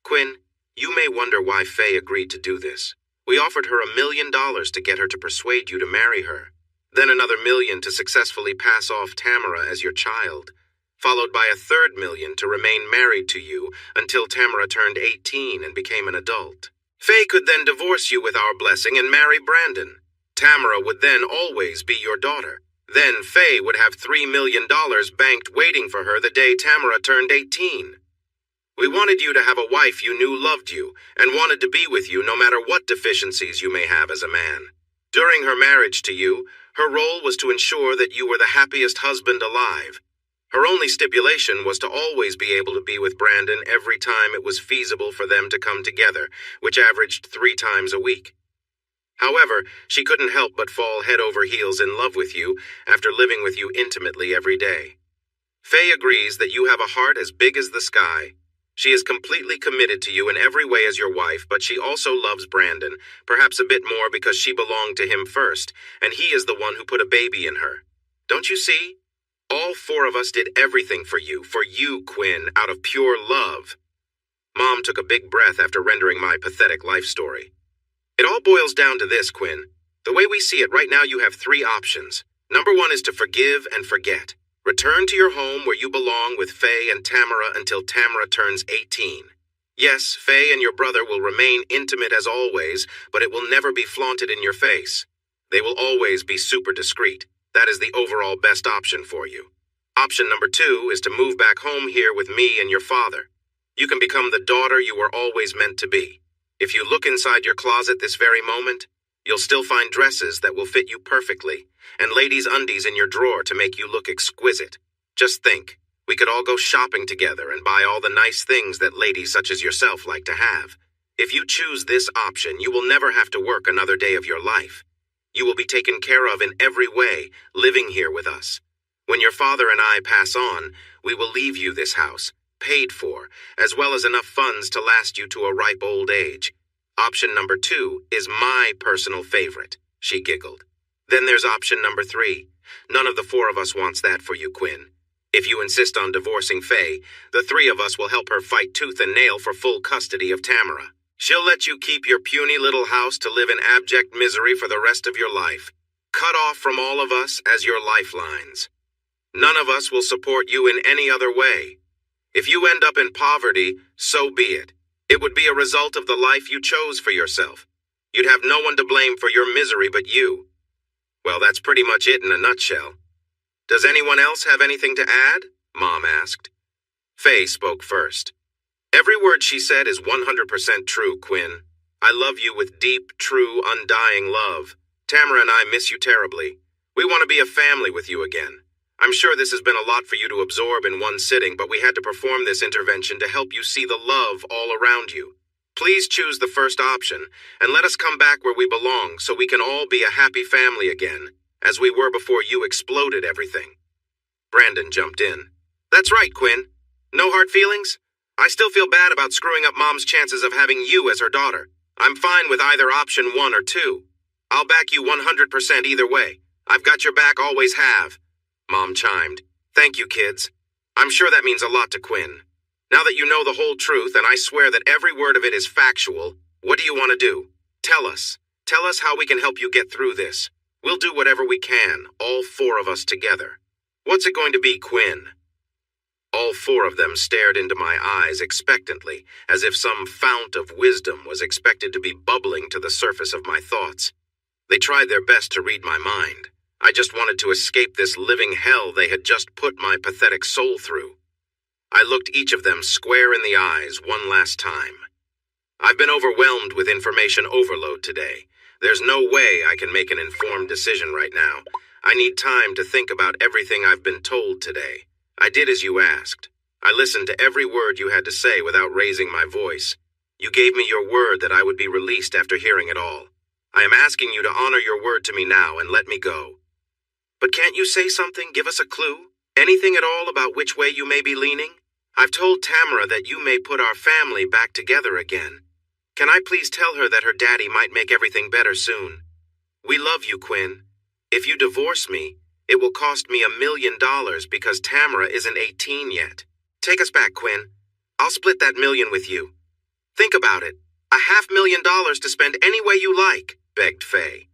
Quinn, you may wonder why Faye agreed to do this. We offered her $1 million to get her to persuade you to marry her, then another $1 million to successfully pass off Tamara as your child, followed by a third $1 million to remain married to you until Tamara turned 18 and became an adult. Faye could then divorce you with our blessing and marry Brandon. Tamara would then always be your daughter. Then Faye would have $3 million banked waiting for her the day Tamara turned 18. We wanted you to have a wife you knew loved you and wanted to be with you no matter what deficiencies you may have as a man. During her marriage to you, her role was to ensure that you were the happiest husband alive. Her only stipulation was to always be able to be with Brandon every time it was feasible for them to come together, which averaged 3 times a week. However, she couldn't help but fall head over heels in love with you after living with you intimately every day. Faye agrees that you have a heart as big as the sky. She is completely committed to you in every way as your wife, but she also loves Brandon, perhaps a bit more because she belonged to him first, and he is the one who put a baby in her. Don't you see? All 4 of us did everything for you, Quinn, out of pure love. Mom took a big breath after rendering my pathetic life story. It all boils down to this, Quinn. The way we see it right now, you have 3 options. Number 1 is to forgive and forget. Return to your home where you belong with Faye and Tamara until Tamara turns 18. Yes, Faye and your brother will remain intimate as always, but it will never be flaunted in your face. They will always be super discreet. That is the overall best option for you. Option number 2 is to move back home here with me and your father. You can become the daughter you were always meant to be. If you look inside your closet this very moment, you'll still find dresses that will fit you perfectly, and ladies' undies in your drawer to make you look exquisite. Just think, we could all go shopping together and buy all the nice things that ladies such as yourself like to have. If you choose this option, you will never have to work another day of your life. You will be taken care of in every way, living here with us. When your father and I pass on, we will leave you this house, paid for, as well as enough funds to last you to a ripe old age. Option number 2 is my personal favorite, she giggled. Then there's option number 3. None of the 4 of us wants that for you, Quinn. If you insist on divorcing Faye, the 3 of us will help her fight tooth and nail for full custody of Tamara. She'll let you keep your puny little house to live in abject misery for the rest of your life, cut off from all of us as your lifelines. None of us will support you in any other way. If you end up in poverty, so be it. It would be a result of the life you chose for yourself. You'd have no one to blame for your misery but you. Well, that's pretty much it in a nutshell. Does anyone else have anything to add? Mom asked. Faye spoke first. Every word she said is 100% true, Quinn. I love you with deep, true, undying love. Tamara and I miss you terribly. We want to be a family with you again. I'm sure this has been a lot for you to absorb in one sitting, but we had to perform this intervention to help you see the love all around you. Please choose the first option, and let us come back where we belong so we can all be a happy family again, as we were before you exploded everything. Brandon jumped in. That's right, Quinn. No hard feelings? I still feel bad about screwing up Mom's chances of having you as her daughter. I'm fine with either option 1 or 2. I'll back you 100% either way. I've got your back, always have. Mom chimed. Thank you, kids. I'm sure that means a lot to Quinn. Now that you know the whole truth, and I swear that every word of it is factual, what do you want to do? Tell us. Tell us how we can help you get through this. We'll do whatever we can, all 4 of us together. What's it going to be, Quinn? All 4 of them stared into my eyes expectantly, as if some fount of wisdom was expected to be bubbling to the surface of my thoughts. They tried their best to read my mind. I just wanted to escape this living hell they had just put my pathetic soul through. I looked each of them square in the eyes one last time. I've been overwhelmed with information overload today. There's no way I can make an informed decision right now. I need time to think about everything I've been told today. I did as you asked. I listened to every word you had to say without raising my voice. You gave me your word that I would be released after hearing it all. I am asking you to honor your word to me now and let me go. But can't you say something, give us a clue? Anything at all about which way you may be leaning? I've told Tamara that you may put our family back together again. Can I please tell her that her daddy might make everything better soon? We love you, Quinn. If you divorce me, it will cost me $1 million because Tamara isn't 18 yet. Take us back, Quinn. I'll split that million with you. Think about it. $500,000 to spend any way you like, begged Faye.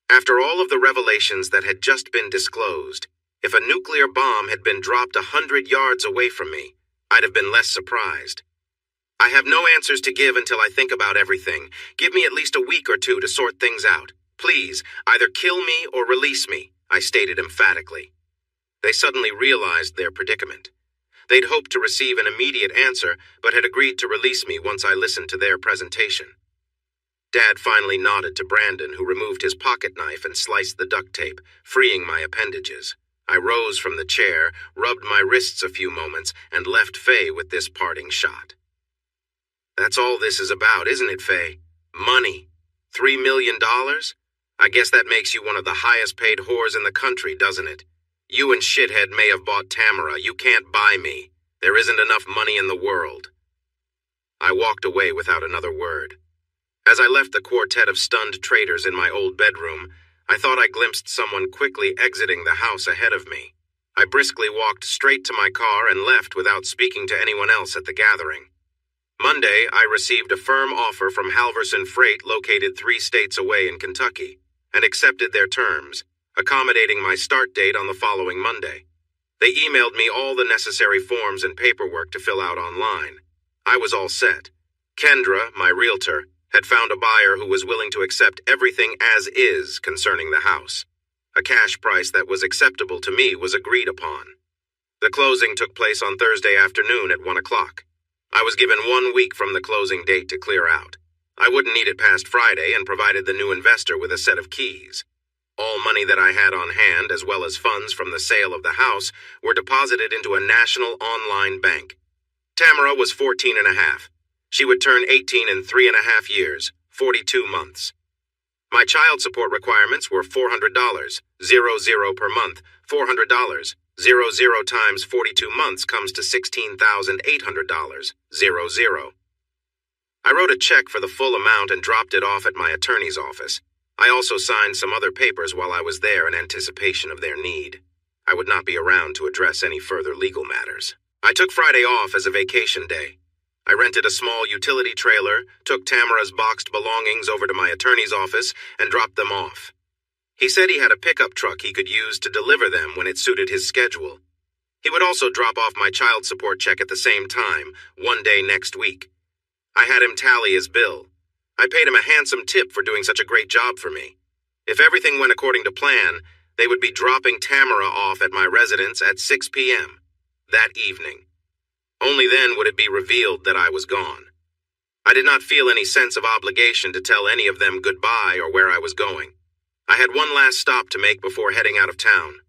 After all of the revelations that had just been disclosed, if a nuclear bomb had been dropped 100 yards away from me, I'd have been less surprised. I have no answers to give until I think about everything. Give me at least a week or two to sort things out. Please, either kill me or release me, I stated emphatically. They suddenly realized their predicament. They'd hoped to receive an immediate answer, but had agreed to release me once I listened to their presentation. Dad finally nodded to Brandon, who removed his pocket knife and sliced the duct tape, freeing my appendages. I rose from the chair, rubbed my wrists a few moments, and left Faye with this parting shot. That's all this is about, isn't it, Faye? Money. $3 million? I guess that makes you one of the highest paid whores in the country, doesn't it? You and Shithead may have bought Tamara. You can't buy me. There isn't enough money in the world. I walked away without another word. As I left the quartet of stunned traitors in my old bedroom, I thought I glimpsed someone quickly exiting the house ahead of me. I briskly walked straight to my car and left without speaking to anyone else at the gathering. Monday, I received a firm offer from Halverson Freight located 3 states away in Kentucky, and accepted their terms, accommodating my start date on the following Monday. They emailed me all the necessary forms and paperwork to fill out online. I was all set. Kendra, my realtor, had found a buyer who was willing to accept everything as is concerning the house. A cash price that was acceptable to me was agreed upon. The closing took place on Thursday afternoon at 1 o'clock. I was given 1 week from the closing date to clear out. I wouldn't need it past Friday and provided the new investor with a set of keys. All money that I had on hand, as well as funds from the sale of the house, were deposited into a national online bank. Tamara was 14 and a half. She would turn 18 in 3.5 years, 42 months. My child support requirements were $400, 0 per month, $400, 0 times 42 months comes to $16,800, 0. I wrote a check for the full amount and dropped it off at my attorney's office. I also signed some other papers while I was there in anticipation of their need. I would not be around to address any further legal matters. I took Friday off as a vacation day. I rented a small utility trailer, took Tamara's boxed belongings over to my attorney's office, and dropped them off. He said he had a pickup truck he could use to deliver them when it suited his schedule. He would also drop off my child support check at the same time, one day next week. I had him tally his bill. I paid him a handsome tip for doing such a great job for me. If everything went according to plan, they would be dropping Tamara off at my residence at 6 p.m. that evening. Only then would it be revealed that I was gone. I did not feel any sense of obligation to tell any of them goodbye or where I was going. I had one last stop to make before heading out of town.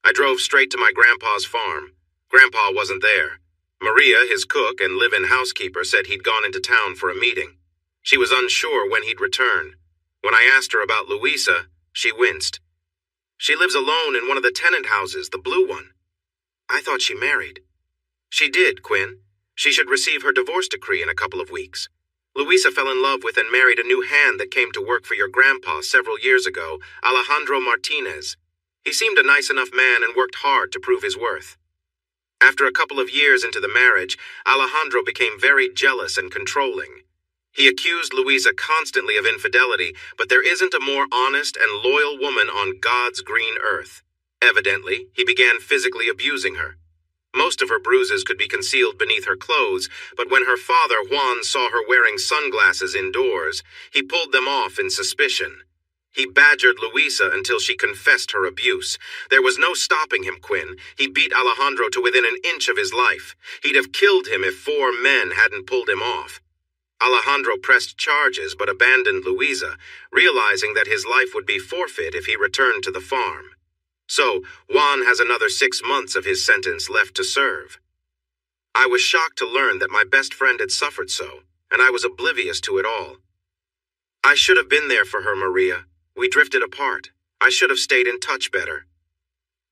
I drove straight to my grandpa's farm. Grandpa wasn't there. Maria, his cook and live-in housekeeper, said he'd gone into town for a meeting. She was unsure when he'd return. When I asked her about Louisa, she winced. She lives alone in one of the tenant houses, the blue one. I thought she married. She did, Quinn. She should receive her divorce decree in a couple of weeks. Louisa fell in love with and married a new hand that came to work for your grandpa several years ago, Alejandro Martinez. He seemed a nice enough man and worked hard to prove his worth. After a couple of years into the marriage, Alejandro became very jealous and controlling. He accused Louisa constantly of infidelity, but there isn't a more honest and loyal woman on God's green earth. Evidently, he began physically abusing her. Most of her bruises could be concealed beneath her clothes, but when her father Juan saw her wearing sunglasses indoors, he pulled them off in suspicion. He badgered Louisa until she confessed her abuse. There was no stopping him, Quinn. He beat Alejandro to within an inch of his life. He'd have killed him if 4 men hadn't pulled him off. Alejandro pressed charges but abandoned Louisa, realizing that his life would be forfeit if he returned to the farm. So, Juan has another 6 months of his sentence left to serve. I was shocked to learn that my best friend had suffered so, and I was oblivious to it all. I should have been there for her, Maria. We drifted apart. I should have stayed in touch better.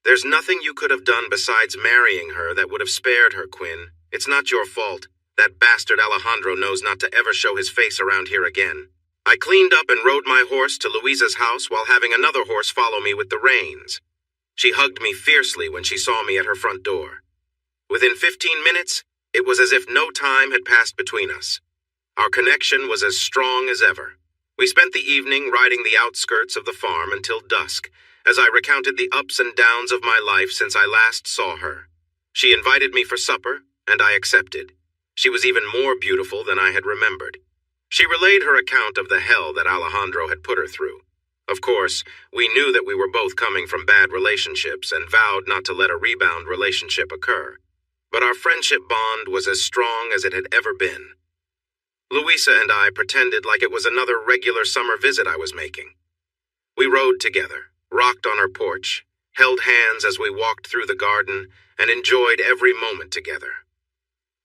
There's nothing you could have done besides marrying her that would have spared her, Quinn. It's not your fault. That bastard Alejandro knows not to ever show his face around here again. I cleaned up and rode my horse to Louisa's house while having another horse follow me with the reins. She hugged me fiercely when she saw me at her front door. Within 15 minutes, it was as if no time had passed between us. Our connection was as strong as ever. We spent the evening riding the outskirts of the farm until dusk, as I recounted the ups and downs of my life since I last saw her. She invited me for supper, and I accepted. She was even more beautiful than I had remembered. She relayed her account of the hell that Alejandro had put her through. Of course, we knew that we were both coming from bad relationships and vowed not to let a rebound relationship occur. But our friendship bond was as strong as it had ever been. Louisa and I pretended like it was another regular summer visit I was making. We rode together, rocked on her porch, held hands as we walked through the garden, and enjoyed every moment together.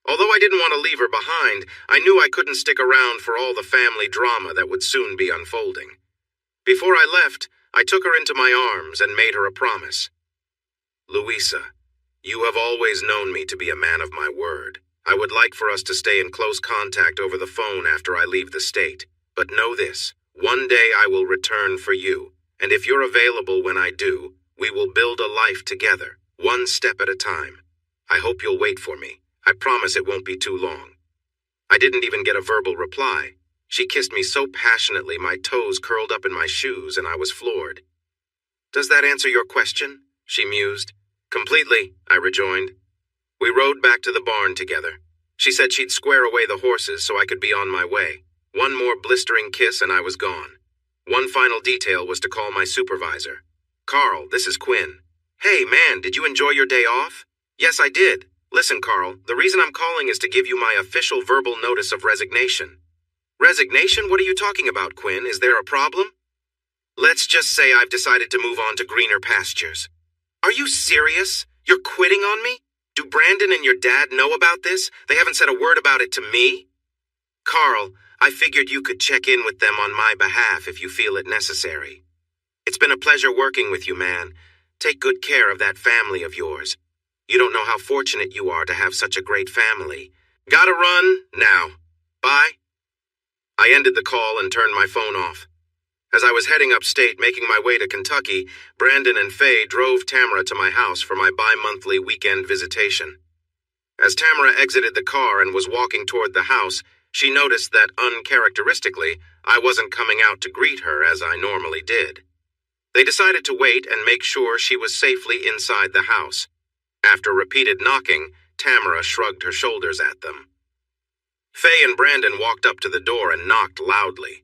Although I didn't want to leave her behind, I knew I couldn't stick around for all the family drama that would soon be unfolding. Before I left, I took her into my arms and made her a promise. Louisa, you have always known me to be a man of my word. I would like for us to stay in close contact over the phone after I leave the state. But know this, one day I will return for you, and if you're available when I do, we will build a life together, one step at a time. I hope you'll wait for me. I promise it won't be too long. I didn't even get a verbal reply. She kissed me so passionately my toes curled up in my shoes and I was floored. Does that answer your question? She mused. Completely, I rejoined. We rode back to the barn together. She said she'd square away the horses so I could be on my way. One more blistering kiss and I was gone. One final detail was to call my supervisor. Carl, this is Quinn. Hey, man, did you enjoy your day off? Yes, I did. Listen, Carl, the reason I'm calling is to give you my official verbal notice of resignation. Resignation? What are you talking about, Quinn? Is there a problem? Let's just say I've decided to move on to greener pastures. Are you serious? You're quitting on me? Do Brandon and your dad know about this? They haven't said a word about it to me? Carl, I figured you could check in with them on my behalf if you feel it necessary. It's been a pleasure working with you, man. Take good care of that family of yours. You don't know how fortunate you are to have such a great family. Gotta run now. Bye. I ended the call and turned my phone off. As I was heading upstate, making my way to Kentucky, Brandon and Faye drove Tamara to my house for my bi-monthly weekend visitation. As Tamara exited the car and was walking toward the house, she noticed that, uncharacteristically, I wasn't coming out to greet her as I normally did. They decided to wait and make sure she was safely inside the house. After repeated knocking, Tamara shrugged her shoulders at them. Faye and Brandon walked up to the door and knocked loudly.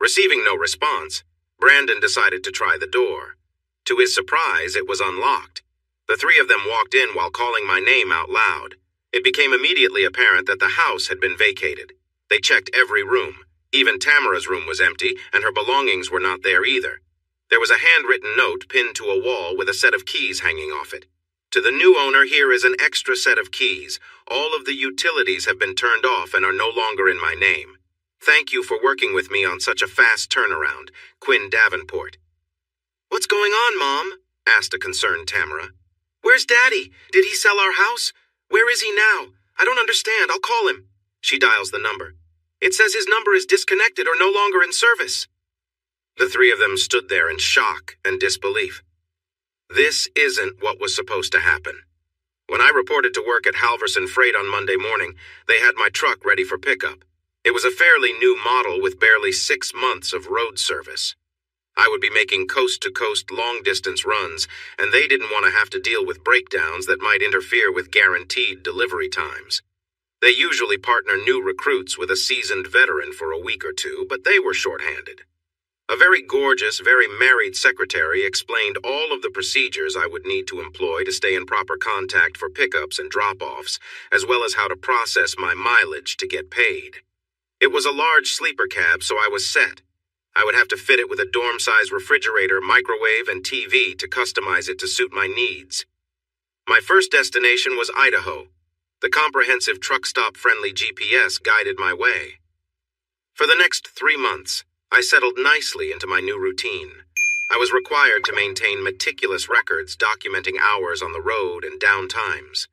Receiving no response, Brandon decided to try the door. To his surprise, it was unlocked. The three of them walked in while calling my name out loud. It became immediately apparent that the house had been vacated. They checked every room. Even Tamara's room was empty, and her belongings were not there either. There was a handwritten note pinned to a wall with a set of keys hanging off it. To the new owner, here is an extra set of keys. All of the utilities have been turned off and are no longer in my name. Thank you for working with me on such a fast turnaround, Quinn Davenport. What's going on, Mom? Asked a concerned Tamara. Where's Daddy? Did he sell our house? Where is he now? I don't understand. I'll call him. She dials the number. It says his number is disconnected or no longer in service. The three of them stood there in shock and disbelief. This isn't what was supposed to happen. When I reported to work at Halverson Freight on Monday morning, they had my truck ready for pickup. It was a fairly new model with barely 6 months of road service. I would be making coast-to-coast long-distance runs, and they didn't want to have to deal with breakdowns that might interfere with guaranteed delivery times. They usually partner new recruits with a seasoned veteran for a week or two, but they were short-handed. A very gorgeous, very married secretary explained all of the procedures I would need to employ to stay in proper contact for pickups and drop-offs, as well as how to process my mileage to get paid. It was a large sleeper cab, so I was set. I would have to fit it with a dorm-size refrigerator, microwave, and TV to customize it to suit my needs. My first destination was Idaho. The comprehensive truck-stop-friendly GPS guided my way. For the next 3 months, I settled nicely into my new routine. I was required to maintain meticulous records documenting hours on the road and downtimes.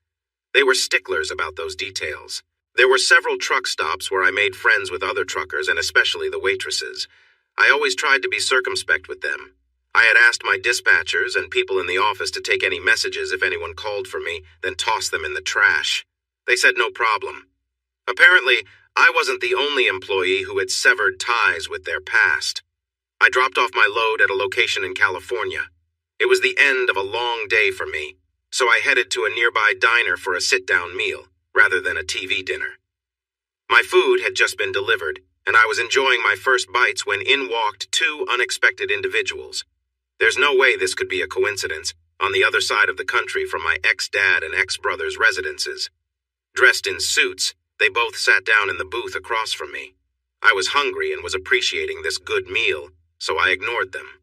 They were sticklers about those details. There were several truck stops where I made friends with other truckers and especially the waitresses. I always tried to be circumspect with them. I had asked my dispatchers and people in the office to take any messages if anyone called for me, then toss them in the trash. They said no problem. Apparently, I wasn't the only employee who had severed ties with their past. I dropped off my load at a location in California. It was the end of a long day for me, so I headed to a nearby diner for a sit-down meal, rather than a TV dinner. My food had just been delivered, and I was enjoying my first bites when in walked 2 unexpected individuals. There's no way this could be a coincidence, on the other side of the country from my ex-dad and ex-brother's residences. Dressed in suits, they both sat down in the booth across from me. I was hungry and was appreciating this good meal, so I ignored them.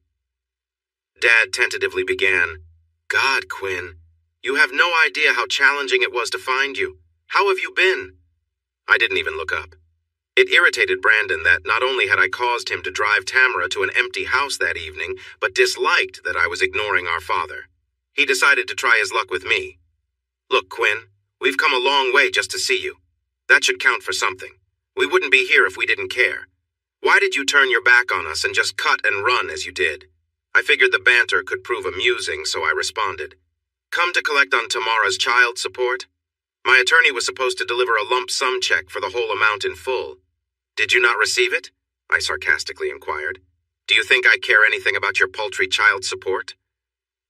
Dad tentatively began, "God, Quinn, you have no idea how challenging it was to find you. How have you been?" I didn't even look up. It irritated Brandon that not only had I caused him to drive Tamara to an empty house that evening, but disliked that I was ignoring our father. He decided to try his luck with me. "Look, Quinn, we've come a long way just to see you. That should count for something. We wouldn't be here if we didn't care. Why did you turn your back on us and just cut and run as you did?" I figured the banter could prove amusing, so I responded, "Come to collect on Tamara's child support? My attorney was supposed to deliver a lump sum check for the whole amount in full. Did you not receive it?" I sarcastically inquired. "Do you think I care anything about your paltry child support?"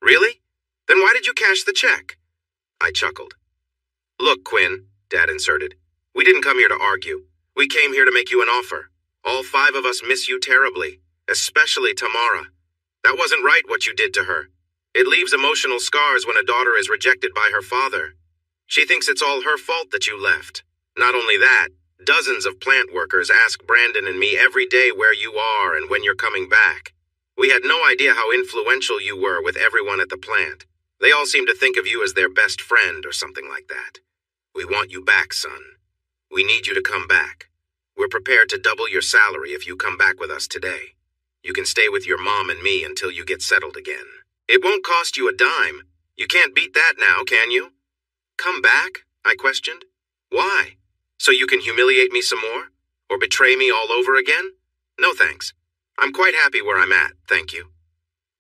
"Really? Then why did you cash the check?" I chuckled. "Look, Quinn," Dad inserted, "we didn't come here to argue. We came here to make you an offer. All 5 of us miss you terribly, especially Tamara. That wasn't right what you did to her. It leaves emotional scars when a daughter is rejected by her father. She thinks it's all her fault that you left. Not only that, dozens of plant workers ask Brandon and me every day where you are and when you're coming back. We had no idea how influential you were with everyone at the plant. They all seem to think of you as their best friend or something like that. We want you back, son. We need you to come back. We're prepared to double your salary if you come back with us today. You can stay with your mom and me until you get settled again. It won't cost you a dime. You can't beat that now, can you?" "Come back?" I questioned. "Why? So you can humiliate me some more? Or betray me all over again? No thanks. I'm quite happy where I'm at, thank you."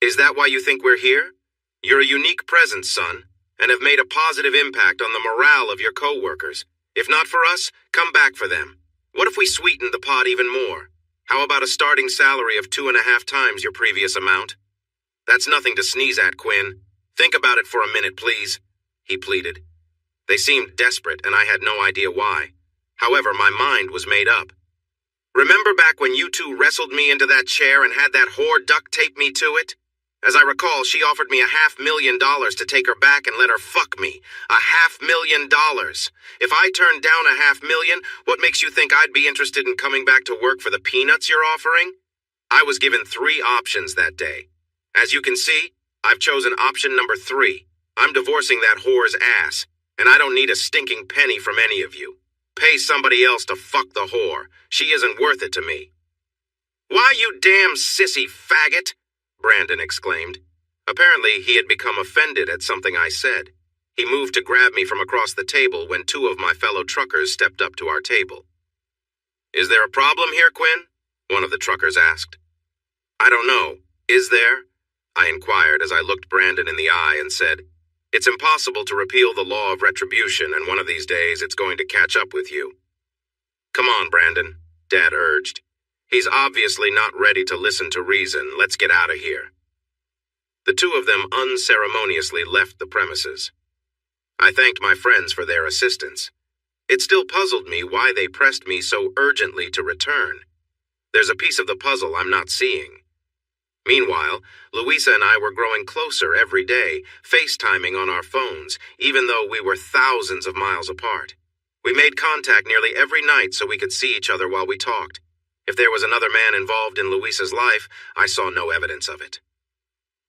"Is that why you think we're here? You're a unique presence, son, and have made a positive impact on the morale of your co-workers. If not for us, come back for them. What if we sweetened the pot even more? How about a starting salary of 2.5 times your previous amount?" "That's nothing to sneeze at, Quinn. Think about it for a minute, please," he pleaded. They seemed desperate, and I had no idea why. However, my mind was made up. "Remember back when you 2 wrestled me into that chair and had that whore duct tape me to it? As I recall, she offered me $500,000 to take her back and let her fuck me. $500,000. If I turned down $500,000, what makes you think I'd be interested in coming back to work for the peanuts you're offering?" I was given 3 options that day. As you can see, I've chosen option number 3. I'm divorcing that whore's ass, and I don't need a stinking penny from any of you. Pay somebody else to fuck the whore. She isn't worth it to me. "Why, you damn sissy faggot!" Brandon exclaimed. Apparently, he had become offended at something I said. He moved to grab me from across the table when 2 of my fellow truckers stepped up to our table. "Is there a problem here, Quinn?" one of the truckers asked. "I don't know. Is there?" I inquired as I looked Brandon in the eye and said, "It's impossible to repeal the law of retribution, and one of these days it's going to catch up with you." "Come on, Brandon," Dad urged. "He's obviously not ready to listen to reason. Let's get out of here." The 2 of them unceremoniously left the premises. I thanked my friends for their assistance. It still puzzled me why they pressed me so urgently to return. There's a piece of the puzzle I'm not seeing. Meanwhile, Louisa and I were growing closer every day, FaceTiming on our phones, even though we were thousands of miles apart. We made contact nearly every night so we could see each other while we talked. If there was another man involved in Louisa's life, I saw no evidence of it.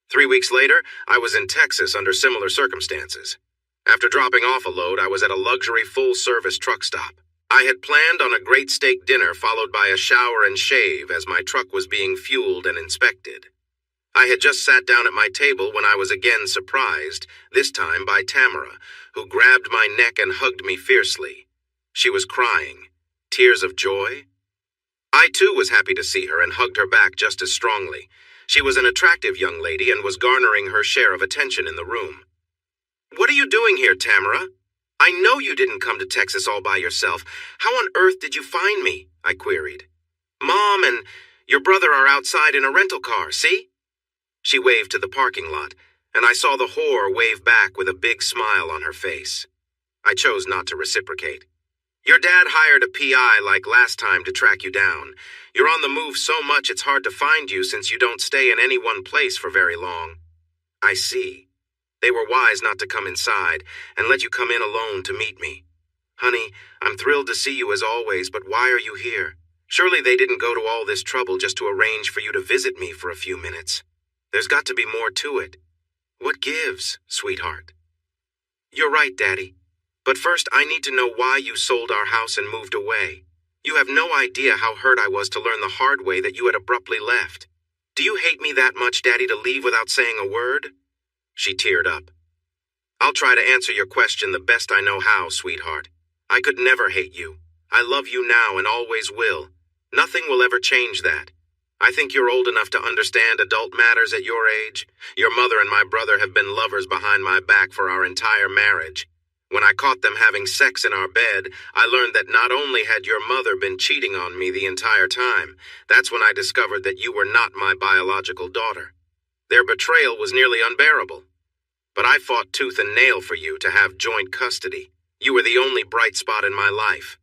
3 weeks later, I was in Texas under similar circumstances. After dropping off a load, I was at a luxury full-service truck stop. I had planned on a great steak dinner followed by a shower and shave as my truck was being fueled and inspected. I had just sat down at my table when I was again surprised, this time by Tamara, who grabbed my neck and hugged me fiercely. She was crying. Tears of joy? I too was happy to see her and hugged her back just as strongly. She was an attractive young lady and was garnering her share of attention in the room. "What are you doing here, Tamara? I know you didn't come to Texas all by yourself. How on earth did you find me?" I queried. "Mom and your brother are outside in a rental car, see?" She waved to the parking lot, and I saw the whore wave back with a big smile on her face. I chose not to reciprocate. "Your dad hired a PI like last time to track you down. You're on the move so much it's hard to find you since you don't stay in any one place for very long." "I see. They were wise not to come inside and let you come in alone to meet me. Honey, I'm thrilled to see you as always, but why are you here? Surely they didn't go to all this trouble just to arrange for you to visit me for a few minutes. There's got to be more to it. What gives, sweetheart?" "You're right, Daddy. But first I need to know why you sold our house and moved away. You have no idea how hurt I was to learn the hard way that you had abruptly left. Do you hate me that much, Daddy, to leave without saying a word?" She teared up. "I'll try to answer your question the best I know how, sweetheart. I could never hate you. I love you now and always will. Nothing will ever change that. I think you're old enough to understand adult matters at your age. Your mother and my brother have been lovers behind my back for our entire marriage. When I caught them having sex in our bed, I learned that not only had your mother been cheating on me the entire time, that's when I discovered that you were not my biological daughter. Their betrayal was nearly unbearable. But I fought tooth and nail for you to have joint custody. You were the only bright spot in my life.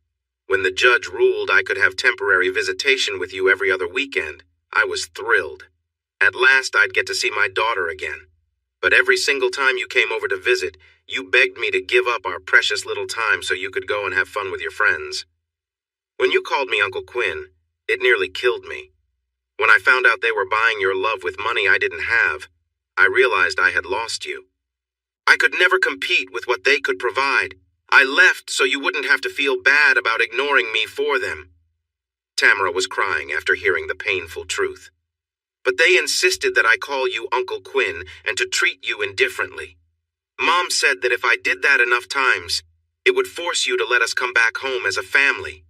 When the judge ruled I could have temporary visitation with you every other weekend, I was thrilled. At last I'd get to see my daughter again. But every single time you came over to visit, you begged me to give up our precious little time so you could go and have fun with your friends. When you called me Uncle Quinn, it nearly killed me. When I found out they were buying your love with money I didn't have, I realized I had lost you. I could never compete with what they could provide. I left so you wouldn't have to feel bad about ignoring me for them." Tamara was crying after hearing the painful truth. "But they insisted that I call you Uncle Quinn and to treat you indifferently. Mom said that if I did that enough times, it would force you to let us come back home as a family.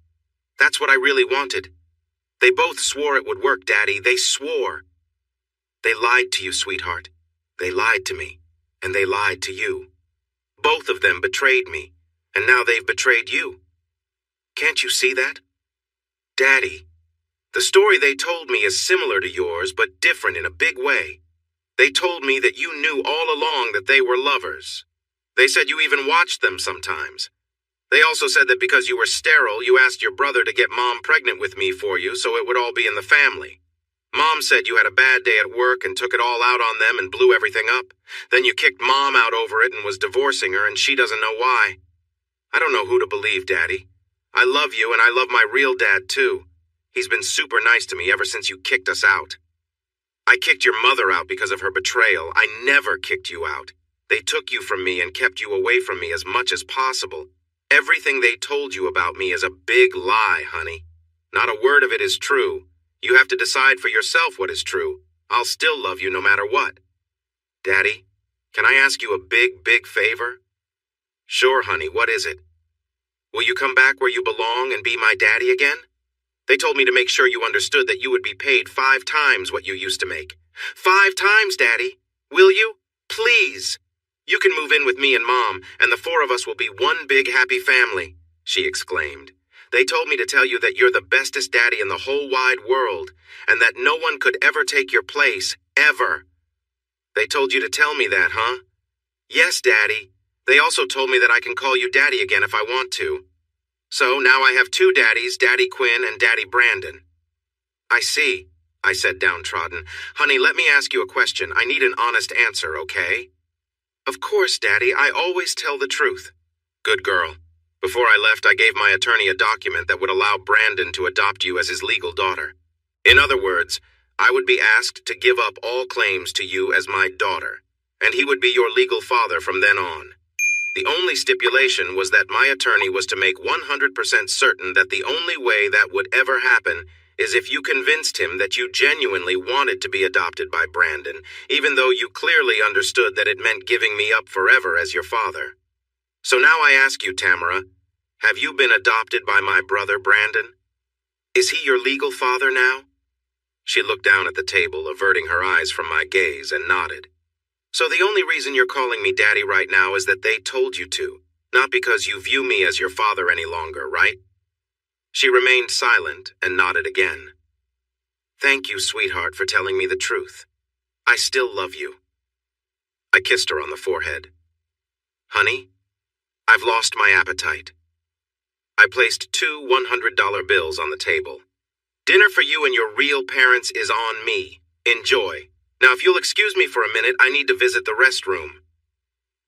That's what I really wanted. They both swore it would work, Daddy. They swore. They lied to you, sweetheart. They lied to me, and they lied to you. Both of them betrayed me, and now they've betrayed you. Can't you see that? Daddy, the story they told me is similar to yours, but different in a big way. They told me that you knew all along that they were lovers. They said you even watched them sometimes. They also said that because you were sterile, you asked your brother to get Mom pregnant with me for you so it would all be in the family. Mom said you had a bad day at work and took it all out on them and blew everything up. Then you kicked Mom out over it and was divorcing her, and she doesn't know why. I don't know who to believe, Daddy. I love you, and I love my real dad, too. He's been super nice to me ever since you kicked us out. I kicked your mother out because of her betrayal. I never kicked you out. They took you from me and kept you away from me as much as possible. Everything they told you about me is a big lie, honey. Not a word of it is true. You have to decide for yourself what is true. I'll still love you no matter what. Daddy, can I ask you a big, big favor? Sure, honey, what is it? Will you come back where you belong and be my daddy again? They told me to make sure you understood that you would be paid 5 times what you used to make. 5 times, Daddy. Will you? Please. You can move in with me and Mom, and the 4 of us will be one big happy family, she exclaimed. They told me to tell you that you're the bestest daddy in the whole wide world, and that no one could ever take your place, ever. They told you to tell me that, huh? Yes, Daddy. They also told me that I can call you Daddy again if I want to. So now I have 2 daddies, Daddy Quinn and Daddy Brandon. I see. I said downtrodden. Honey, let me ask you a question. I need an honest answer, okay? Of course, Daddy. I always tell the truth. Good girl. Before I left, I gave my attorney a document that would allow Brandon to adopt you as his legal daughter. In other words, I would be asked to give up all claims to you as my daughter, and he would be your legal father from then on. The only stipulation was that my attorney was to make 100% certain that the only way that would ever happen is if you convinced him that you genuinely wanted to be adopted by Brandon, even though you clearly understood that it meant giving me up forever as your father. So now I ask you, Tamara, have you been adopted by my brother Brandon? Is he your legal father now? She looked down at the table, averting her eyes from my gaze, and nodded. So the only reason you're calling me Daddy right now is that they told you to, not because you view me as your father any longer, right? She remained silent and nodded again. Thank you, sweetheart, for telling me the truth. I still love you. I kissed her on the forehead. Honey, I've lost my appetite. I placed 2 $100 bills on the table. Dinner for you and your real parents is on me. Enjoy. Now, if you'll excuse me for a minute, I need to visit the restroom.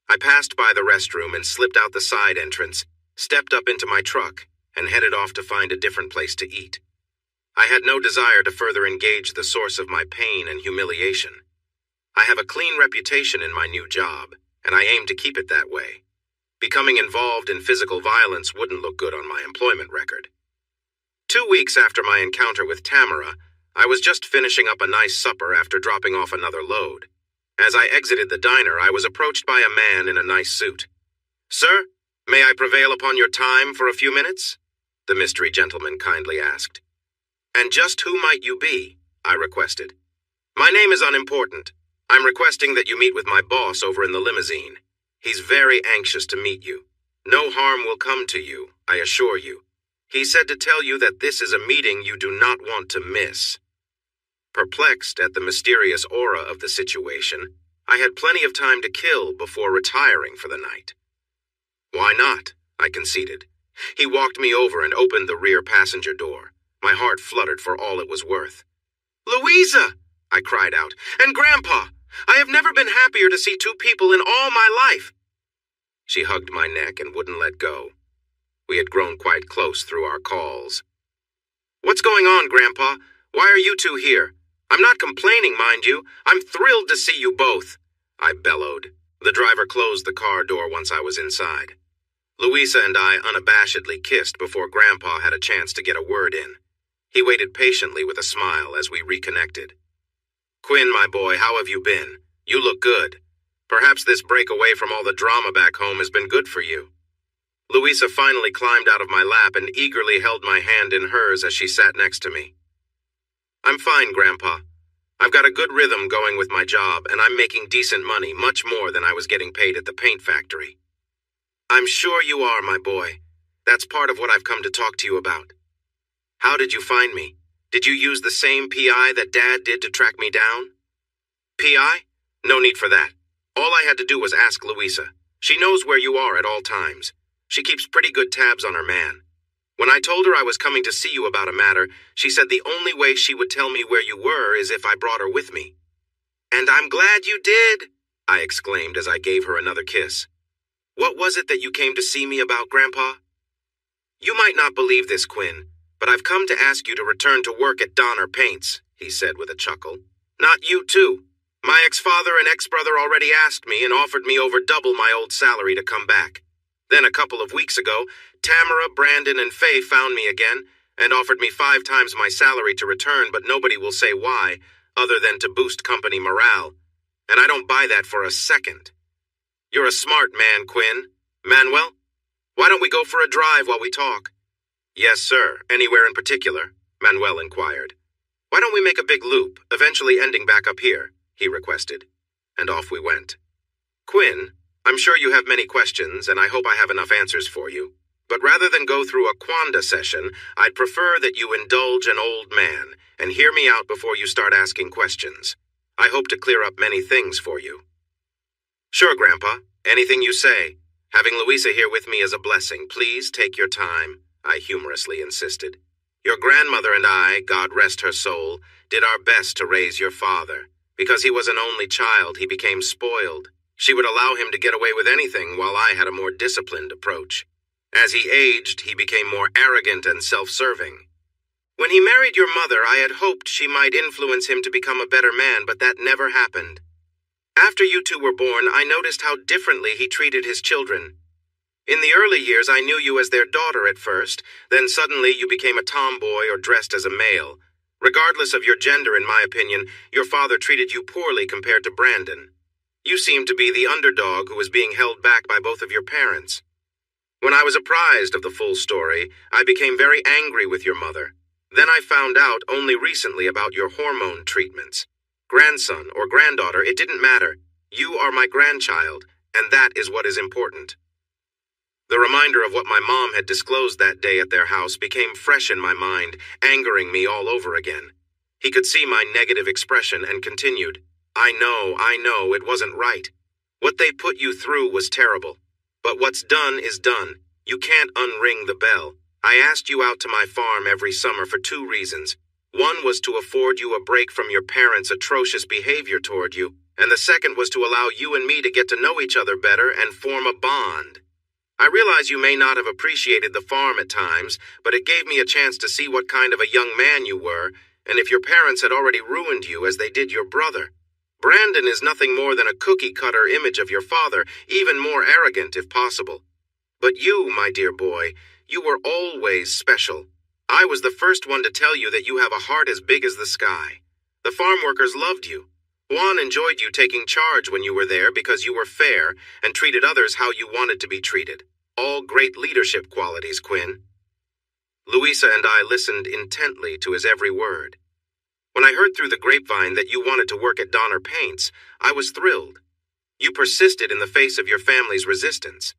I passed by the restroom and slipped out the side entrance, stepped up into my truck, and headed off to find a different place to eat. I had no desire to further engage the source of my pain and humiliation. I have a clean reputation in my new job, and I aim to keep it that way. Becoming involved in physical violence wouldn't look good on my employment record. 2 weeks after my encounter with Tamara, I was just finishing up a nice supper after dropping off another load. As I exited the diner, I was approached by a man in a nice suit. Sir, may I prevail upon your time for a few minutes? The mystery gentleman kindly asked. And just who might you be? I requested. My name is unimportant. I'm requesting that you meet with my boss over in the limousine. He's very anxious to meet you. No harm will come to you, I assure you. He said to tell you that this is a meeting you do not want to miss. Perplexed at the mysterious aura of the situation, I had plenty of time to kill before retiring for the night. Why not? I conceded. He walked me over and opened the rear passenger door. My heart fluttered for all it was worth. Louisa! I cried out. And Grandpa! I have never been happier to see 2 people in all my life. She hugged my neck and wouldn't let go. We had grown quite close through our calls. What's going on, Grandpa? Why are you 2 here? I'm not complaining, mind you. I'm thrilled to see you both, I bellowed. The driver closed the car door once I was inside. Louisa and I unabashedly kissed before Grandpa had a chance to get a word in. He waited patiently with a smile as we reconnected. Quinn, my boy, how have you been? You look good. Perhaps this break away from all the drama back home has been good for you. Louisa finally climbed out of my lap and eagerly held my hand in hers as she sat next to me. I'm fine, Grandpa. I've got a good rhythm going with my job, and I'm making decent money, much more than I was getting paid at the paint factory. I'm sure you are, my boy. That's part of what I've come to talk to you about. How did you find me? Did you use the same PI that Dad did to track me down? PI? No need for that. All I had to do was ask Louisa. She knows where you are at all times. She keeps pretty good tabs on her man. When I told her I was coming to see you about a matter, she said the only way she would tell me where you were is if I brought her with me. And I'm glad you did, I exclaimed as I gave her another kiss. What was it that you came to see me about, Grandpa? You might not believe this, Quinn, but I've come to ask you to return to work at Donner Paints, he said with a chuckle. Not you, too. My ex-father and ex-brother already asked me and offered me over double my old salary to come back. Then a couple of weeks ago, Tamara, Brandon, and Faye found me again and offered me 5 times my salary to return, but nobody will say why, other than to boost company morale. And I don't buy that for a second. You're a smart man, Quinn. Manuel, why don't we go for a drive while we talk? Yes, sir. Anywhere in particular? Manuel inquired. Why don't we make a big loop, eventually ending back up here? He requested. And off we went. Quinn, I'm sure you have many questions, and I hope I have enough answers for you. But rather than go through a quanda session, I'd prefer that you indulge an old man and hear me out before you start asking questions. I hope to clear up many things for you. Sure, Grandpa. Anything you say. Having Louisa here with me is a blessing. Please take your time, I humorously insisted. Your grandmother and I, God rest her soul, did our best to raise your father. Because he was an only child, he became spoiled. She would allow him to get away with anything while I had a more disciplined approach. As he aged, he became more arrogant and self-serving. When he married your mother, I had hoped she might influence him to become a better man, but that never happened. After you two were born, I noticed how differently he treated his children. In the early years, I knew you as their daughter at first, then suddenly you became a tomboy or dressed as a male. Regardless of your gender, in my opinion, your father treated you poorly compared to Brandon. You seemed to be the underdog who was being held back by both of your parents. When I was apprised of the full story, I became very angry with your mother. Then I found out only recently about your hormone treatments. Grandson or granddaughter, it didn't matter. You are my grandchild, and that is what is important. The reminder of what my mom had disclosed that day at their house became fresh in my mind, angering me all over again. He could see my negative expression and continued, I know, it wasn't right. What they put you through was terrible. But what's done is done. You can't unring the bell. I asked you out to my farm every summer for 2 reasons. One was to afford you a break from your parents' atrocious behavior toward you, and the second was to allow you and me to get to know each other better and form a bond. I realize you may not have appreciated the farm at times, but it gave me a chance to see what kind of a young man you were, and if your parents had already ruined you as they did your brother. Brandon is nothing more than a cookie-cutter image of your father, even more arrogant if possible. But you, my dear boy, you were always special. I was the first one to tell you that you have a heart as big as the sky. The farm workers loved you. Juan enjoyed you taking charge when you were there because you were fair and treated others how you wanted to be treated. All great leadership qualities, Quinn. Louisa and I listened intently to his every word. When I heard through the grapevine that you wanted to work at Donner Paints, I was thrilled. You persisted in the face of your family's resistance.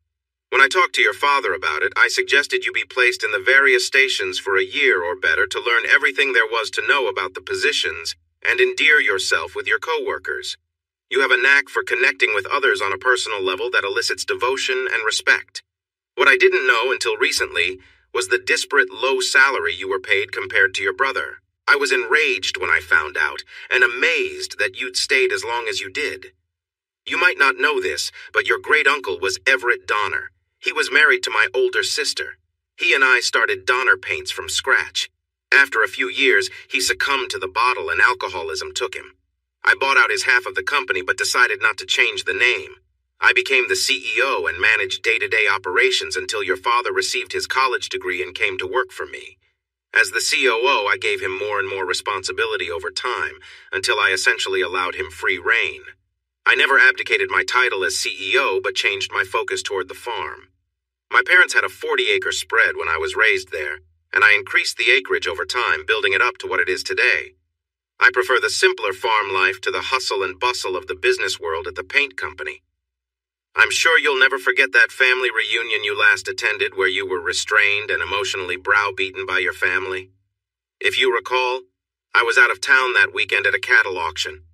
When I talked to your father about it, I suggested you be placed in the various stations for a year or better to learn everything there was to know about the positions and endear yourself with your co-workers. You have a knack for connecting with others on a personal level that elicits devotion and respect. What I didn't know until recently was the disparate low salary you were paid compared to your brother. I was enraged when I found out, and amazed that you'd stayed as long as you did. You might not know this, but your great-uncle was Everett Donner. He was married to my older sister. He and I started Donner Paints from scratch. After a few years, he succumbed to the bottle and alcoholism took him. I bought out his half of the company but decided not to change the name. I became the CEO and managed day-to-day operations until your father received his college degree and came to work for me. As the COO, I gave him more and more responsibility over time until I essentially allowed him free rein. I never abdicated my title as CEO but changed my focus toward the farm. My parents had a 40-acre spread when I was raised there, and I increased the acreage over time, building it up to what it is today. I prefer the simpler farm life to the hustle and bustle of the business world at the paint company. I'm sure you'll never forget that family reunion you last attended where you were restrained and emotionally browbeaten by your family. If you recall, I was out of town that weekend at a cattle auction.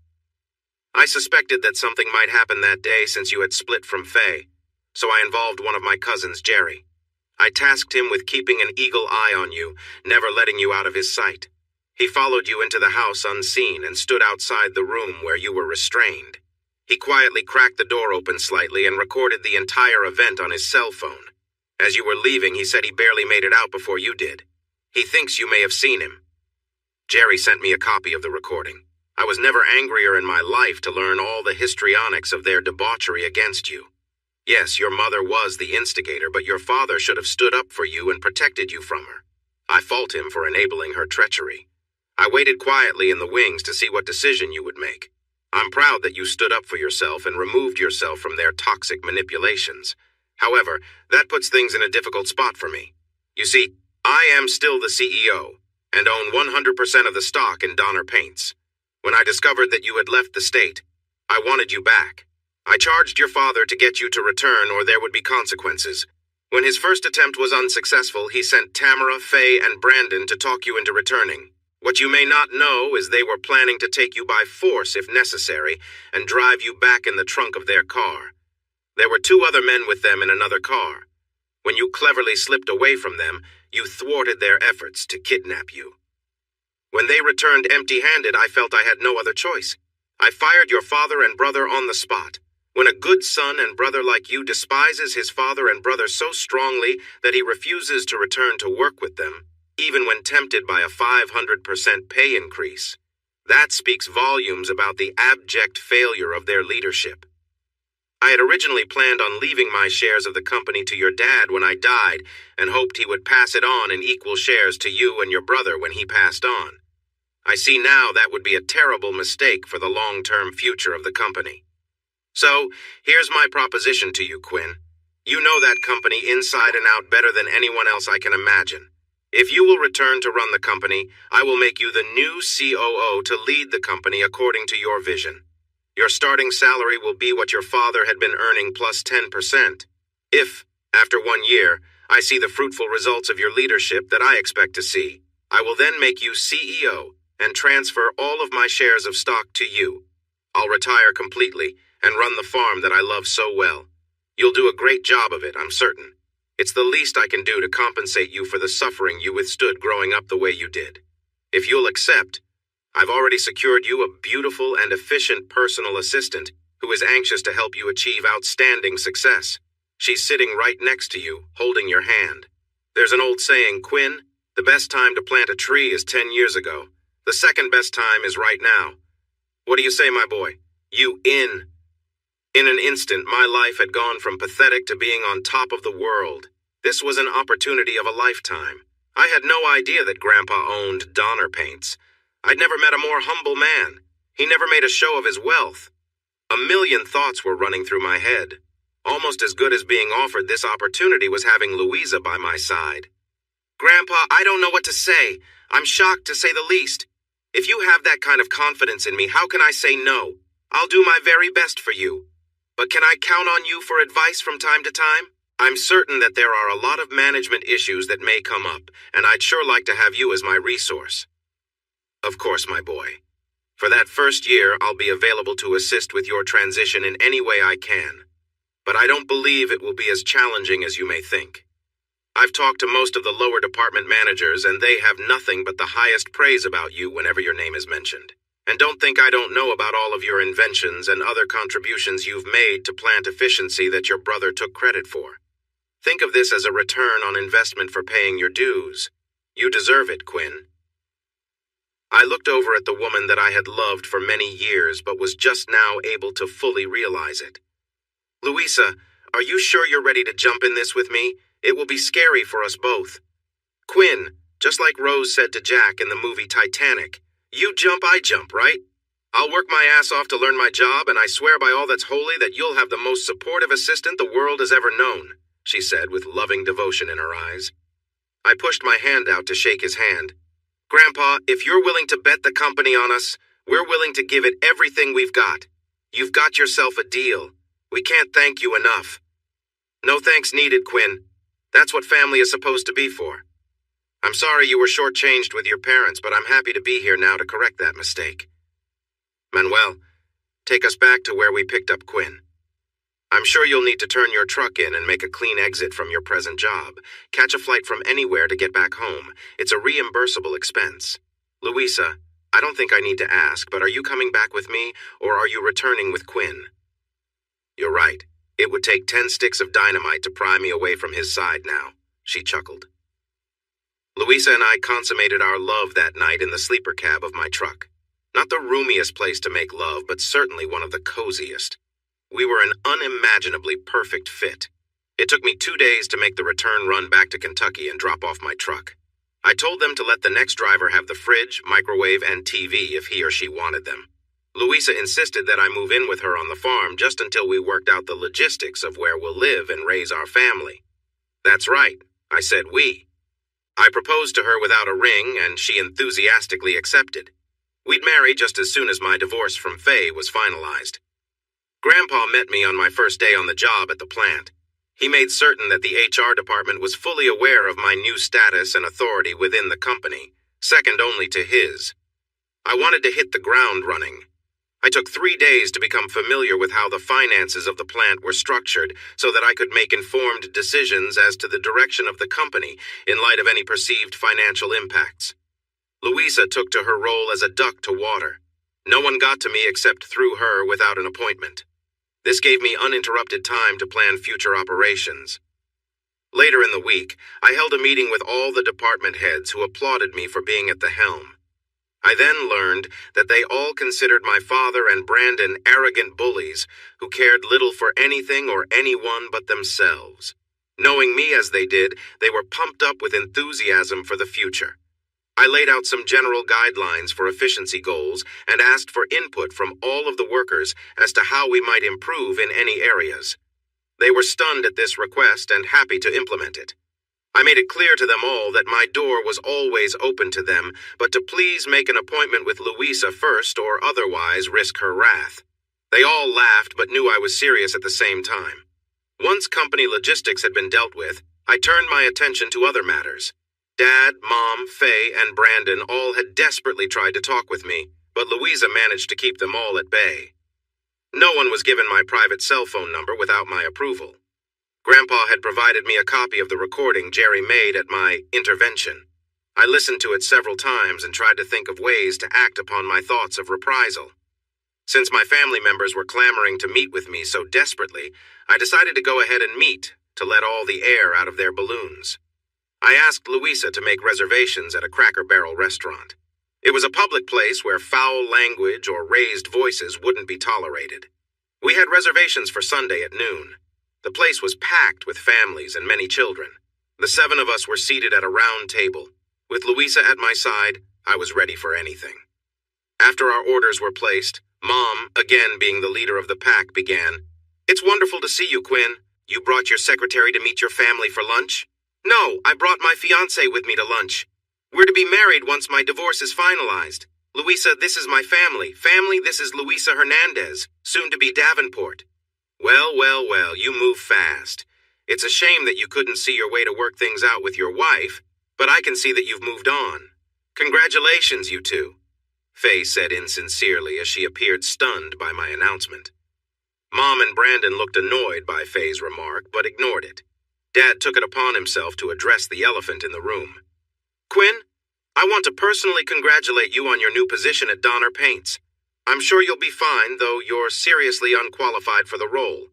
I suspected that something might happen that day since you had split from Faye, so I involved one of my cousins, Jerry. I tasked him with keeping an eagle eye on you, never letting you out of his sight. He followed you into the house unseen and stood outside the room where you were restrained. He quietly cracked the door open slightly and recorded the entire event on his cell phone. As you were leaving, he said he barely made it out before you did. He thinks you may have seen him. Jerry sent me a copy of the recording. I was never angrier in my life to learn all the histrionics of their debauchery against you. Yes, your mother was the instigator, but your father should have stood up for you and protected you from her. I fault him for enabling her treachery. I waited quietly in the wings to see what decision you would make. I'm proud that you stood up for yourself and removed yourself from their toxic manipulations. However, that puts things in a difficult spot for me. You see, I am still the CEO and own 100% of the stock in Donner Paints. When I discovered that you had left the state, I wanted you back. I charged your father to get you to return or there would be consequences. When his first attempt was unsuccessful, he sent Tamara, Faye, and Brandon to talk you into returning. What you may not know is they were planning to take you by force if necessary and drive you back in the trunk of their car. There were 2 other men with them in another car. When you cleverly slipped away from them, You thwarted their efforts to kidnap you. When they returned empty-handed, I felt I had no other choice. I fired your father and brother on the spot. When a good son and brother like you despises his father and brother so strongly that he refuses to return to work with them, even when tempted by a 500% pay increase, that speaks volumes about the abject failure of their leadership. I had originally planned on leaving my shares of the company to your dad when I died and hoped he would pass it on in equal shares to you and your brother when he passed on. I see now that would be a terrible mistake for the long-term future of the company. So, here's my proposition to you, Quinn. You know that company inside and out better than anyone else I can imagine. If you will return to run the company, I will make you the new COO to lead the company according to your vision. Your starting salary will be what your father had been earning plus 10%. If, after 1 year, I see the fruitful results of your leadership that I expect to see, I will then make you CEO and transfer all of my shares of stock to you. I'll retire completely and run the farm that I love so well. You'll do a great job of it, I'm certain. It's the least I can do to compensate you for the suffering you withstood growing up the way you did. If you'll accept, I've already secured you a beautiful and efficient personal assistant who is anxious to help you achieve outstanding success. She's sitting right next to you, holding your hand. There's an old saying, Quinn, the best time to plant a tree is 10 years ago. The second best time is right now. What do you say, my boy? You in. In an instant, my life had gone from pathetic to being on top of the world. This was an opportunity of a lifetime. I had no idea that Grandpa owned Donner Paints. I'd never met a more humble man. He never made a show of his wealth. A million thoughts were running through my head. Almost as good as being offered this opportunity was having Louisa by my side. Grandpa, I don't know what to say. I'm shocked to say the least. If you have that kind of confidence in me, how can I say no? I'll do my very best for you. But can I count on you for advice from time to time? I'm certain that there are a lot of management issues that may come up, and I'd sure like to have you as my resource. Of course, my boy. For that first year, I'll be available to assist with your transition in any way I can. But I don't believe it will be as challenging as you may think. I've talked to most of the lower department managers, and they have nothing but the highest praise about you whenever your name is mentioned. And don't think I don't know about all of your inventions and other contributions you've made to plant efficiency that your brother took credit for. Think of this as a return on investment for paying your dues. You deserve it, Quinn. I looked over at the woman that I had loved for many years but was just now able to fully realize it. Louisa, are you sure you're ready to jump in this with me? It will be scary for us both. Quinn, just like Rose said to Jack in the movie Titanic, you jump, I jump, right? I'll work my ass off to learn my job, and I swear by all that's holy that you'll have the most supportive assistant the world has ever known, she said with loving devotion in her eyes. I pushed my hand out to shake his hand. Grandpa, if you're willing to bet the company on us, we're willing to give it everything we've got. You've got yourself a deal. We can't thank you enough. No thanks needed, Quinn. That's what family is supposed to be for. I'm sorry you were shortchanged with your parents, but I'm happy to be here now to correct that mistake. Manuel, take us back to where we picked up Quinn. I'm sure you'll need to turn your truck in and make a clean exit from your present job. Catch a flight from anywhere to get back home. It's a reimbursable expense. Louisa, I don't think I need to ask, but are you coming back with me, or are you returning with Quinn? You're right. It would take 10 sticks of dynamite to pry me away from his side now, she chuckled. Louisa and I consummated our love that night in the sleeper cab of my truck. Not the roomiest place to make love, but certainly one of the coziest. We were an unimaginably perfect fit. It took me 2 days to make the return run back to Kentucky and drop off my truck. I told them to let the next driver have the fridge, microwave, and TV if he or she wanted them. Louisa insisted that I move in with her on the farm just until we worked out the logistics of where we'll live and raise our family. That's right, I said we. I proposed to her without a ring, and she enthusiastically accepted. We'd marry just as soon as my divorce from Faye was finalized. Grandpa met me on my first day on the job at the plant. He made certain that the HR department was fully aware of my new status and authority within the company, second only to his. I wanted to hit the ground running. I took 3 days to become familiar with how the finances of the plant were structured so that I could make informed decisions as to the direction of the company in light of any perceived financial impacts. Louisa took to her role as a duck to water. No one got to me except through her without an appointment. This gave me uninterrupted time to plan future operations. Later in the week, I held a meeting with all the department heads who applauded me for being at the helm. I then learned that they all considered my father and Brandon arrogant bullies who cared little for anything or anyone but themselves. Knowing me as they did, they were pumped up with enthusiasm for the future. I laid out some general guidelines for efficiency goals and asked for input from all of the workers as to how we might improve in any areas. They were stunned at this request and happy to implement it. I made it clear to them all that my door was always open to them, but to please make an appointment with Louisa first or otherwise risk her wrath. They all laughed but knew I was serious at the same time. Once company logistics had been dealt with, I turned my attention to other matters. Dad, Mom, Faye, and Brandon all had desperately tried to talk with me, but Louisa managed to keep them all at bay. No one was given my private cell phone number without my approval. Grandpa had provided me a copy of the recording Jerry made at my intervention. I listened to it several times and tried to think of ways to act upon my thoughts of reprisal. Since my family members were clamoring to meet with me so desperately, I decided to go ahead and meet, to let all the air out of their balloons. I asked Louisa to make reservations at a Cracker Barrel restaurant. It was a public place where foul language or raised voices wouldn't be tolerated. We had reservations for Sunday at noon. The place was packed with families and many children. The 7 of us were seated at a round table. With Louisa at my side, I was ready for anything. After our orders were placed, Mom, again being the leader of the pack, began, "It's wonderful to see you, Quinn. You brought your secretary to meet your family for lunch?" "No, I brought my fiancé with me to lunch. We're to be married once my divorce is finalized. Louisa, this is my family. Family, this is Louisa Hernandez, soon to be Davenport." Well, you move fast. It's a shame that you couldn't see your way to work things out with your wife, but I can see that you've moved on. Congratulations, you two, Faye said insincerely as she appeared stunned by my announcement. Mom and Brandon looked annoyed by Faye's remark, but ignored it. Dad took it upon himself to address the elephant in the room. "Quinn, I want to personally congratulate you on your new position at Donner Paints. I'm sure you'll be fine, though you're seriously unqualified for the role.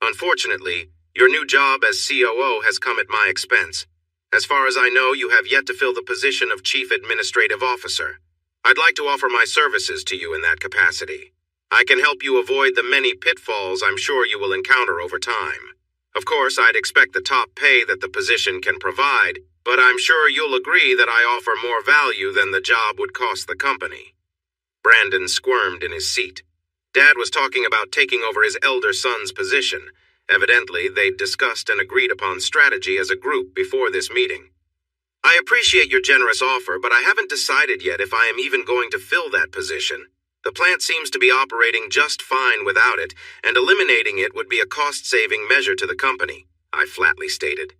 Unfortunately, your new job as COO has come at my expense. As far as I know, you have yet to fill the position of Chief Administrative Officer. I'd like to offer my services to you in that capacity. I can help you avoid the many pitfalls I'm sure you will encounter over time. Of course, I'd expect the top pay that the position can provide, but I'm sure you'll agree that I offer more value than the job would cost the company." Brandon squirmed in his seat. Dad was talking about taking over his elder son's position. Evidently, they'd discussed and agreed upon strategy as a group before this meeting. "I appreciate your generous offer, but I haven't decided yet if I am even going to fill that position. The plant seems to be operating just fine without it, and eliminating it would be a cost-saving measure to the company," I flatly stated.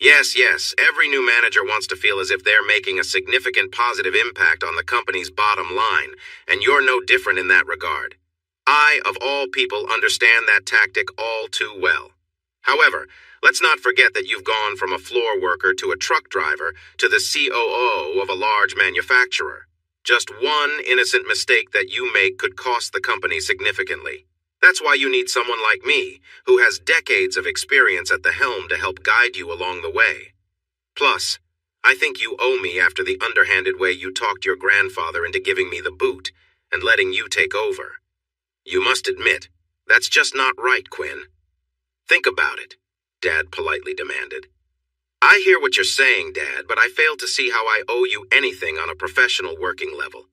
Yes, every new manager wants to feel as if they're making a significant positive impact on the company's bottom line, and you're no different in that regard. I, of all people, understand that tactic all too well. However, let's not forget that you've gone from a floor worker to a truck driver to the COO of a large manufacturer. Just one innocent mistake that you make could cost the company significantly. That's why you need someone like me, who has decades of experience at the helm to help guide you along the way. Plus, I think you owe me after the underhanded way you talked your grandfather into giving me the boot and letting you take over. You must admit, that's just not right, Quinn. Think about it, Dad politely demanded. I hear what you're saying, Dad, but I fail to see how I owe you anything on a professional working level.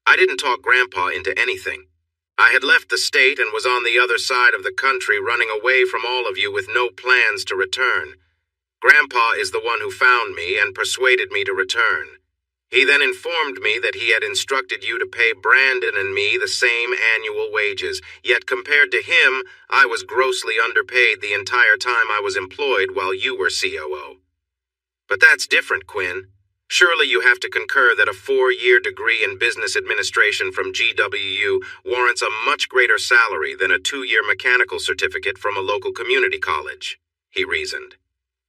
I didn't talk Grandpa into anything. I had left the state and was on the other side of the country running away from all of you with no plans to return. Grandpa is the one who found me and persuaded me to return. He then informed me that he had instructed you to pay Brandon and me the same annual wages, yet compared to him, I was grossly underpaid the entire time I was employed while you were COO. But that's different, Quinn. Surely you have to concur that a 4-year degree in business administration from GWU warrants a much greater salary than a 2-year mechanical certificate from a local community college, he reasoned.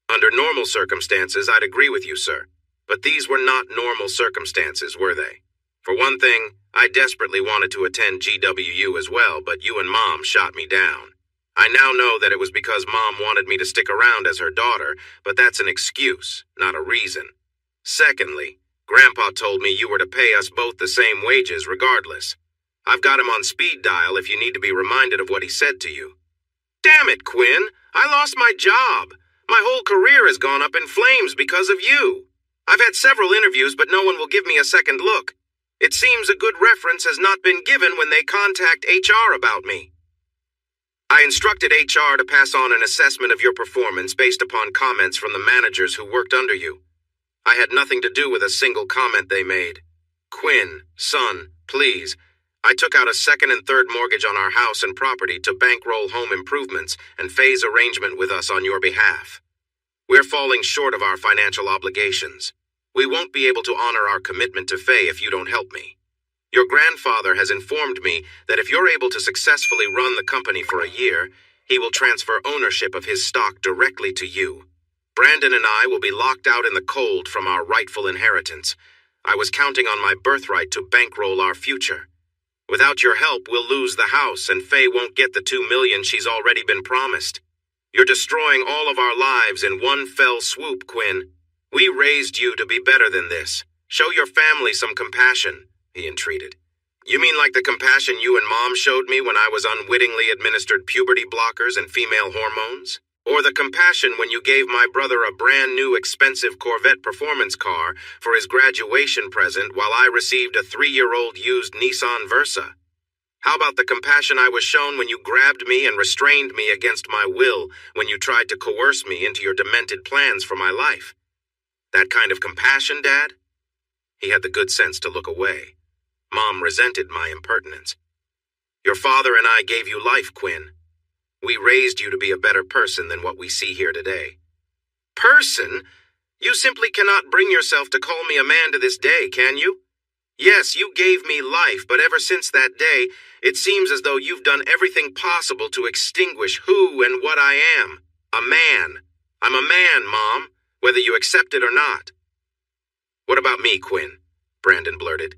Under normal circumstances, I'd agree with you, sir. But these were not normal circumstances, were they? For one thing, I desperately wanted to attend GWU as well, but you and Mom shot me down. I now know that it was because Mom wanted me to stick around as her daughter, but that's an excuse, not a reason. Secondly, Grandpa told me you were to pay us both the same wages regardless. I've got him on speed dial if you need to be reminded of what he said to you. Damn it, Quinn! I lost my job! My whole career has gone up in flames because of you. I've had several interviews, but no one will give me a second look. It seems a good reference has not been given when they contact HR about me. I instructed HR to pass on an assessment of your performance based upon comments from the managers who worked under you. I had nothing to do with a single comment they made. Quinn, son, please. I took out a second and third mortgage on our house and property to bankroll home improvements and phase arrangement with us on your behalf. We're falling short of our financial obligations. We won't be able to honor our commitment to Faye if you don't help me. Your grandfather has informed me that if you're able to successfully run the company for a year, he will transfer ownership of his stock directly to you. Brandon and I will be locked out in the cold from our rightful inheritance. I was counting on my birthright to bankroll our future. Without your help, we'll lose the house, and Faye won't get the $2 million she's already been promised. You're destroying all of our lives in one fell swoop, Quinn. We raised you to be better than this. Show your family some compassion, he entreated. You mean like the compassion you and Mom showed me when I was unwittingly administered puberty blockers and female hormones? Or the compassion when you gave my brother a brand new expensive Corvette performance car for his graduation present while I received a 3-year-old used Nissan Versa? How about the compassion I was shown when you grabbed me and restrained me against my will when you tried to coerce me into your demented plans for my life? That kind of compassion, Dad? He had the good sense to look away. Mom resented my impertinence. Your father and I gave you life, Quinn. We raised you to be a better person than what we see here today. Person? You simply cannot bring yourself to call me a man to this day, can you? Yes, you gave me life, but ever since that day, it seems as though you've done everything possible to extinguish who and what I am. A man. I'm a man, Mom, whether you accept it or not. What about me, Quinn? Brandon blurted.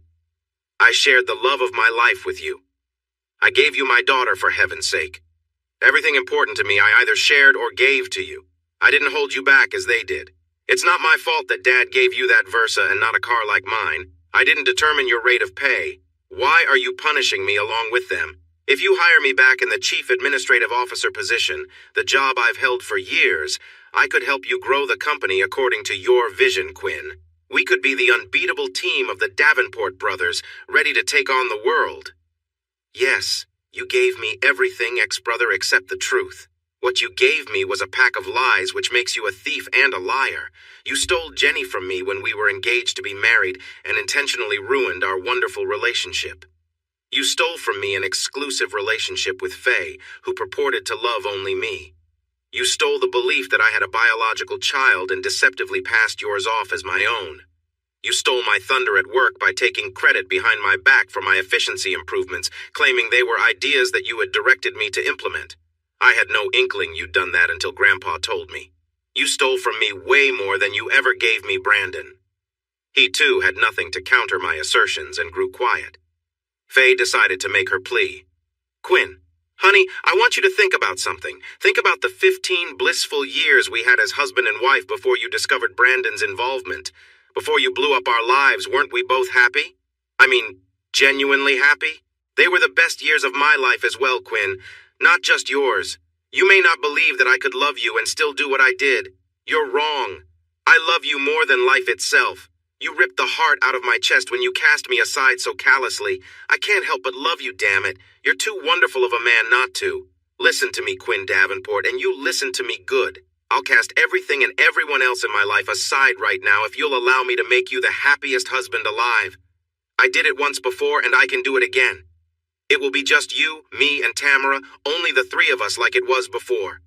I shared the love of my life with you. I gave you my daughter, for heaven's sake. Everything important to me I either shared or gave to you. I didn't hold you back as they did. It's not my fault that Dad gave you that Versa and not a car like mine. I didn't determine your rate of pay. Why are you punishing me along with them? If you hire me back in the Chief Administrative Officer position, the job I've held for years, I could help you grow the company according to your vision, Quinn. We could be the unbeatable team of the Davenport brothers, ready to take on the world. Yes, you gave me everything, ex-brother, except the truth. What you gave me was a pack of lies, which makes you a thief and a liar. You stole Jenny from me when we were engaged to be married and intentionally ruined our wonderful relationship. You stole from me an exclusive relationship with Faye, who purported to love only me. You stole the belief that I had a biological child and deceptively passed yours off as my own. You stole my thunder at work by taking credit behind my back for my efficiency improvements, claiming they were ideas that you had directed me to implement. I had no inkling you'd done that until Grandpa told me. You stole from me way more than you ever gave me, Brandon. He, too, had nothing to counter my assertions and grew quiet. Faye decided to make her plea. Quinn, honey, I want you to think about something. Think about the 15 blissful years we had as husband and wife before you discovered Brandon's involvement. Before you blew up our lives, weren't we both happy? I mean, genuinely happy? They were the best years of my life as well, Quinn. Not just yours. You may not believe that I could love you and still do what I did. You're wrong. I love you more than life itself. You ripped the heart out of my chest when you cast me aside so callously. I can't help but love you, damn it. You're too wonderful of a man not to. Listen to me, Quinn Davenport, and you listen to me good. I'll cast everything and everyone else in my life aside right now if you'll allow me to make you the happiest husband alive. I did it once before, and I can do it again. It will be just you, me, and Tamara, only the three of us like it was before.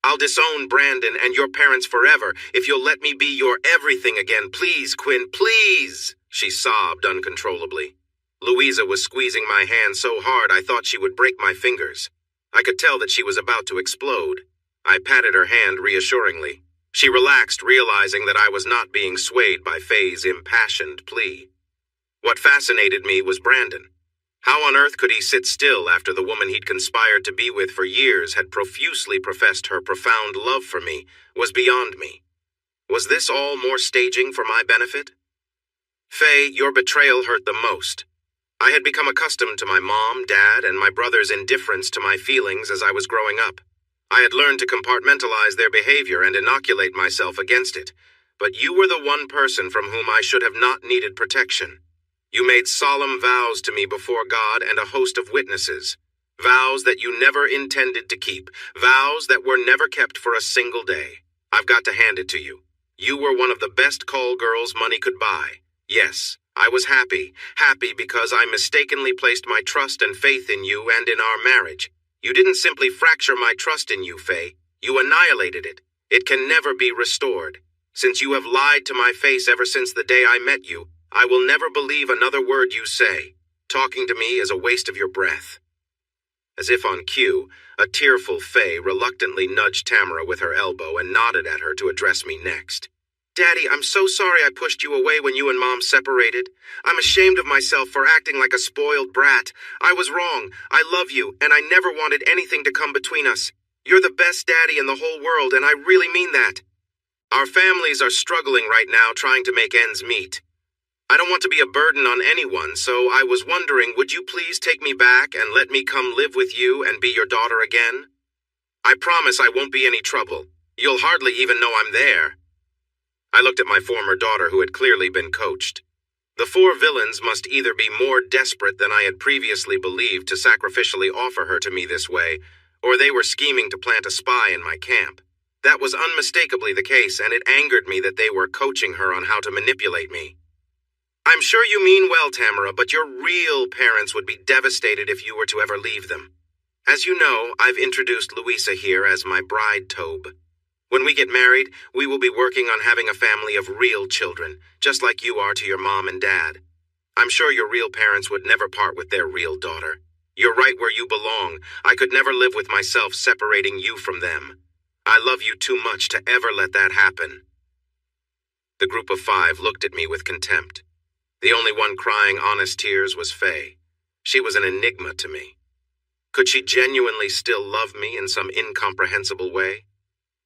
I'll disown Brandon and your parents forever if you'll let me be your everything again. Please, Quinn, please, she sobbed uncontrollably. Louisa was squeezing my hand so hard I thought she would break my fingers. I could tell that she was about to explode. I patted her hand reassuringly. She relaxed, realizing that I was not being swayed by Faye's impassioned plea. What fascinated me was Brandon. How on earth could he sit still after the woman he'd conspired to be with for years had profusely professed her profound love for me was beyond me. Was this all more staging for my benefit? Faye, your betrayal hurt the most. I had become accustomed to my mom, dad, and my brother's indifference to my feelings as I was growing up. I had learned to compartmentalize their behavior and inoculate myself against it, but you were the one person from whom I should have not needed protection. You made solemn vows to me before God and a host of witnesses, vows that you never intended to keep, vows that were never kept for a single day. I've got to hand it to you. You were one of the best call girls money could buy. Yes, I was happy because I mistakenly placed my trust and faith in you and in our marriage. You didn't simply fracture my trust in you, Faye. You annihilated it. It can never be restored. Since you have lied to my face ever since the day I met you, I will never believe another word you say. Talking to me is a waste of your breath. As if on cue, a tearful Faye reluctantly nudged Tamara with her elbow and nodded at her to address me next. Daddy, I'm so sorry I pushed you away when you and Mom separated. I'm ashamed of myself for acting like a spoiled brat. I was wrong. I love you, and I never wanted anything to come between us. You're the best daddy in the whole world, and I really mean that. Our families are struggling right now trying to make ends meet. I don't want to be a burden on anyone, so I was wondering, would you please take me back and let me come live with you and be your daughter again? I promise I won't be any trouble. You'll hardly even know I'm there. I looked at my former daughter who had clearly been coached. The four villains must either be more desperate than I had previously believed to sacrificially offer her to me this way, or they were scheming to plant a spy in my camp. That was unmistakably the case, and it angered me that they were coaching her on how to manipulate me. I'm sure you mean well, Tamara, but your real parents would be devastated if you were to ever leave them. As you know, I've introduced Louisa here as my bride Tobe. When we get married, we will be working on having a family of real children, just like you are to your mom and dad. I'm sure your real parents would never part with their real daughter. You're right where you belong. I could never live with myself separating you from them. I love you too much to ever let that happen. The group of five looked at me with contempt. The only one crying honest tears was Faye. She was an enigma to me. Could she genuinely still love me in some incomprehensible way?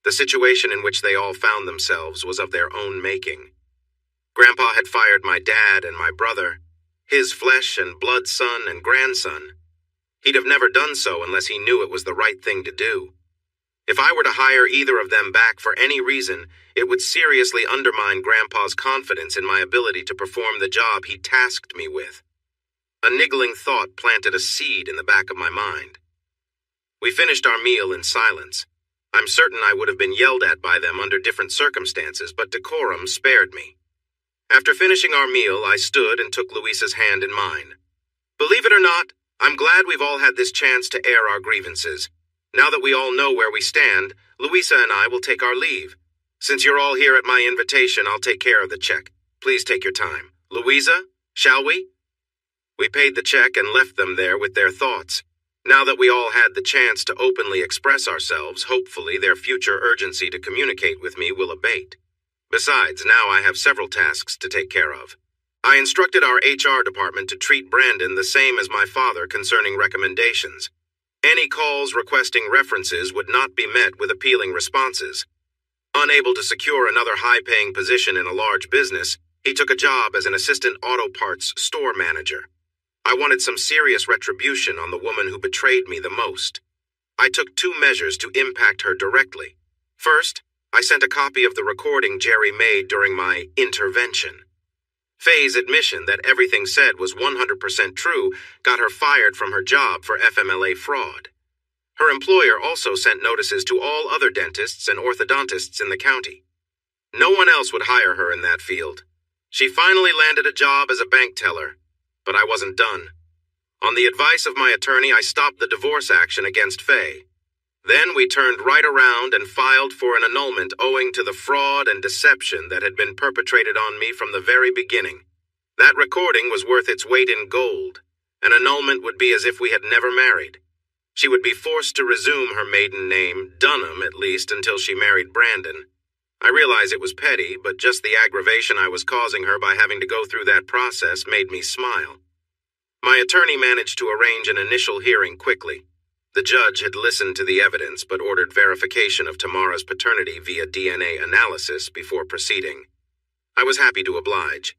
The situation in which they all found themselves was of their own making. Grandpa had fired my dad and my brother, his flesh and blood son and grandson. He'd have never done so unless he knew it was the right thing to do. If I were to hire either of them back for any reason, it would seriously undermine Grandpa's confidence in my ability to perform the job he tasked me with. A niggling thought planted a seed in the back of my mind. We finished our meal in silence. I'm certain I would have been yelled at by them under different circumstances, but decorum spared me. After finishing our meal, I stood and took Louisa's hand in mine. Believe it or not, I'm glad we've all had this chance to air our grievances. Now that we all know where we stand, Louisa and I will take our leave. Since you're all here at my invitation, I'll take care of the check. Please take your time. Louisa, shall we? We paid the check and left them there with their thoughts. Now that we all had the chance to openly express ourselves, hopefully their future urgency to communicate with me will abate. Besides, now I have several tasks to take care of. I instructed our HR department to treat Brandon the same as my father concerning recommendations. Any calls requesting references would not be met with appealing responses. Unable to secure another high-paying position in a large business, he took a job as an assistant auto parts store manager. I wanted some serious retribution on the woman who betrayed me the most. I took 2 measures to impact her directly. First, I sent a copy of the recording Jerry made during my intervention. Faye's admission that everything said was 100% true got her fired from her job for FMLA fraud. Her employer also sent notices to all other dentists and orthodontists in the county. No one else would hire her in that field. She finally landed a job as a bank teller, but I wasn't done. On the advice of my attorney, I stopped the divorce action against Faye. Then we turned right around and filed for an annulment owing to the fraud and deception that had been perpetrated on me from the very beginning. That recording was worth its weight in gold. An annulment would be as if we had never married. She would be forced to resume her maiden name, Dunham at least, until she married Brandon. I realize it was petty, but just the aggravation I was causing her by having to go through that process made me smile. My attorney managed to arrange an initial hearing quickly. The judge had listened to the evidence but ordered verification of Tamara's paternity via DNA analysis before proceeding. I was happy to oblige.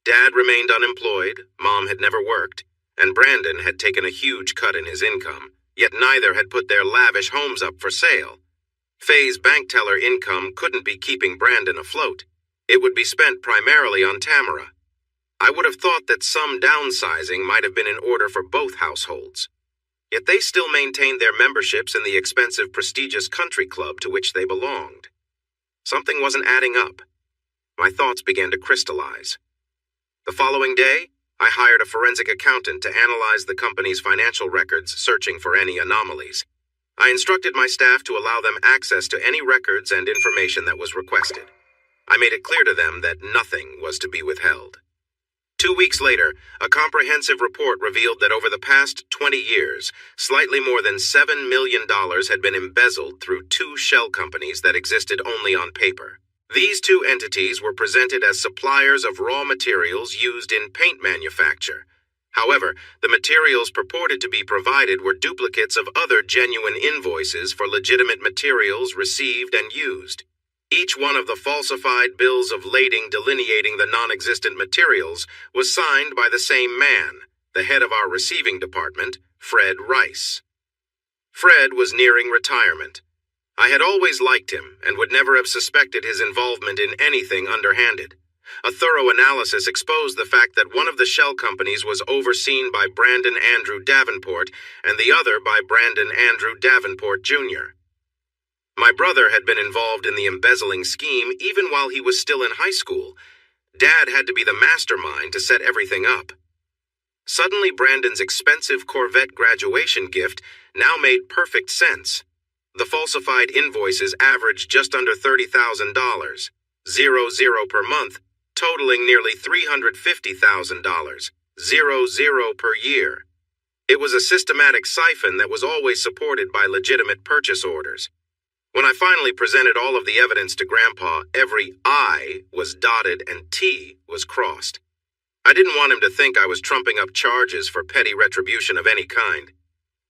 Dad remained unemployed, Mom had never worked, and Brandon had taken a huge cut in his income, yet neither had put their lavish homes up for sale. Faye's bank teller income couldn't be keeping Brandon afloat. It would be spent primarily on Tamara. I would have thought that some downsizing might have been in order for both households. Yet they still maintained their memberships in the expensive, prestigious country club to which they belonged. Something wasn't adding up. My thoughts began to crystallize. The following day, I hired a forensic accountant to analyze the company's financial records, searching for any anomalies. I instructed my staff to allow them access to any records and information that was requested. I made it clear to them that nothing was to be withheld. 2 weeks later, a comprehensive report revealed that over the past 20 years, slightly more than $7 million had been embezzled through 2 shell companies that existed only on paper. These 2 entities were presented as suppliers of raw materials used in paint manufacture. However, the materials purported to be provided were duplicates of other genuine invoices for legitimate materials received and used. Each one of the falsified bills of lading delineating the non-existent materials was signed by the same man, the head of our receiving department, Fred Rice. Fred was nearing retirement. I had always liked him and would never have suspected his involvement in anything underhanded. A thorough analysis exposed the fact that one of the shell companies was overseen by Brandon Andrew Davenport and the other by Brandon Andrew Davenport, Jr. My brother had been involved in the embezzling scheme even while he was still in high school. Dad had to be the mastermind to set everything up. Suddenly, Brandon's expensive Corvette graduation gift now made perfect sense. The falsified invoices averaged just under $30,000, $0 per month, totaling nearly $350,000, $0 per year. It was a systematic siphon that was always supported by legitimate purchase orders. When I finally presented all of the evidence to Grandpa, every I was dotted and T was crossed. I didn't want him to think I was trumping up charges for petty retribution of any kind.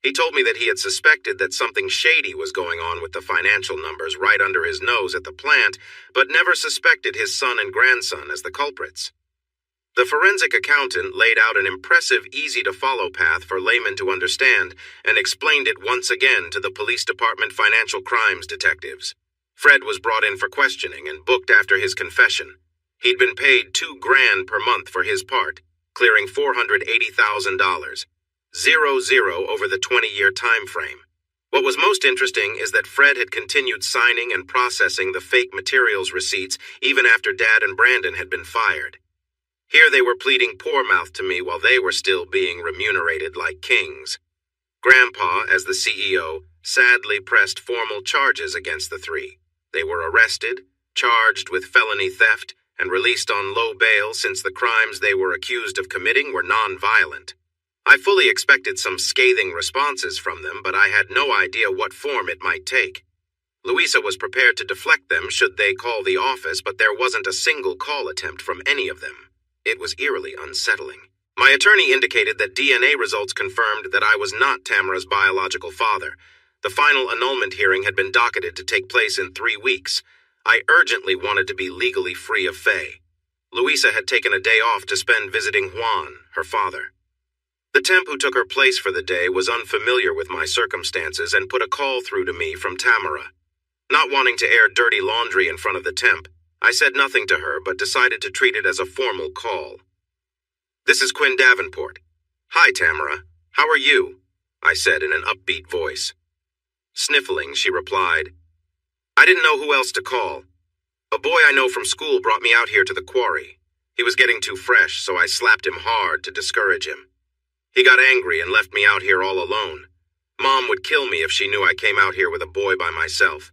He told me that he had suspected that something shady was going on with the financial numbers right under his nose at the plant, but never suspected his son and grandson as the culprits. The forensic accountant laid out an impressive, easy-to-follow path for laymen to understand and explained it once again to the police department financial crimes detectives. Fred was brought in for questioning and booked after his confession. He'd been paid $2,000 per month for his part, clearing $480,000. 0 over the 20-year time frame. What was most interesting is that Fred had continued signing and processing the fake materials receipts even after Dad and Brandon had been fired. Here they were pleading poor mouth to me while they were still being remunerated like kings. Grandpa, as the CEO, sadly pressed formal charges against the 3. They were arrested, charged with felony theft, and released on low bail since the crimes they were accused of committing were non-violent. I fully expected some scathing responses from them, but I had no idea what form it might take. Louisa was prepared to deflect them should they call the office, but there wasn't a single call attempt from any of them. It was eerily unsettling. My attorney indicated that DNA results confirmed that I was not Tamara's biological father. The final annulment hearing had been docketed to take place in 3 weeks. I urgently wanted to be legally free of Faye. Louisa had taken a day off to spend visiting Juan, her father. The temp who took her place for the day was unfamiliar with my circumstances and put a call through to me from Tamara. Not wanting to air dirty laundry in front of the temp, I said nothing to her but decided to treat it as a formal call. "This is Quinn Davenport." "Hi, Tamara. How are you?" I said in an upbeat voice. Sniffling, she replied, "I didn't know who else to call. A boy I know from school brought me out here to the quarry. He was getting too fresh, so I slapped him hard to discourage him. He got angry and left me out here all alone. Mom would kill me if she knew I came out here with a boy by myself.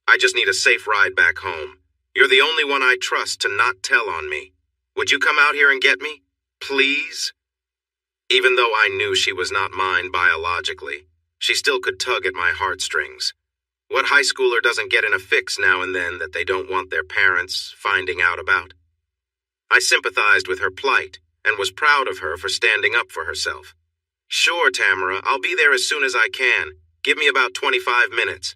I just need a safe ride back home. You're the only one I trust to not tell on me. Would you come out here and get me? Please? Even though I knew she was not mine biologically, she still could tug at my heartstrings. What high schooler doesn't get in a fix now and then that they don't want their parents finding out about? I sympathized with her plight and was proud of her for standing up for herself. Sure, Tamara, I'll be there as soon as I can. Give me about 25 minutes.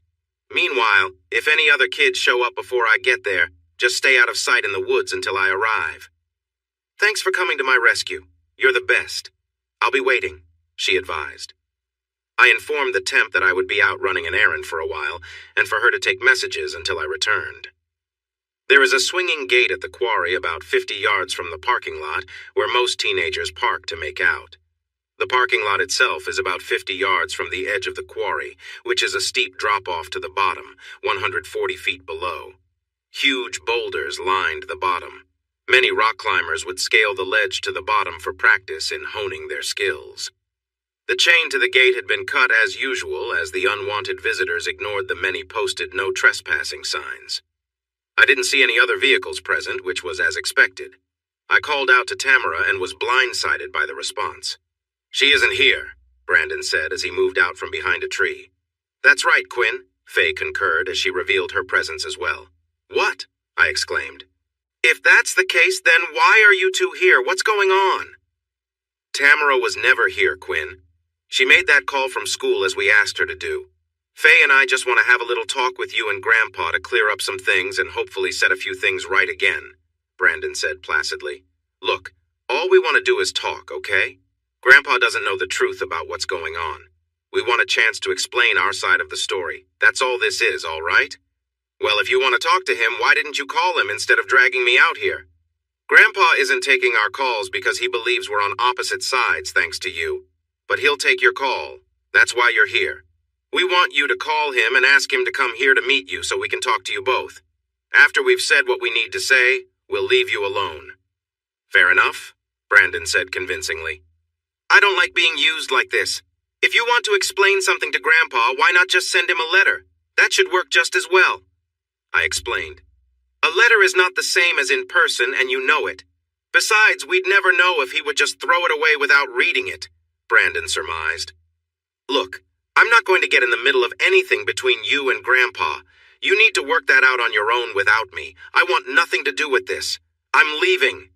Meanwhile, if any other kids show up before I get there, just stay out of sight in the woods until I arrive. Thanks for coming to my rescue. You're the best. I'll be waiting, she advised. I informed the temp that I would be out running an errand for a while, and for her to take messages until I returned. There is a swinging gate at the quarry about 50 yards from the parking lot where most teenagers park to make out. The parking lot itself is about 50 yards from the edge of the quarry, which is a steep drop-off to the bottom, 140 feet below. Huge boulders lined the bottom. Many rock climbers would scale the ledge to the bottom for practice in honing their skills. The chain to the gate had been cut as usual as the unwanted visitors ignored the many posted no trespassing signs. I didn't see any other vehicles present, which was as expected. I called out to Tamara and was blindsided by the response. She isn't here, Brandon said as he moved out from behind a tree. That's right, Quinn, Faye concurred as she revealed her presence as well. What? I exclaimed. If that's the case, then why are you two here? What's going on? Tamara was never here, Quinn. She made that call from school as we asked her to do. Faye and I just want to have a little talk with you and Grandpa to clear up some things and hopefully set a few things right again, Brandon said placidly. Look, all we want to do is talk, okay? Grandpa doesn't know the truth about what's going on. We want a chance to explain our side of the story. That's all this is, all right? Well, if you want to talk to him, why didn't you call him instead of dragging me out here? Grandpa isn't taking our calls because he believes we're on opposite sides thanks to you. But he'll take your call. That's why you're here. We want you to call him and ask him to come here to meet you so we can talk to you both. After we've said what we need to say, we'll leave you alone. Fair enough, Brandon said convincingly. I don't like being used like this. If you want to explain something to Grandpa, why not just send him a letter? That should work just as well. I explained. A letter is not the same as in person, and you know it. Besides, we'd never know if he would just throw it away without reading it, Brandon surmised. Look, I'm not going to get in the middle of anything between you and Grandpa. You need to work that out on your own without me. I want nothing to do with this. I'm leaving.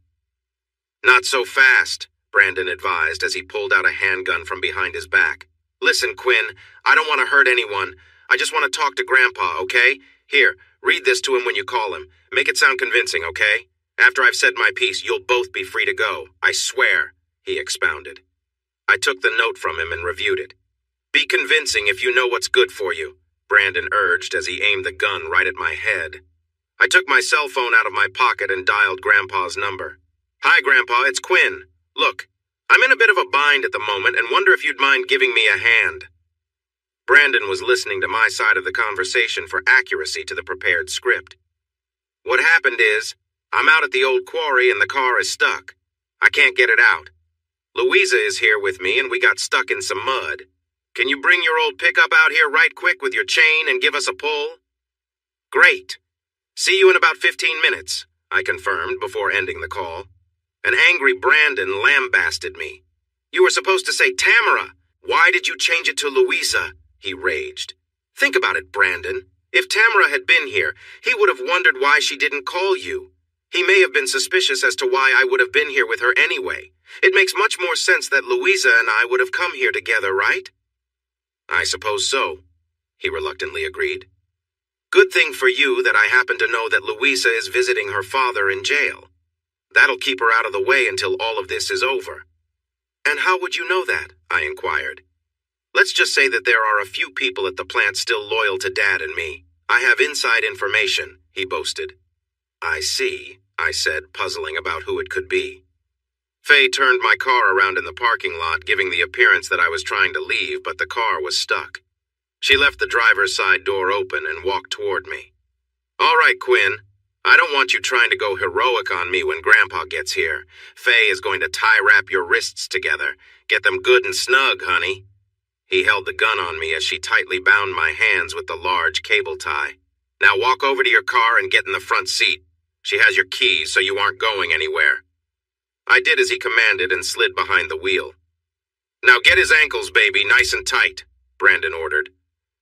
Not so fast, Brandon advised as he pulled out a handgun from behind his back. Listen, Quinn, I don't want to hurt anyone. I just want to talk to Grandpa, okay? Here, read this to him when you call him. Make it sound convincing, okay? After I've said my piece, you'll both be free to go. I swear, he expounded. I took the note from him and reviewed it. Be convincing if you know what's good for you, Brandon urged as he aimed the gun right at my head. I took my cell phone out of my pocket and dialed Grandpa's number. Hi, Grandpa, it's Quinn. Look, I'm in a bit of a bind at the moment and wonder if you'd mind giving me a hand. Brandon was listening to my side of the conversation for accuracy to the prepared script. What happened is, I'm out at the old quarry and the car is stuck. I can't get it out. Louisa is here with me and we got stuck in some mud. Can you bring your old pickup out here right quick with your chain and give us a pull? Great. See you in about 15 minutes, I confirmed before ending the call. An angry Brandon lambasted me. You were supposed to say Tamara. Why did you change it to Louisa? He raged. Think about it, Brandon. If Tamara had been here, he would have wondered why she didn't call you. He may have been suspicious as to why I would have been here with her anyway. It makes much more sense that Louisa and I would have come here together, right? I suppose so, he reluctantly agreed. Good thing for you that I happen to know that Louisa is visiting her father in jail. That'll keep her out of the way until all of this is over. And how would you know that? I inquired. Let's just say that there are a few people at the plant still loyal to Dad and me. I have inside information, he boasted. I see, I said, puzzling about who it could be. Faye turned my car around in the parking lot, giving the appearance that I was trying to leave, but the car was stuck. She left the driver's side door open and walked toward me. All right, Quinn. I don't want you trying to go heroic on me when Grandpa gets here. Faye is going to tie-wrap your wrists together. Get them good and snug, honey. He held the gun on me as she tightly bound my hands with the large cable tie. Now walk over to your car and get in the front seat. She has your keys, so you aren't going anywhere. I did as he commanded and slid behind the wheel. Now get his ankles, baby, nice and tight, Brandon ordered.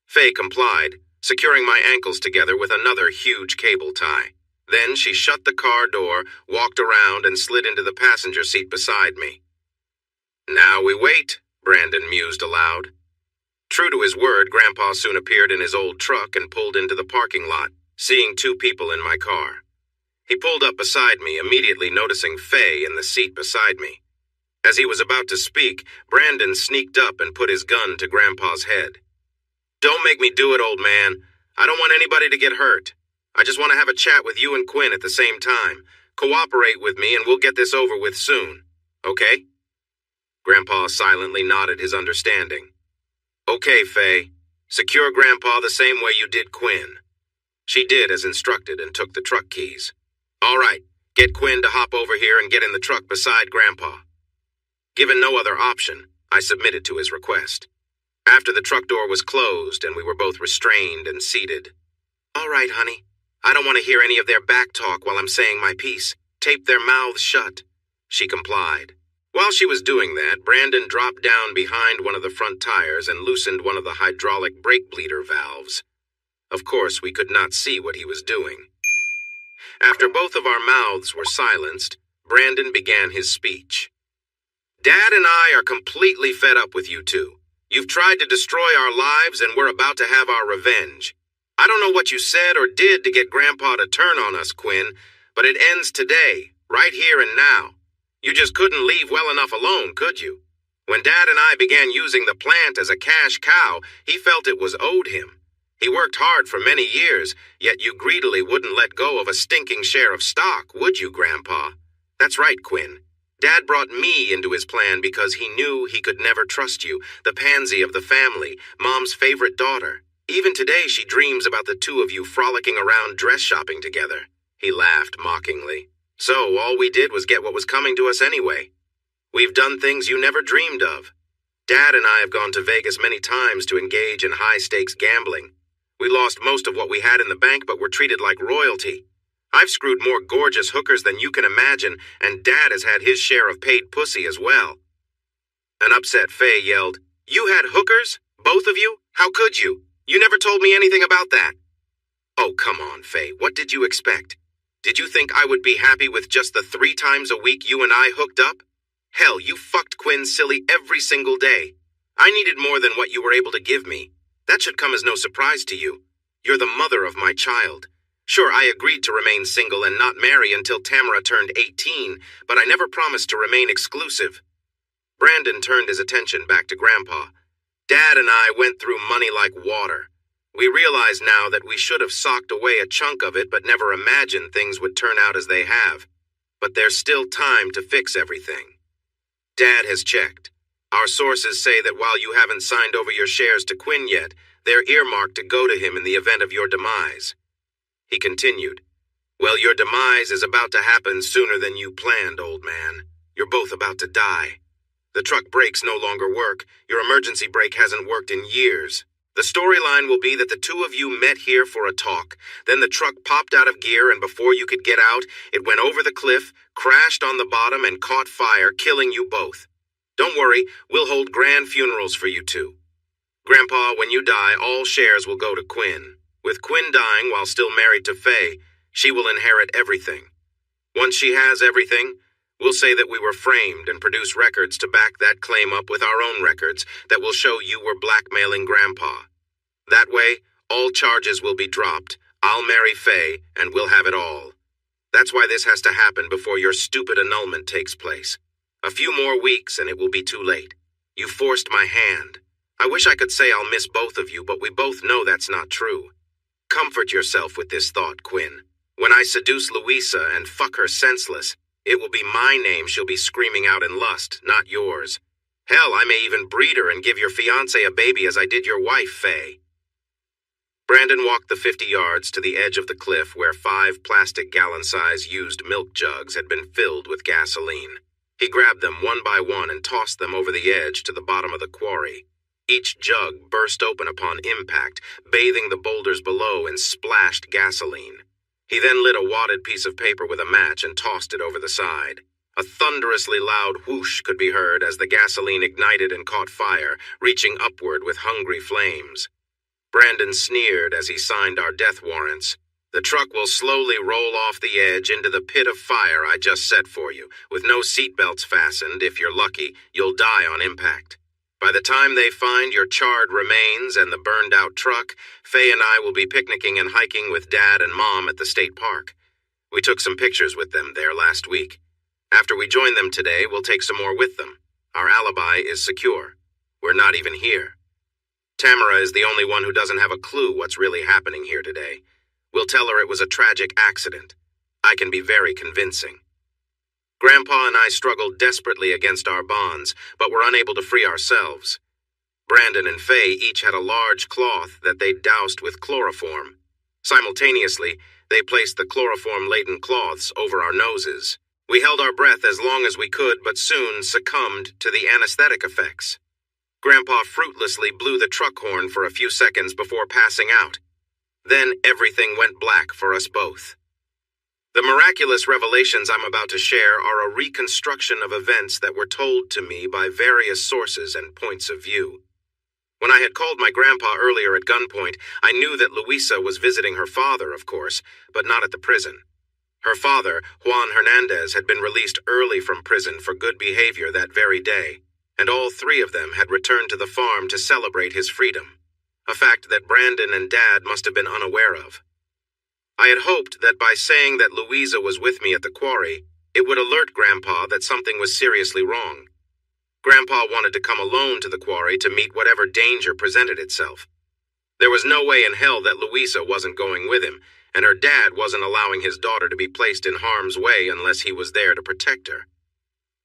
Faye complied, securing my ankles together with another huge cable tie. Then she shut the car door, walked around, and slid into the passenger seat beside me. Now we wait, Brandon mused aloud. True to his word, Grandpa soon appeared in his old truck and pulled into the parking lot, seeing two people in my car. He pulled up beside me, immediately noticing Faye in the seat beside me. As he was about to speak, Brandon sneaked up and put his gun to Grandpa's head. Don't make me do it, old man. I don't want anybody to get hurt. I just want to have a chat with you and Quinn at the same time. Cooperate with me and we'll get this over with soon. Okay? Grandpa silently nodded his understanding. Okay, Faye. Secure Grandpa the same way you did Quinn. She did as instructed and took the truck keys. All right, get Quinn to hop over here and get in the truck beside Grandpa. Given no other option, I submitted to his request. After the truck door was closed and we were both restrained and seated. All right, honey. I don't want to hear any of their back talk while I'm saying my piece. Tape their mouths shut. She complied. While she was doing that, Brandon dropped down behind one of the front tires and loosened one of the hydraulic brake bleeder valves. Of course, we could not see what he was doing. After both of our mouths were silenced, Brandon began his speech. Dad and I are completely fed up with you two. You've tried to destroy our lives and we're about to have our revenge. I don't know what you said or did to get Grandpa to turn on us, Quinn, but it ends today, right here and now. You just couldn't leave well enough alone, could you? When Dad and I began using the plant as a cash cow, he felt it was owed him. He worked hard for many years, yet you greedily wouldn't let go of a stinking share of stock, would you, Grandpa? That's right, Quinn. Dad brought me into his plan because he knew he could never trust you, the pansy of the family, Mom's favorite daughter. Even today she dreams about the two of you frolicking around dress shopping together. He laughed mockingly. So all we did was get what was coming to us anyway. We've done things you never dreamed of. Dad and I have gone to Vegas many times to engage in high-stakes gambling. We lost most of what we had in the bank, but were treated like royalty. I've screwed more gorgeous hookers than you can imagine, and Dad has had his share of paid pussy as well. An upset Faye yelled, You had hookers? Both of you? How could you? You never told me anything about that. Oh, come on, Faye. What did you expect? Did you think I would be happy with just the 3 times a week you and I hooked up? Hell, you fucked Quinn silly every single day. I needed more than what you were able to give me. That should come as no surprise to you. You're the mother of my child. Sure, I agreed to remain single and not marry until Tamara turned 18, but I never promised to remain exclusive. Brandon turned his attention back to Grandpa. Dad and I went through money like water. We realize now that we should have socked away a chunk of it but never imagined things would turn out as they have. But there's still time to fix everything. Dad has checked. Our sources say that while you haven't signed over your shares to Quinn yet, they're earmarked to go to him in the event of your demise. He continued, Well, your demise is about to happen sooner than you planned, old man. You're both about to die. The truck brakes no longer work. Your emergency brake hasn't worked in years. The storyline will be that the two of you met here for a talk. Then the truck popped out of gear, and before you could get out, it went over the cliff, crashed on the bottom, and caught fire, killing you both. Don't worry, we'll hold grand funerals for you two. Grandpa, when you die, all shares will go to Quinn. With Quinn dying while still married to Faye, she will inherit everything. Once she has everything, we'll say that we were framed and produce records to back that claim up with our own records that will show you were blackmailing Grandpa. That way, all charges will be dropped, I'll marry Faye, and we'll have it all. That's why this has to happen before your stupid annulment takes place. A few more weeks and it will be too late. You forced my hand. I wish I could say I'll miss both of you, but we both know that's not true. Comfort yourself with this thought, Quinn. When I seduce Louisa and fuck her senseless, it will be my name she'll be screaming out in lust, not yours. Hell, I may even breed her and give your fiancé a baby as I did your wife, Faye. Brandon walked the 50 yards to the edge of the cliff where 5 plastic gallon-size used milk jugs had been filled with gasoline. He grabbed them one by one and tossed them over the edge to the bottom of the quarry. Each jug burst open upon impact, bathing the boulders below in splashed gasoline. He then lit a wadded piece of paper with a match and tossed it over the side. A thunderously loud whoosh could be heard as the gasoline ignited and caught fire, reaching upward with hungry flames. Brandon sneered as he signed our death warrants. The truck will slowly roll off the edge into the pit of fire I just set for you. With no seatbelts fastened, if you're lucky, you'll die on impact. By the time they find your charred remains and the burned-out truck, Faye and I will be picnicking and hiking with Dad and Mom at the state park. We took some pictures with them there last week. After we join them today, we'll take some more with them. Our alibi is secure. We're not even here. Tamara is the only one who doesn't have a clue what's really happening here today. We'll tell her it was a tragic accident. I can be very convincing. Grandpa and I struggled desperately against our bonds, but were unable to free ourselves. Brandon and Faye each had a large cloth that they doused with chloroform. Simultaneously, they placed the chloroform-laden cloths over our noses. We held our breath as long as we could, but soon succumbed to the anesthetic effects. Grandpa fruitlessly blew the truck horn for a few seconds before passing out. Then everything went black for us both. The miraculous revelations I'm about to share are a reconstruction of events that were told to me by various sources and points of view. When I had called my grandpa earlier at gunpoint, I knew that Luisa was visiting her father, of course, but not at the prison. Her father, Juan Hernandez, had been released early from prison for good behavior that very day, and all three of them had returned to the farm to celebrate his freedom, a fact that Brandon and Dad must have been unaware of. I had hoped that by saying that Louisa was with me at the quarry, it would alert Grandpa that something was seriously wrong. Grandpa wanted to come alone to the quarry to meet whatever danger presented itself. There was no way in hell that Louisa wasn't going with him, and her dad wasn't allowing his daughter to be placed in harm's way unless he was there to protect her.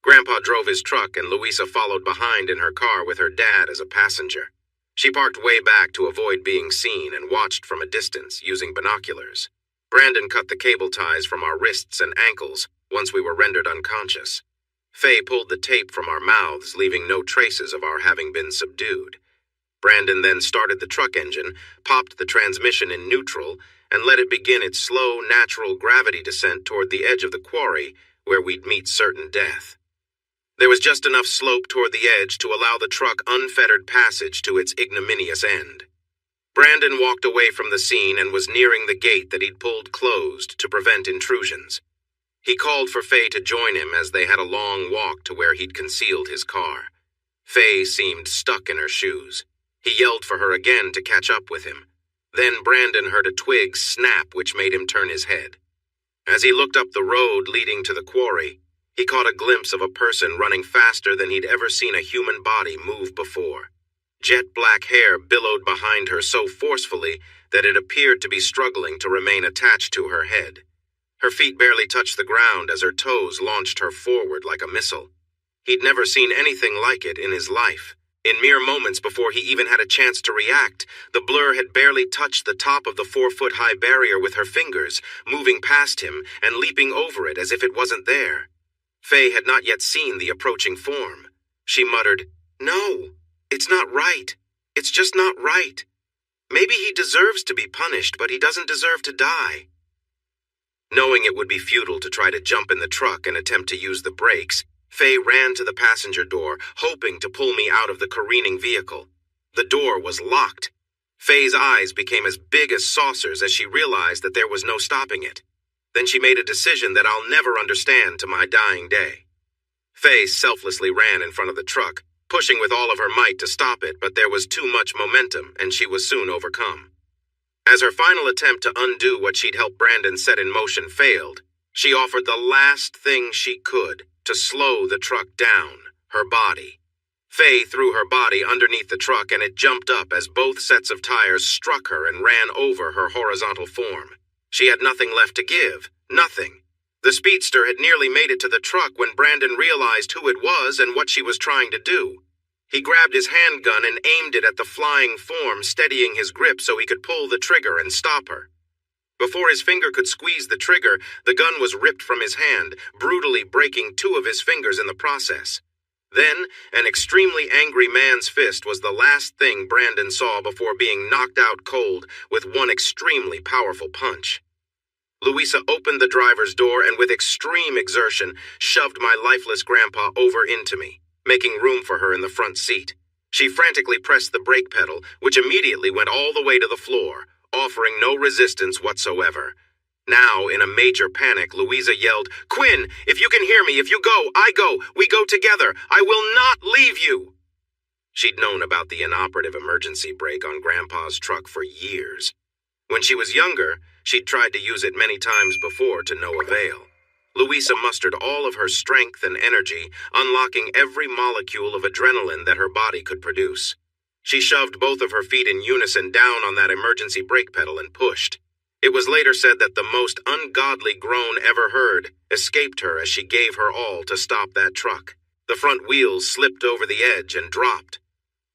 Grandpa drove his truck and Louisa followed behind in her car with her dad as a passenger. She parked way back to avoid being seen and watched from a distance using binoculars. Brandon cut the cable ties from our wrists and ankles once we were rendered unconscious. Faye pulled the tape from our mouths, leaving no traces of our having been subdued. Brandon then started the truck engine, popped the transmission in neutral, and let it begin its slow, natural gravity descent toward the edge of the quarry, where we'd meet certain death. There was just enough slope toward the edge to allow the truck unfettered passage to its ignominious end. Brandon walked away from the scene and was nearing the gate that he'd pulled closed to prevent intrusions. He called for Faye to join him as they had a long walk to where he'd concealed his car. Faye seemed stuck in her shoes. He yelled for her again to catch up with him. Then Brandon heard a twig snap, which made him turn his head. As he looked up the road leading to the quarry, he caught a glimpse of a person running faster than he'd ever seen a human body move before. Jet black hair billowed behind her so forcefully that it appeared to be struggling to remain attached to her head. Her feet barely touched the ground as her toes launched her forward like a missile. He'd never seen anything like it in his life. In mere moments before he even had a chance to react, the blur had barely touched the top of the 4-foot-high barrier with her fingers, moving past him and leaping over it as if it wasn't there. Faye had not yet seen the approaching form. She muttered, "No, it's not right. It's just not right. Maybe he deserves to be punished, but he doesn't deserve to die." Knowing it would be futile to try to jump in the truck and attempt to use the brakes, Faye ran to the passenger door, hoping to pull me out of the careening vehicle. The door was locked. Faye's eyes became as big as saucers as she realized that there was no stopping it. Then she made a decision that I'll never understand to my dying day. Faye selflessly ran in front of the truck, pushing with all of her might to stop it, but there was too much momentum, and she was soon overcome. As her final attempt to undo what she'd helped Brandon set in motion failed, she offered the last thing she could to slow the truck down, her body. Faye threw her body underneath the truck and it jumped up as both sets of tires struck her and ran over her horizontal form. She had nothing left to give, nothing. The speedster had nearly made it to the truck when Brandon realized who it was and what she was trying to do. He grabbed his handgun and aimed it at the flying form, steadying his grip so he could pull the trigger and stop her. Before his finger could squeeze the trigger, the gun was ripped from his hand, brutally breaking 2 of his fingers in the process. Then, an extremely angry man's fist was the last thing Brandon saw before being knocked out cold with one extremely powerful punch. Louisa opened the driver's door and with extreme exertion shoved my lifeless grandpa over into me, making room for her in the front seat. She frantically pressed the brake pedal, which immediately went all the way to the floor, offering no resistance whatsoever. Now, in a major panic, Louisa yelled, "Quinn, if you can hear me, if you go, I go. We go together. I will not leave you." She'd known about the inoperative emergency brake on Grandpa's truck for years. When she was younger, she'd tried to use it many times before to no avail. Louisa mustered all of her strength and energy, unlocking every molecule of adrenaline that her body could produce. She shoved both of her feet in unison down on that emergency brake pedal and pushed. It was later said that the most ungodly groan ever heard escaped her as she gave her all to stop that truck. The front wheels slipped over the edge and dropped.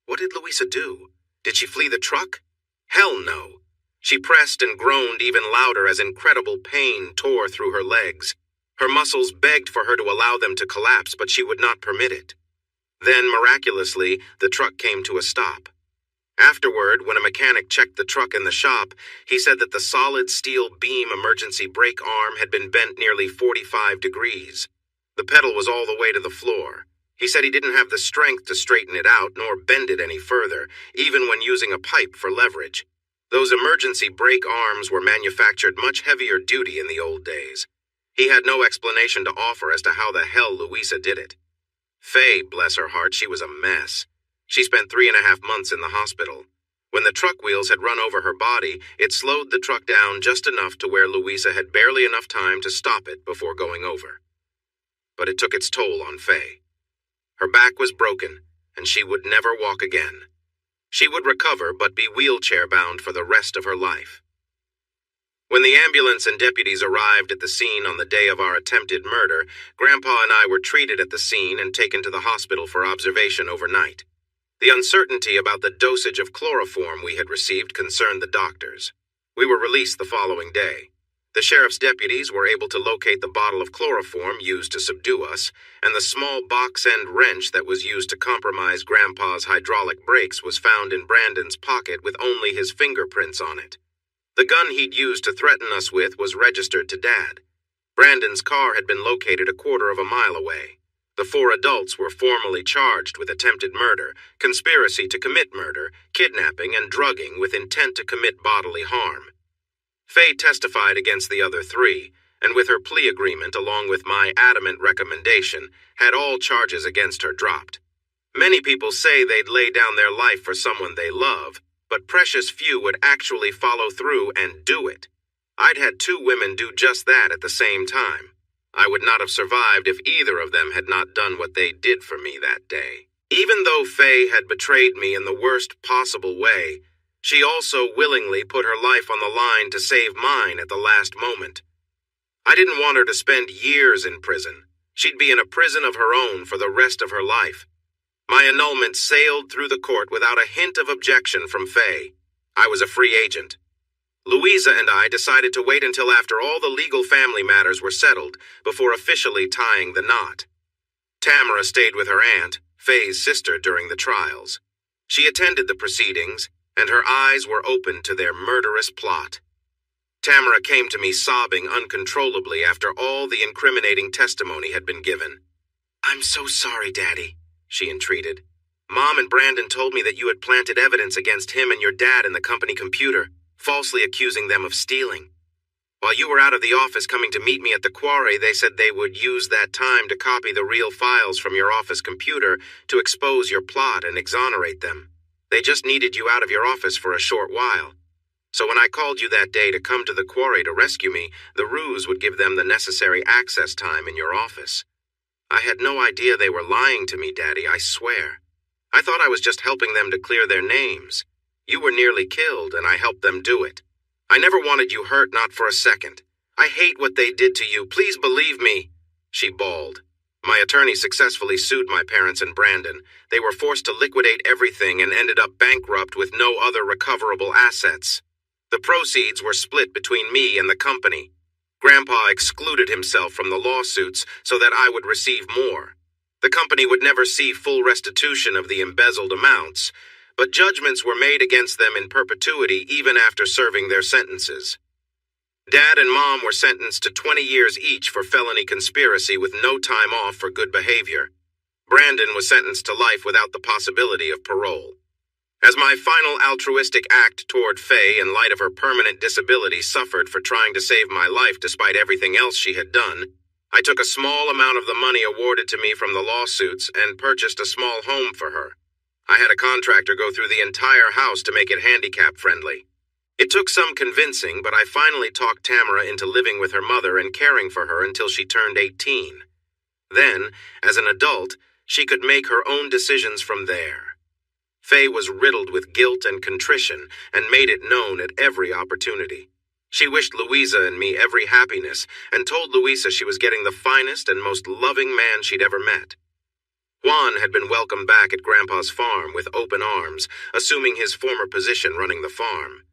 What did Louisa do? Did she flee the truck? Hell no. She pressed and groaned even louder as incredible pain tore through her legs. Her muscles begged for her to allow them to collapse, but she would not permit it. Then, miraculously, the truck came to a stop. Afterward, when a mechanic checked the truck in the shop, he said that the solid steel beam emergency brake arm had been bent nearly 45 degrees. The pedal was all the way to the floor. He said he didn't have the strength to straighten it out nor bend it any further, even when using a pipe for leverage. Those emergency brake arms were manufactured much heavier duty in the old days. He had no explanation to offer as to how the hell Louisa did it. Faye, bless her heart, she was a mess. She spent 3.5 months in the hospital. When the truck wheels had run over her body, it slowed the truck down just enough to where Louisa had barely enough time to stop it before going over. But it took its toll on Faye. Her back was broken, and she would never walk again. She would recover but be wheelchair-bound for the rest of her life. When the ambulance and deputies arrived at the scene on the day of our attempted murder, Grandpa and I were treated at the scene and taken to the hospital for observation overnight. The uncertainty about the dosage of chloroform we had received concerned the doctors. We were released the following day. The sheriff's deputies were able to locate the bottle of chloroform used to subdue us, and the small box-end wrench that was used to compromise Grandpa's hydraulic brakes was found in Brandon's pocket with only his fingerprints on it. The gun he'd used to threaten us with was registered to Dad. Brandon's car had been located 1/4 of a mile away. The 4 adults were formally charged with attempted murder, conspiracy to commit murder, kidnapping, and drugging with intent to commit bodily harm. Faye testified against the other 3, and with her plea agreement along with my adamant recommendation, had all charges against her dropped. Many people say they'd lay down their life for someone they love, but precious few would actually follow through and do it. I'd had 2 women do just that at the same time. I would not have survived if either of them had not done what they did for me that day. Even though Faye had betrayed me in the worst possible way, she also willingly put her life on the line to save mine at the last moment. I didn't want her to spend years in prison. She'd be in a prison of her own for the rest of her life. My annulment sailed through the court without a hint of objection from Faye. I was a free agent. Louisa and I decided to wait until after all the legal family matters were settled before officially tying the knot. Tamara stayed with her aunt, Faye's sister, during the trials. She attended the proceedings, and her eyes were open to their murderous plot. Tamara came to me sobbing uncontrollably after all the incriminating testimony had been given. "I'm so sorry, Daddy," she entreated. "Mom and Brandon told me that you had planted evidence against him and your dad in the company computer, falsely accusing them of stealing. While you were out of the office coming to meet me at the quarry, they said they would use that time to copy the real files from your office computer to expose your plot and exonerate them. They just needed you out of your office for a short while. So when I called you that day to come to the quarry to rescue me, the ruse would give them the necessary access time in your office. I had no idea they were lying to me, Daddy, I swear. I thought I was just helping them to clear their names. You were nearly killed, and I helped them do it. I never wanted you hurt, not for a second. I hate what they did to you. Please believe me," she bawled. My attorney successfully sued my parents and Brandon. They were forced to liquidate everything and ended up bankrupt with no other recoverable assets. The proceeds were split between me and the company. Grandpa excluded himself from the lawsuits so that I would receive more. The company would never see full restitution of the embezzled amounts, but judgments were made against them in perpetuity even after serving their sentences. Dad and Mom were sentenced to 20 years each for felony conspiracy with no time off for good behavior. Brandon was sentenced to life without the possibility of parole. As my final altruistic act toward Faye, in light of her permanent disability, suffered for trying to save my life despite everything else she had done, I took a small amount of the money awarded to me from the lawsuits and purchased a small home for her. I had a contractor go through the entire house to make it handicap-friendly. It took some convincing, but I finally talked Tamara into living with her mother and caring for her until she turned 18. Then, as an adult, she could make her own decisions from there. Faye was riddled with guilt and contrition and made it known at every opportunity. She wished Louisa and me every happiness and told Louisa she was getting the finest and most loving man she'd ever met. Juan had been welcomed back at Grandpa's farm with open arms, assuming his former position running the farm.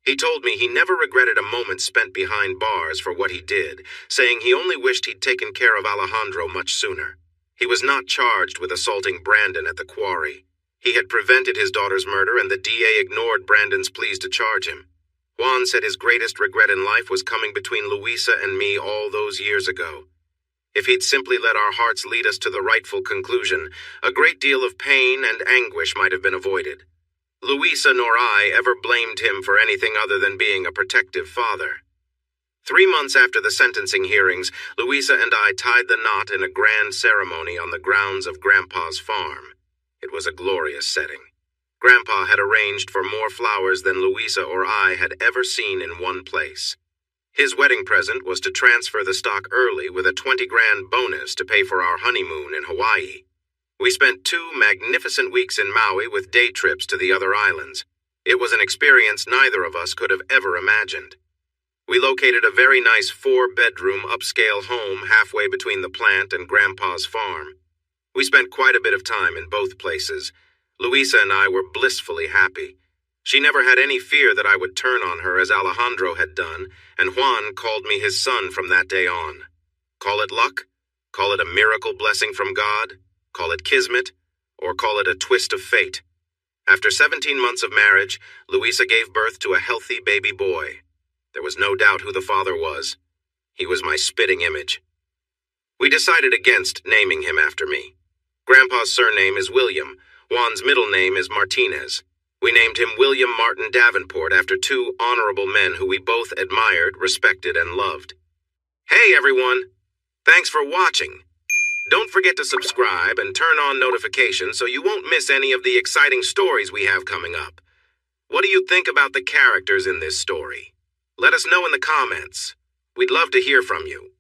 He told me he never regretted a moment spent behind bars for what he did, saying he only wished he'd taken care of Alejandro much sooner. He was not charged with assaulting Brandon at the quarry. He had prevented his daughter's murder, and the DA ignored Brandon's pleas to charge him. Juan said his greatest regret in life was coming between Louisa and me all those years ago. If he'd simply let our hearts lead us to the rightful conclusion, a great deal of pain and anguish might have been avoided. Louisa nor I ever blamed him for anything other than being a protective father. 3 months after the sentencing hearings, Louisa and I tied the knot in a grand ceremony on the grounds of Grandpa's farm. It was a glorious setting. Grandpa had arranged for more flowers than Louisa or I had ever seen in one place. His wedding present was to transfer the stock early with a 20 grand bonus to pay for our honeymoon in Hawaii. We spent 2 magnificent weeks in Maui with day trips to the other islands. It was an experience neither of us could have ever imagined. We located a very nice 4-bedroom upscale home halfway between the plant and Grandpa's farm. We spent quite a bit of time in both places. Louisa and I were blissfully happy. She never had any fear that I would turn on her as Alejandro had done, and Juan called me his son from that day on. Call it luck, call it a miracle blessing from God, call it kismet, or call it a twist of fate. After 17 months of marriage, Louisa gave birth to a healthy baby boy. There was no doubt who the father was. He was my spitting image. We decided against naming him after me. Grandpa's surname is William. Juan's middle name is Martinez. We named him William Martin Davenport after 2 honorable men who we both admired, respected, and loved. Hey everyone! Thanks for watching. Don't forget to subscribe and turn on notifications so you won't miss any of the exciting stories we have coming up. What do you think about the characters in this story? Let us know in the comments. We'd love to hear from you.